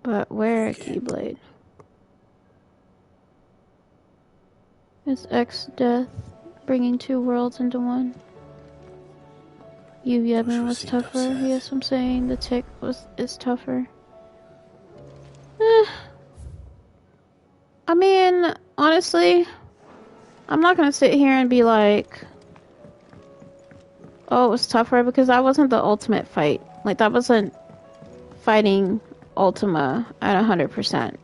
But where, Keyblade? Is X death bringing two worlds into one? Yevon was tougher. Yes, I'm saying the tick is tougher. I mean, honestly, I'm not gonna sit here and be like, oh, it was tougher, because that wasn't the ultimate fight. Like, that wasn't fighting Ultima at 100%.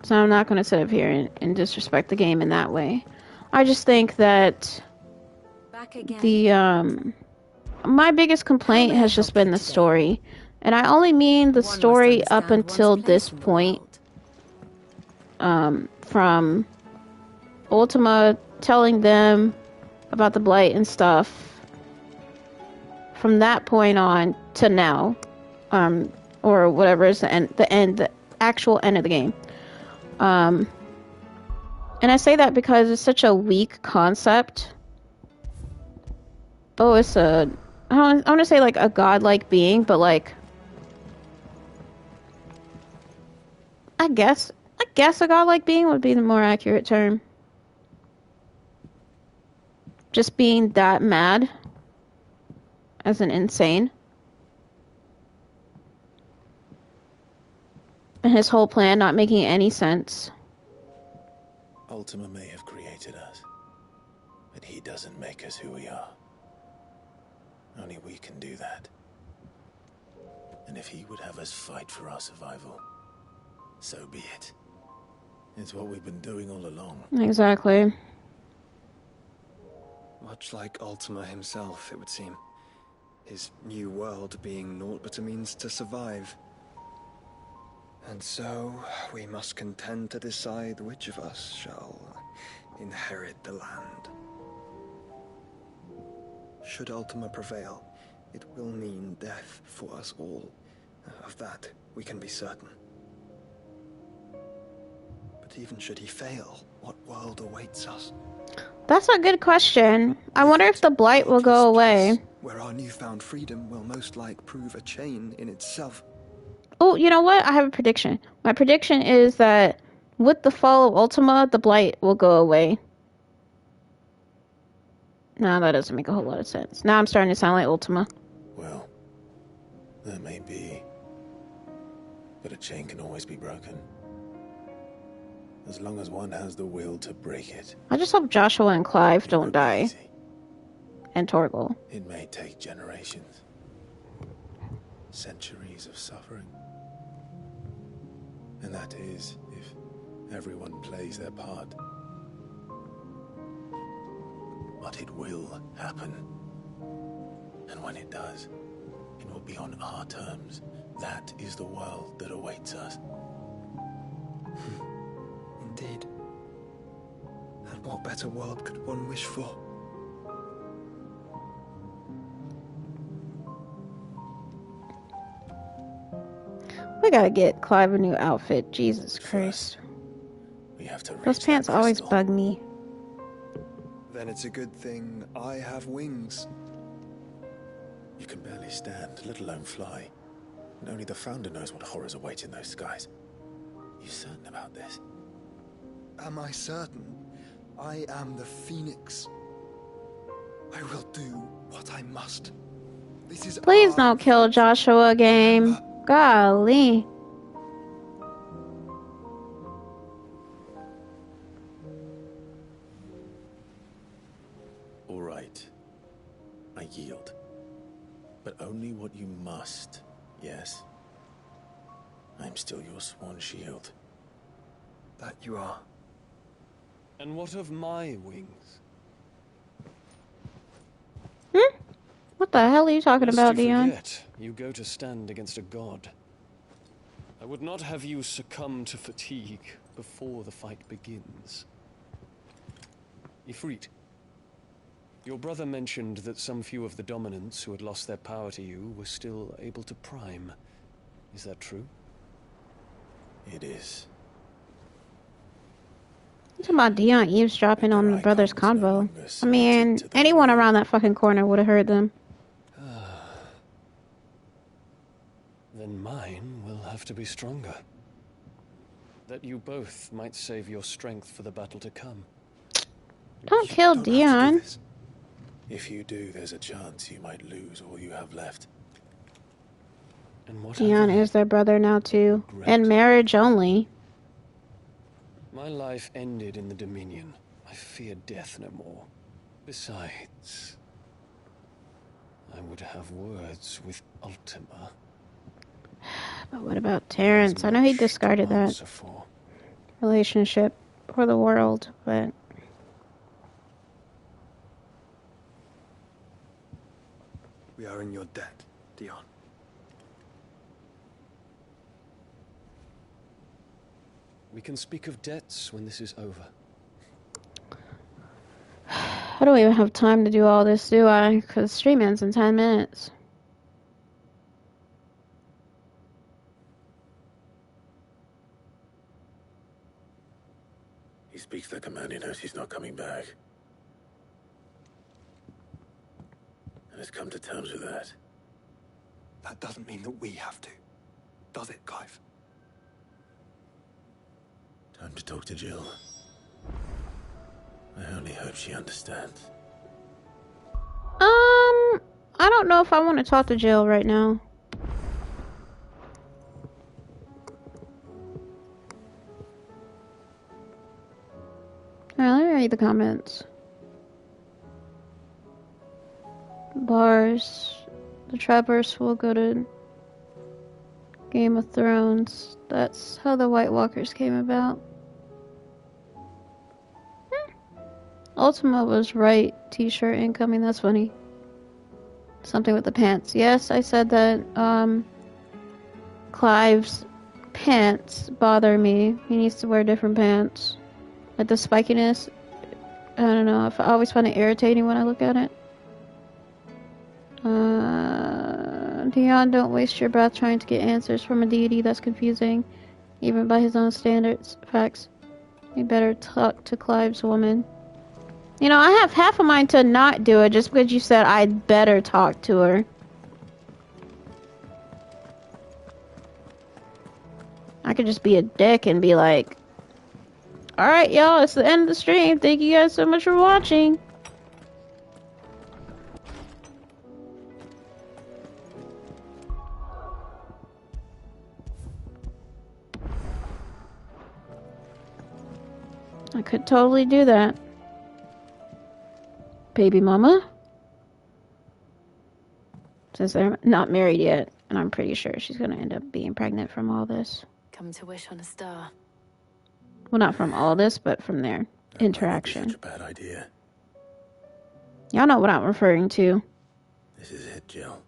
So I'm not going to sit up here and disrespect the game in that way. I just think that the my biggest complaint has just been the story. And I only mean the story up until this point. From Ultima telling them about the blight and stuff. From that point on to now. Or whatever is the actual end of the game. And I say that because it's such a weak concept. Oh, it's I want to say like a godlike being, but like I guess a godlike being would be the more accurate term. Just being that mad as an insane. And his whole plan not making any sense. Ultima may have created us, but he doesn't make us who we are. Only we can do that. And if he would have us fight for our survival, so be it. It's what we've been doing all along. Exactly. Much like Ultima himself, it would seem. His new world being naught but a means to survive. And so, we must contend to decide which of us shall inherit the land. Should Ultima prevail, it will mean death for us all. Of that, we can be certain. But even should he fail, what world awaits us? That's a good question. I wonder if the blight will go away. Where our newfound freedom will most like prove a chain in itself. Oh, you know what? I have a prediction. My prediction is that with the fall of Ultima, the blight will go away. No, that doesn't make a whole lot of sense. Now I'm starting to sound like Ultima. Well, that may be. But a chain can always be broken. As long as one has the will to break it. I just hope Joshua and Clive don't die. And Torgal. It may take generations. Centuries of suffering. And that is if everyone plays their part. But it will happen. And when it does, it will be on our terms. That is the world that awaits us. Indeed. And what better world could one wish for? We gotta get Clive a new outfit. Jesus Christ. We have to Those pants always bug me. Then it's a good thing I have wings. You can barely stand, let alone fly. And only the Founder knows what horrors await in those skies. You certain about this? Am I certain? I am the Phoenix. I will do what I must. This is Please don't kill Joshua, game. Golly. All right. I yield. But only what you must, yes? I'm still your swan shield. That you are. And what of my wings? What the hell are you talking Lest about, you Dion? forget, you go to stand against a god. I would not have you succumb to fatigue before the fight begins. Ifrit, your brother mentioned that some few of the dominants who had lost their power to you were still able to prime. Is that true? It is. You talking about Dion eavesdropping on the brothers' convo? I mean, anyone around that fucking corner would have heard them. Then mine will have to be stronger. That you both might save your strength for the battle to come. Don't kill Dion. If you do, there's a chance you might lose all you have left. And what Dion is their brother now too. And marriage only. My life ended in the Dominion. I fear death no more. Besides, I would have words with Ultima. But what about Terrence? I know he discarded that relationship for the world, but... We are in your debt, Dion. We can speak of debts when this is over. I don't even have time to do all this, do I? Because stream ends in 10 minutes. He speaks the command, he knows he's not coming back. And has come to terms with that. That doesn't mean that we have to, does it, Clive? Time to talk to Jill. I only hope she understands. I don't know if I want to talk to Jill right now. Alright, let me read the comments. Bars. The trappers will go to Game of Thrones. That's how the White Walkers came about. Ultima was right. T-shirt incoming. That's funny. Something with the pants. Yes, I said that. Clive's pants bother me. He needs to wear different pants. Like the spikiness. I don't know. I always find it irritating when I look at it. Dion, don't waste your breath trying to get answers from a deity that's confusing, even by his own standards. Facts. You better talk to Clive's woman. You know, I have half a mind to not do it just because you said I'd better talk to her. I could just be a dick and be like, alright, y'all, it's the end of the stream. Thank you guys so much for watching. I could totally do that. Baby mama? Since they're not married yet, and I'm pretty sure she's gonna end up being pregnant from all this. Come to wish on a star. Well, not from all this, but from their interaction. Such a bad idea. Y'all know what I'm referring to. This is it, Jill.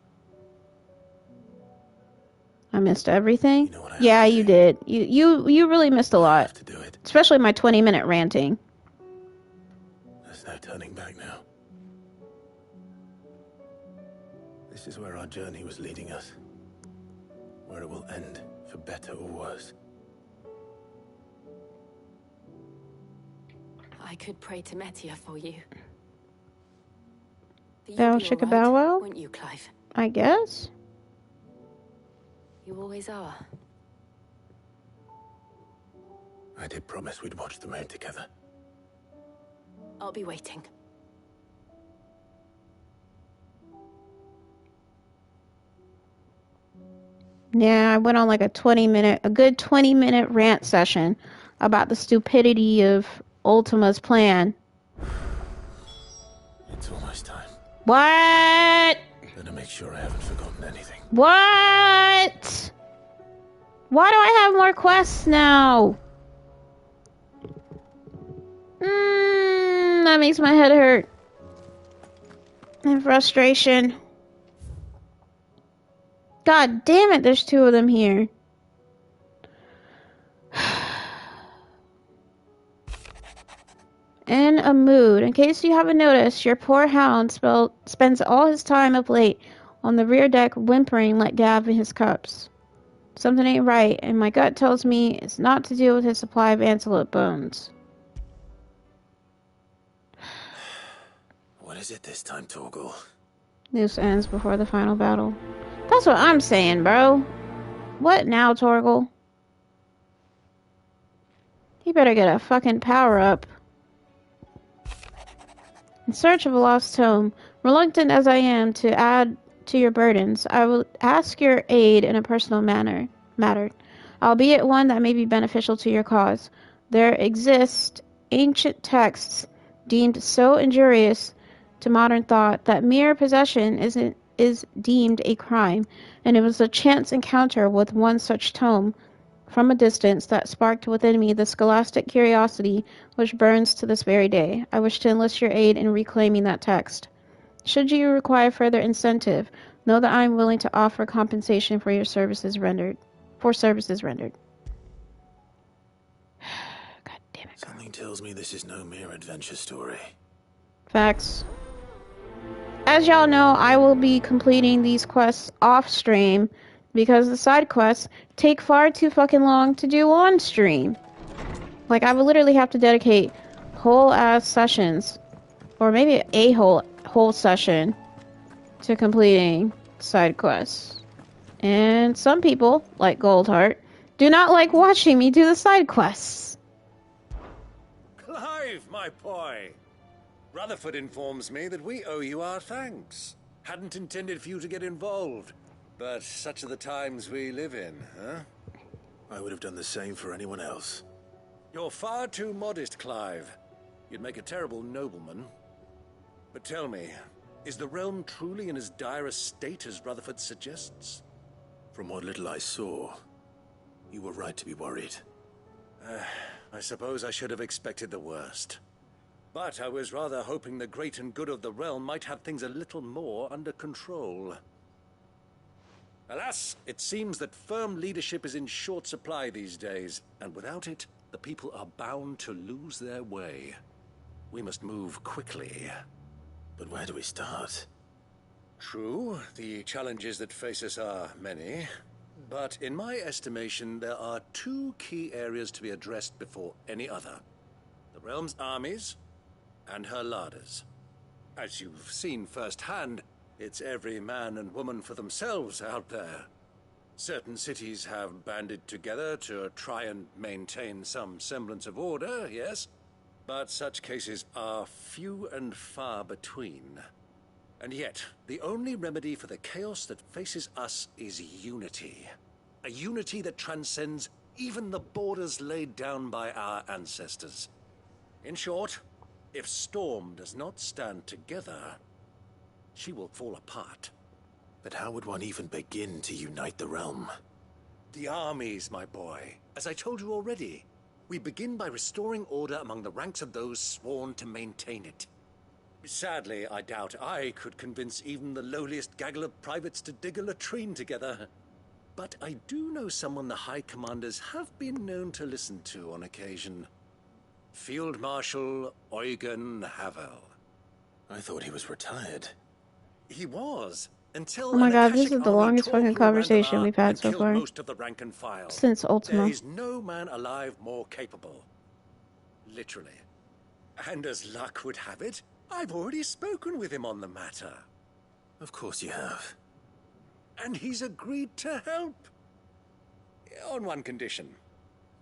I missed everything. Yeah, you did. You really missed a lot. To do it. Especially my 20-minute ranting. There's no turning back now. This is where our journey was leading us. Where it will end, for better or worse. I could pray to Metia for you. Bow chicka bow wow? Won't you, Clive? I guess. You always are. I did promise we'd watch the moon together. I'll be waiting. Yeah, I went on like a good 20-minute rant session about the stupidity of Ultima's plan. It's almost time. What? Better make sure I haven't forgotten anything. What? Why do I have more quests now? That makes my head hurt. And frustration. God damn it, there's two of them here. In a mood. In case you haven't noticed, your poor hound spends all his time of late on the rear deck whimpering like Gav in his cups. Something ain't right, and my gut tells me it's not to do with his supply of antelope bones. What is it this time, Torgal? This ends before the final battle. That's what I'm saying, bro. What now, Torgal? He better get a fucking power-up. In search of a lost tome, reluctant as I am to add to your burdens, I will ask your aid in a personal matter, albeit one that may be beneficial to your cause. There exist ancient texts deemed so injurious to modern thought that mere possession is deemed a crime, and it was a chance encounter with one such tome from a distance that sparked within me the scholastic curiosity which burns to this very day. I wish to enlist your aid in reclaiming that text. Should you require further incentive, know that I am willing to offer compensation for your services rendered. God damn it. Something tells me this is no mere adventure story. Facts. As y'all know, I will be completing these quests off stream because the side quests take far too fucking long to do on stream. Like, I would literally have to dedicate whole ass sessions, or maybe a whole session, to completing side quests. And some people, like Goldheart, do not like watching me do the side quests. Clive, my boy! Rutherford informs me that we owe you our thanks. Hadn't intended for you to get involved, but such are the times we live in, huh? I would have done the same for anyone else. You're far too modest, Clive. You'd make a terrible nobleman. But tell me, is the realm truly in as dire a state as Rutherford suggests? From what little I saw, you were right to be worried. I suppose I should have expected the worst. But I was rather hoping the great and good of the realm might have things a little more under control. Alas, it seems that firm leadership is in short supply these days, and without it, the people are bound to lose their way. We must move quickly. But where do we start? True, the challenges that face us are many. But in my estimation, there are two key areas to be addressed before any other. The realm's armies and her larders. As you've seen firsthand, it's every man and woman for themselves out there. Certain cities have banded together to try and maintain some semblance of order, yes, but such cases are few and far between. And yet, the only remedy for the chaos that faces us is unity. A unity that transcends even the borders laid down by our ancestors. In short, if Storm does not stand together, she will fall apart. But how would one even begin to unite the realm? The armies, my boy. As I told you already, we begin by restoring order among the ranks of those sworn to maintain it. Sadly, I doubt I could convince even the lowliest gaggle of privates to dig a latrine together. But I do know someone the High Commanders have been known to listen to on occasion. Field Marshal Eugen Havel. I thought he was retired. He was, until Oh my god, this Akashic is the army longest tore fucking through conversation Randalar we've had and so killed far. most of the rank and file. Since Ultima. There is no man alive more capable. Literally. And as luck would have it, I've already spoken with him on the matter. Of course you have. And he's agreed to help. On one condition.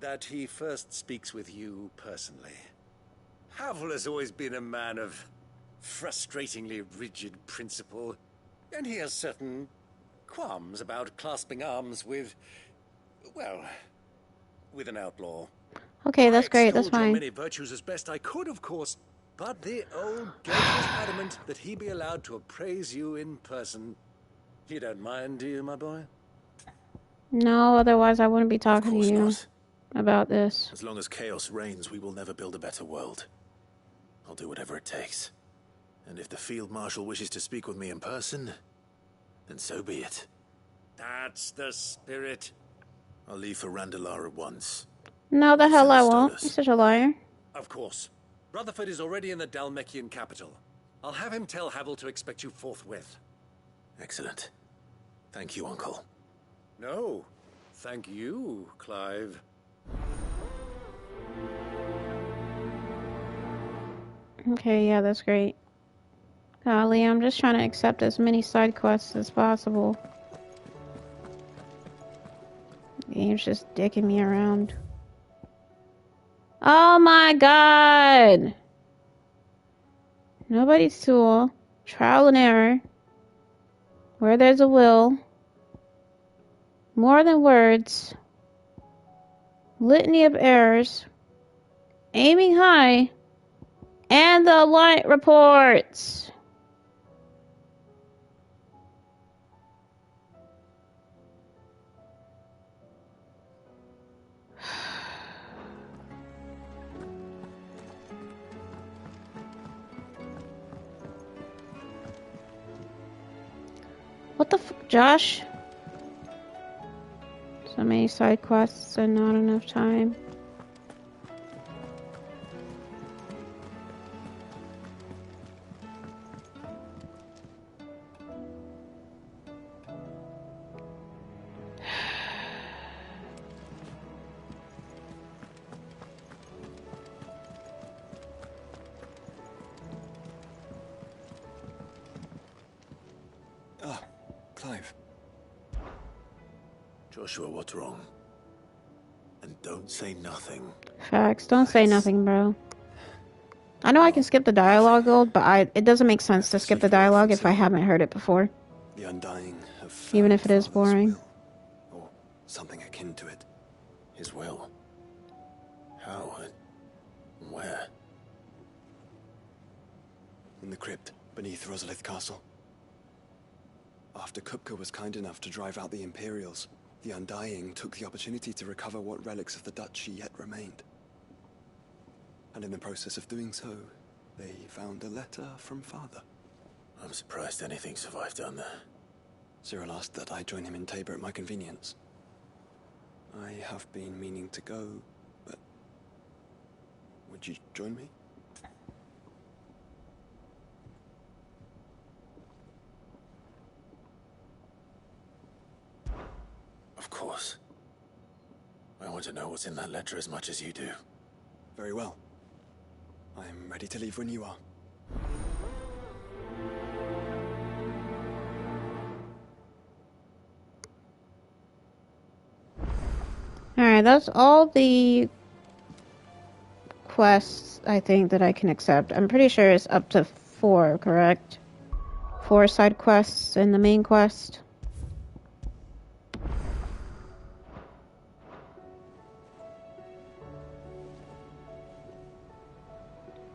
That he first speaks with you personally. Havel has always been a man of frustratingly rigid principle, and he has certain qualms about clasping arms with, well, with an outlaw. Okay, that's great, that's I extolled your fine. many virtues as best I could, of course, but the old goat was adamant that he be allowed to appraise you in person. You don't mind, do you, my boy? No, otherwise I wouldn't be talking to you not. about this. As long as chaos reigns, we will never build a better world. I'll do whatever it takes. And if the Field Marshal wishes to speak with me in person, then so be it. That's the spirit. I'll leave for Randalar at once. No, the hell Send I the won't. Stolas. You're such a liar. Of course. Rutherford is already in the Dalmekian capital. I'll have him tell Havel to expect you forthwith. Excellent. Thank you, Uncle. No, thank you, Clive. Okay, yeah, that's great. Golly, I'm just trying to accept as many side quests as possible. The game's just dicking me around. Oh my god! Nobody's tool. Trial and error. Where there's a will. More than words. Litany of errors. Aiming high. And the light reports. What the fuck, Josh? So many side quests and not enough time. Clive. Joshua, what's wrong? And don't say nothing. Facts. Don't say nothing, bro. I know I can skip the dialogue, Gold, but it doesn't make sense to skip the dialogue if I haven't heard it before. The undying of Even if it is boring. Or something akin to it. His will. How and where? In the crypt beneath Rosalith Castle. After Kupka was kind enough to drive out the Imperials, the Undying took the opportunity to recover what relics of the Duchy yet remained. And in the process of doing so, they found a letter from Father. I'm surprised anything survived down there. Cyril asked that I join him in Tabor at my convenience. I have been meaning to go, but... would you join me? Of course. I want to know what's in that letter as much as you do. Very well. I'm ready to leave when you are. Alright, that's all the quests, I think, that I can accept. I'm pretty sure it's up to 4, correct? 4 side quests and the main quest.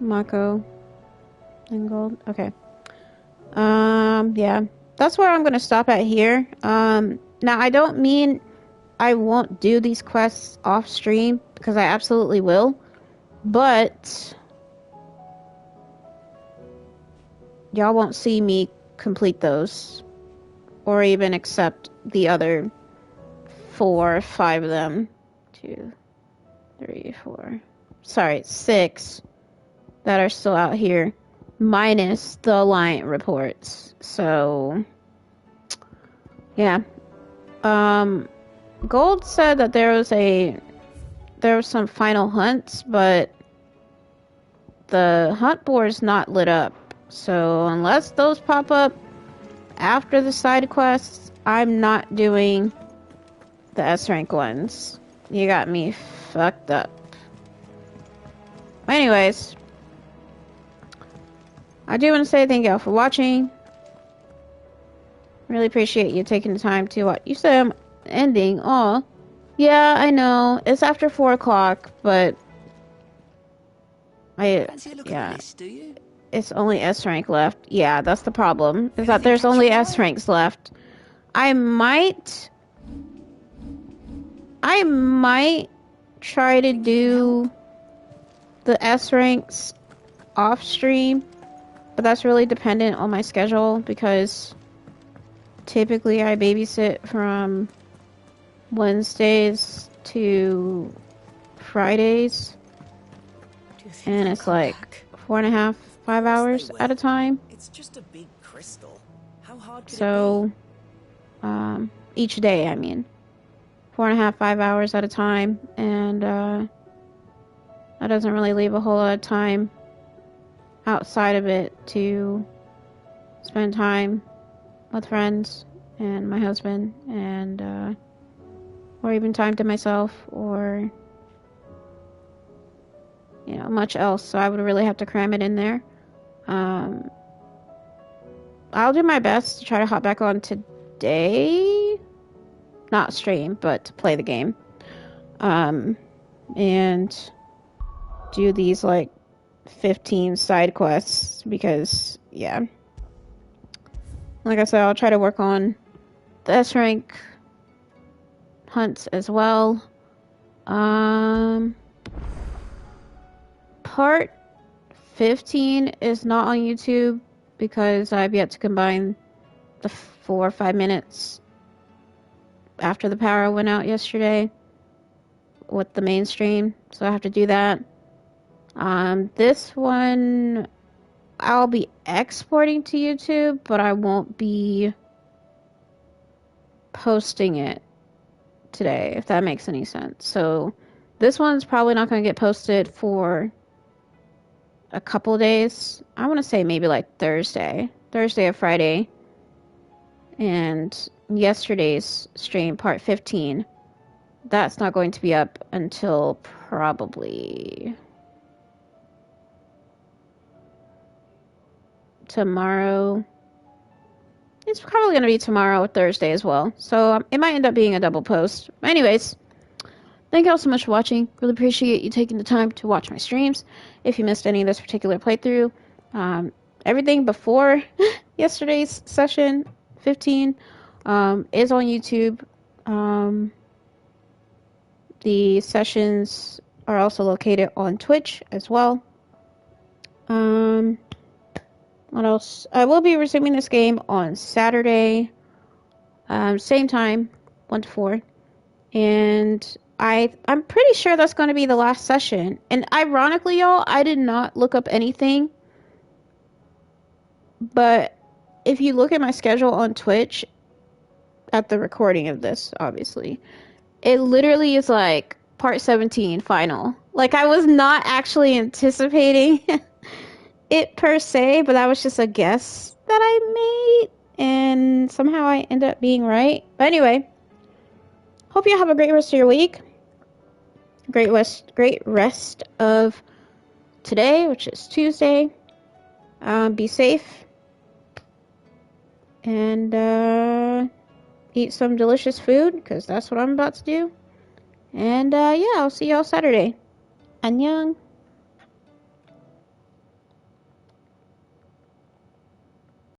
Mako and gold. Okay. Yeah. That's where I'm gonna stop at here. Now I don't mean I won't do these quests off stream, because I absolutely will. But y'all won't see me complete those. Or even accept the other 4 or 5 of them. 2, 3, 4. Sorry, 6. That are still out here, minus the Alliant reports. So, yeah. Gold said that there was some final hunts, but the hunt board's not lit up. So unless those pop up after the side quests, I'm not doing the S rank ones. You got me fucked up. Anyways, I do want to say thank y'all for watching. Really appreciate you taking the time to watch. You said I'm ending. Oh, yeah, I know. It's after 4 o'clock, but yeah. Do you? It's only S rank left. Yeah, that's the problem. Is that there's only S ranks left. I might try to do the S ranks off stream. But that's really dependent on my schedule, because typically I babysit from Wednesdays to Fridays. And it's like 4.5, 5 hours at a time. It's just a big crystal. How hard could So, each day, I mean. 4.5, 5 hours at a time. And, that doesn't really leave a whole lot of time outside of it to spend time with friends and my husband, and or even time to myself, or much else. So I would really have to cram it in there. I'll do my best to try to hop back on today, not stream, but to play the game, and do these like 15 side quests, because yeah, like I said, I'll try to work on the S rank hunts as well. Part 15 is not on YouTube because I've yet to combine the 4 or 5 minutes after the power went out yesterday with the main stream, so I have to do that. This one I'll be exporting to YouTube, but I won't be posting it today, if that makes any sense. So this one's probably not going to get posted for a couple days. I want to say maybe like Thursday or Friday. And yesterday's stream, part 15, that's not going to be up until probably tomorrow. It's probably going to be tomorrow or Thursday as well. So it might end up being a double post. Anyways, thank you all so much for watching. Really appreciate you taking the time to watch my streams. If you missed any of this particular playthrough, everything before yesterday's session 15 is on YouTube. The sessions are also located on Twitch as well. What else? I will be resuming this game on Saturday, same time, 1 to 4. And I'm pretty sure that's going to be the last session. And ironically, y'all, I did not look up anything. But if you look at my schedule on Twitch, at the recording of this, obviously, it literally is like part 17 final. Like, I was not actually anticipating it per se, but that was just a guess that I made, and somehow I end up being right. But anyway, hope you have a great rest of your week. Great rest of today, which is Tuesday. Be safe. And eat some delicious food, because that's what I'm about to do. And yeah, I'll see y'all Saturday. Annyeong.